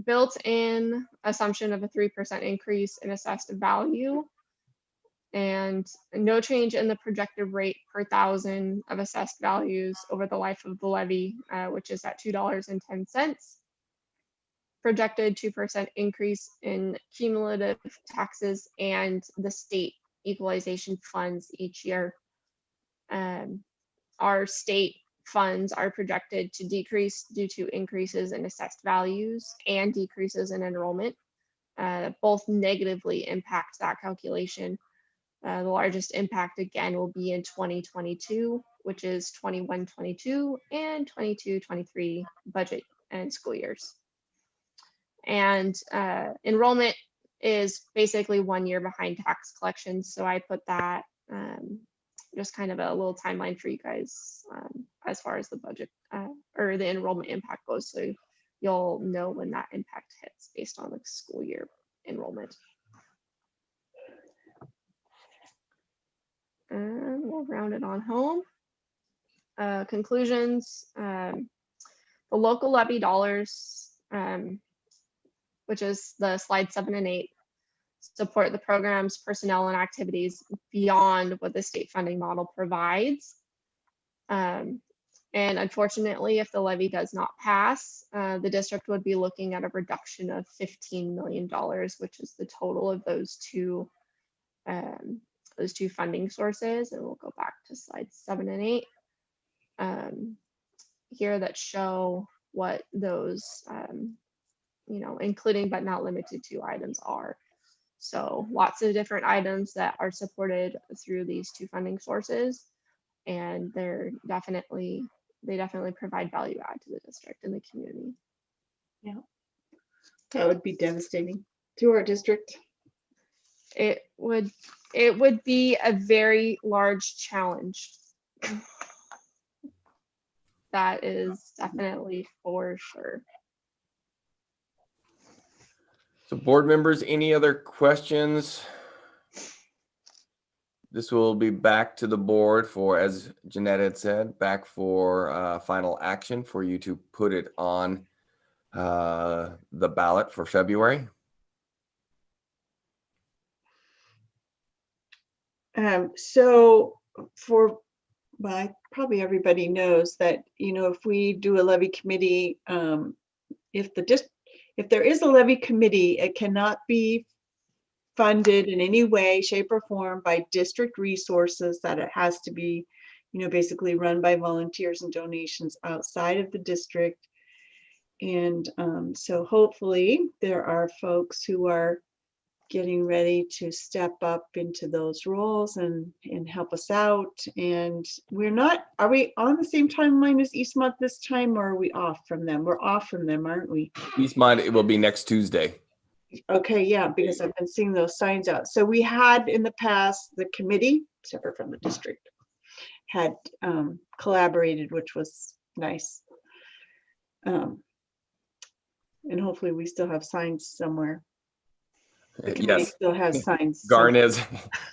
Built-in assumption of a 3% increase in assessed value, and no change in the projected rate per thousand of assessed values over the life of the levy, which is at $2.10. Projected 2% increase in cumulative taxes and the state equalization funds each year. Our state funds are projected to decrease due to increases in assessed values and decreases in enrollment. Both negatively impact that calculation. The largest impact again will be in 2022, which is 21-22 and 22-23 budget and school years. And enrollment is basically 1 year behind tax collections. So I put that just kind of a little timeline for you guys as far as the budget or the enrollment impact goes. So you'll know when that impact hits based on the school year enrollment. And we'll round it on home. Conclusions, the local levy dollars, which is the slide 7 and 8, support the programs, personnel, and activities beyond what the state funding model provides. And unfortunately, if the levy does not pass, the district would be looking at a reduction of $15 million, which is the total of those two funding sources. And we'll go back to slides 7 and 8 here that show what those, including but not limited to items are. So lots of different items that are supported through these two funding sources, and they definitely provide value add to the district and the community. Yeah, that would be devastating to our district. It would be a very large challenge. That is definitely for sure. So board members, any other questions? This will be back to the board for, as Jeanette had said, back for final action for you to put it on the ballot for February. So probably everybody knows that, if we do a levy committee, if there is a levy committee, it cannot be funded in any way, shape, or form by district resources, that it has to be, basically run by volunteers and donations outside of the district. And so hopefully there are folks who are getting ready to step up into those roles and help us out. And are we on the same timeline as Eastmont this time, or are we off from them? We're off from them, aren't we? Eastmont, it will be next Tuesday. Okay, yeah, because I've been seeing those signs out. So we had in the past, the committee, separate from the district, had collaborated, which was nice. And hopefully we still have signs somewhere. The committee still has signs. Garn has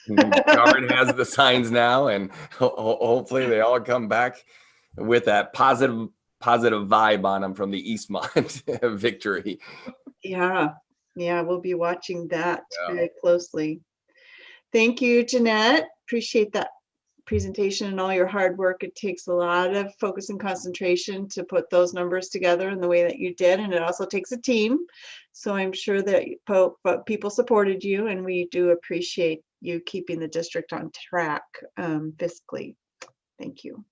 the signs now, and hopefully they all come back with that positive vibe on them from the Eastmont victory. Yeah, we'll be watching that very closely. Thank you, Jeanette. Appreciate that presentation and all your hard work. It takes a lot of focus and concentration to put those numbers together in the way that you did, and it also takes a team. So I'm sure that people supported you, and we do appreciate you keeping the district on track fiscally. Thank you.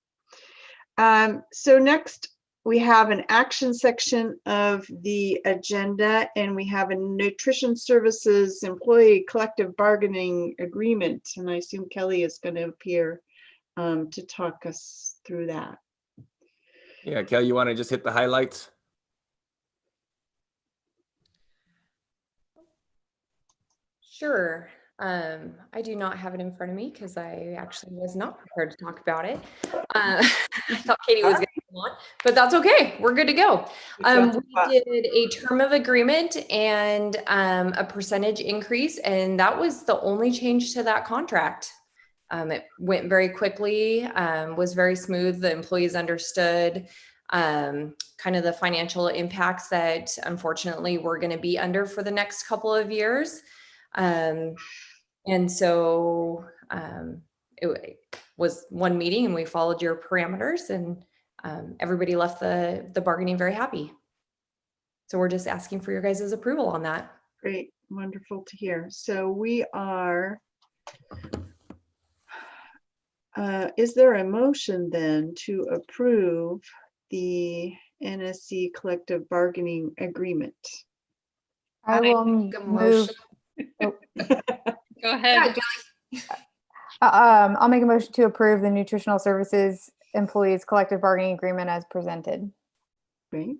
So next, we have an action section of the agenda, and we have a nutrition services employee collective bargaining agreement. And I assume Kelly is going to appear to talk us through that. Yeah, Kelly, you want to just hit the highlights? Sure. I do not have it in front of me because I actually was not prepared to talk about it. I thought Katie was going to come on, but that's okay. We're good to go. We did a term of agreement and a percentage increase, and that was the only change to that contract. It went very quickly, was very smooth. The employees understood kind of the financial impacts that unfortunately we're going to be under for the next couple of years. And so it was one meeting, and we followed your parameters, and everybody left the bargaining very happy. So we're just asking for your guys' approval on that. Great, wonderful to hear. So we are, is there a motion then to approve the NSC collective bargaining agreement? I will move. Go ahead. I'll make a motion to approve the nutritional services employees collective bargaining agreement as presented. Great.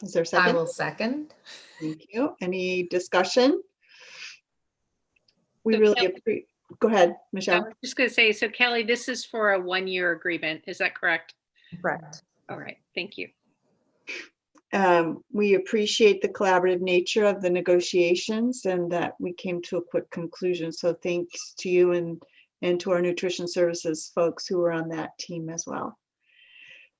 Is there a I second? will second. Thank you. Any discussion? We So really Kelly- appreciate. Go ahead, I Michelle. was just going to say, so Kelly, this is for a 1-year agreement. Is that correct? Correct. All right. Thank you. We appreciate the collaborative nature of the negotiations and that we came to a quick conclusion. So thanks to you and to our nutrition services folks who were on that team as well.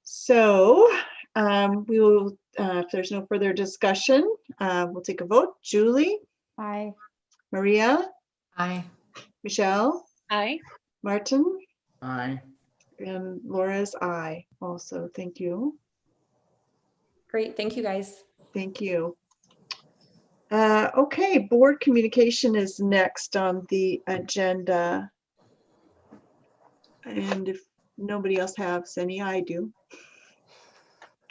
So we will, if there's no further discussion, we'll take a vote. Julie? Aye. Maria? Aye. Michelle? Aye. Martin? Aye. And Laura's aye also. Thank you. Great. Thank you, guys. Thank you. Okay, board communication is next on the agenda. And if nobody else has any, I do.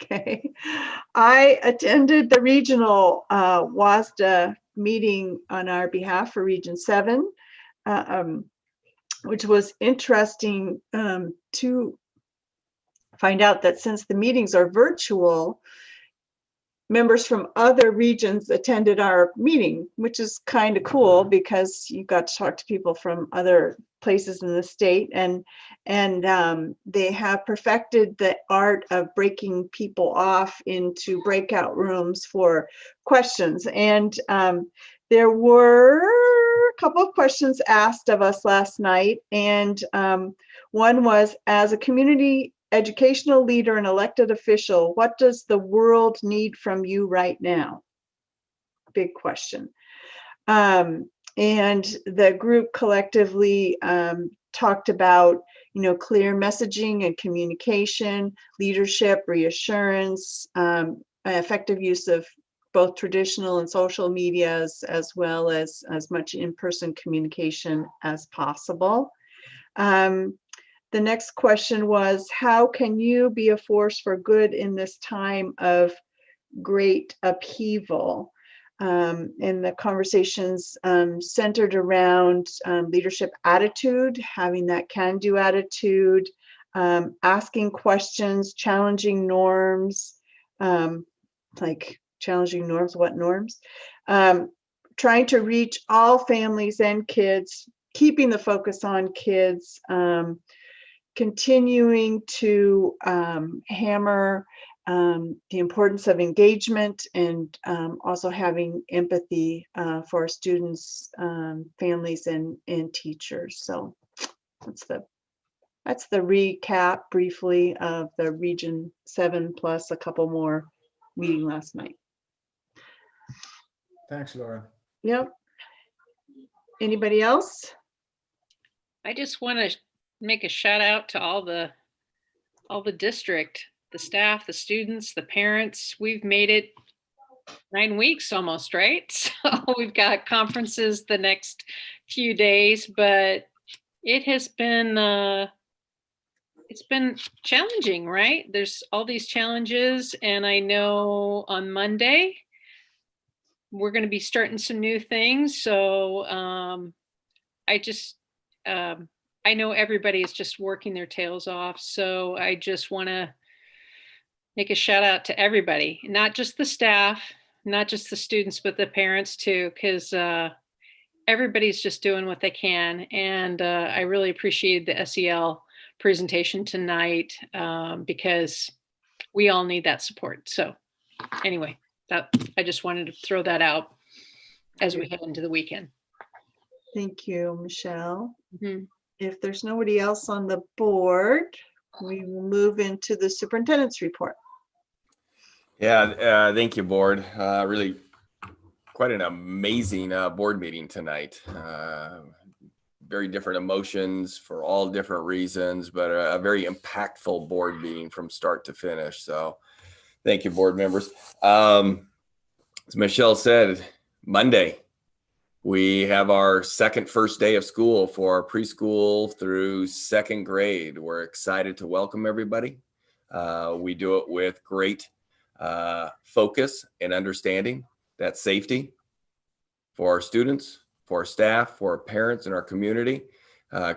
Okay. I attended the regional WSD meeting on our behalf for Region 7, which was interesting to find out that since the meetings are virtual, members from other regions attended our meeting, which is kind of cool because you got to talk to people from other places in the state, and they have perfected the art of breaking people off into breakout rooms for questions. And there were a couple of questions asked of us last night, and one was, as a community educational leader and elected official, what does the world need from you right now? Big question. And the group collectively talked about, clear messaging and communication, leadership, reassurance, effective use of both traditional and social medias, as well as much in-person communication as possible. The next question was, how can you be a force for good in this time of great upheaval? And the conversations centered around leadership attitude, having that can-do attitude, asking questions, challenging norms, like challenging norms, what norms? Trying to reach all families and kids, keeping the focus on kids, continuing to hammer the importance of engagement, and also having empathy for our students, families, and teachers. So that's the recap briefly of the Region 7 plus a couple more meeting last night. Thanks, Laura. Yep. Anybody else? I just want to make a shout out to all the district, the staff, the students, the parents. We've made it 9 weeks almost, right? So we've got conferences the next few days, but it has been it's been challenging, right? There's all these challenges, and I know on Monday we're going to be starting some new things. So I know everybody is just working their tails off. So I just want to make a shout out to everybody, not just the staff, not just the students, but the parents too, because everybody's just doing what they can. And I really appreciated the SEL presentation tonight because we all need that support. So anyway, I just wanted to throw that out as we head into the weekend. Thank you, Michelle. Mm-hmm. If there's nobody else on the board, we will move into the superintendent's report. Yeah, thank you, board. Really quite an amazing board meeting tonight. Very different emotions for all different reasons, but a very impactful board meeting from start to finish. So thank you, board members. As Michelle said, Monday, we have our first day of school for preschool through 2nd grade. We're excited to welcome everybody. We do it with great focus and understanding that safety for our students, for our staff, for our parents, and our community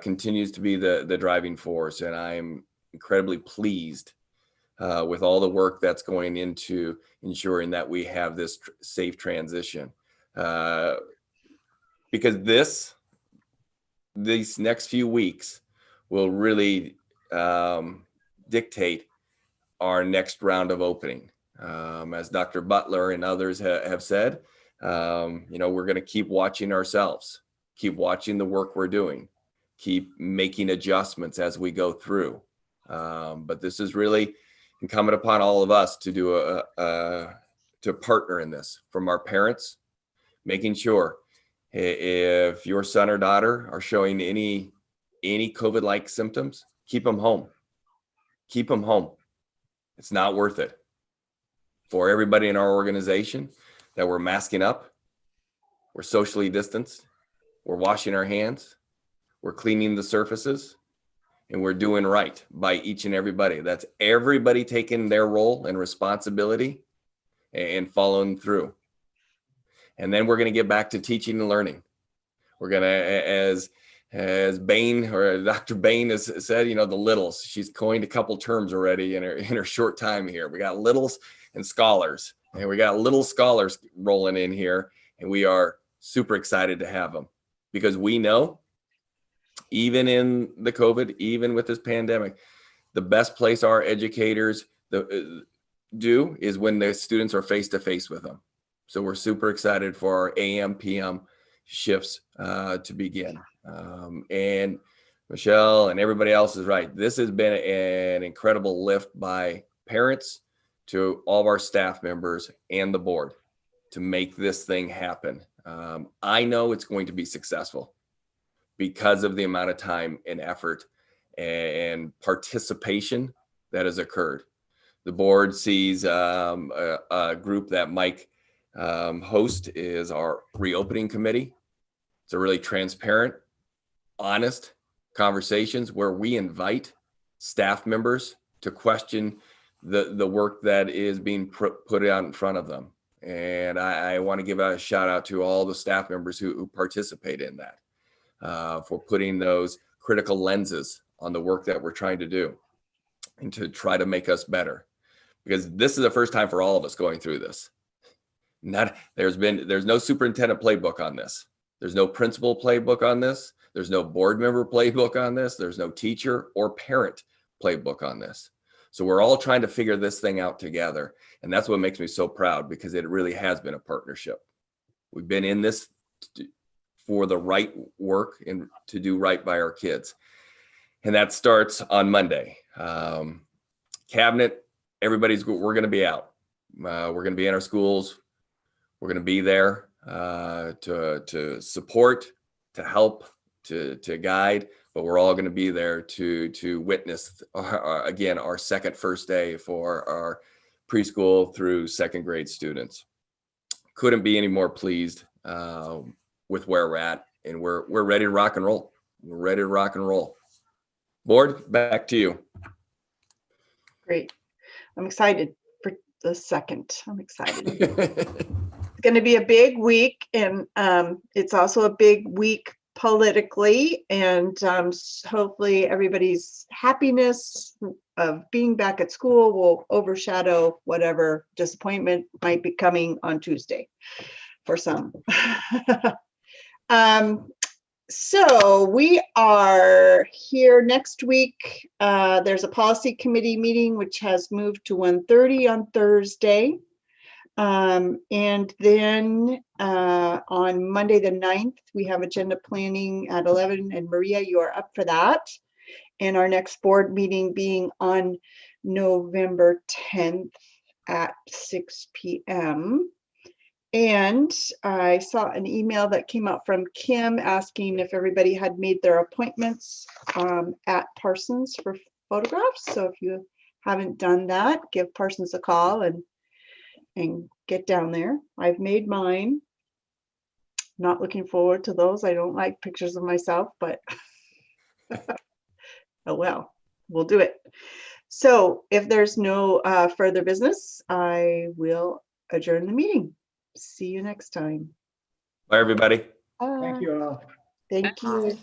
continues to be the driving force. And I'm incredibly pleased with all the work that's going into ensuring that we have this safe transition. Because these next few weeks will really dictate our next round of opening. As Dr. Butler and others have said, we're going to keep watching ourselves, keep watching the work we're doing, keep making adjustments as we go through. But this is really incumbent upon all of us to do to partner in this, from our parents, making sure if your son or daughter are showing any COVID-like symptoms, keep them home. Keep them home. It's not worth it. For everybody in our organization, that we're masking up, we're socially distanced, we're washing our hands, we're cleaning the surfaces, and we're doing right by each and everybody. That's everybody taking their role and responsibility and following through. And then we're going to get back to teaching and learning. We're going to, as Bain or Dr. Bain has said, the littles. She's coined a couple terms already in her short time here. We got littles and scholars, and we got little scholars rolling in here, and we are super excited to have them, because we know, even in the COVID, even with this pandemic, the best place our educators do is when the students are face to face with them. So we're super excited for our AM, PM shifts to begin. And Michelle and everybody else is right. This has been an incredible lift by parents to all of our staff members and the board to make this thing happen. I know it's going to be successful because of the amount of time and effort and participation that has occurred. The board sees a group that Mike host is our reopening committee. It's a really transparent, honest conversations where we invite staff members to question the work that is being put out in front of them. And I want to give a shout out to all the staff members who participate in that, for putting those critical lenses on the work that we're trying to do and to try to make us better. Because this is the first time for all of us going through this. There's no superintendent playbook on this. There's no principal playbook on this. There's no board member playbook on this. There's no teacher or parent playbook on this. So we're all trying to figure this thing out together. And that's what makes me so proud, because it really has been a partnership. We've been in this for the right work and to do right by our kids. And that starts on Monday. Cabinet, we're going to be out. We're going to be in our schools. We're going to be there to support, to help, to guide, but we're all going to be there to witness, again, our first day for our preschool through second grade students. Couldn't be any more pleased with where we're at, and we're ready to rock and roll. We're ready to rock and roll. Board, back to you. Great. I'm excited for the second. I'm excited. It's going to be a big week, and it's also a big week politically, and hopefully everybody's happiness of being back at school will overshadow whatever disappointment might be coming on Tuesday for some. So we are here next week. There's a policy committee meeting which has moved to 1:30 on Thursday. And then on Monday the 9th, we have agenda planning at 11, and Maria, you are up for that. And our next board meeting being on November 10th at 6 p.m. And I saw an email that came out from Kim asking if everybody had made their appointments at Parsons for photographs. So if you haven't done that, give Parsons a call and get down there. I've made mine. Not looking forward to those. I don't like pictures of myself, but oh well, we'll do it. So if there's no further business, I will adjourn the meeting. See you next time. Bye, everybody. Thank you all. Thank you.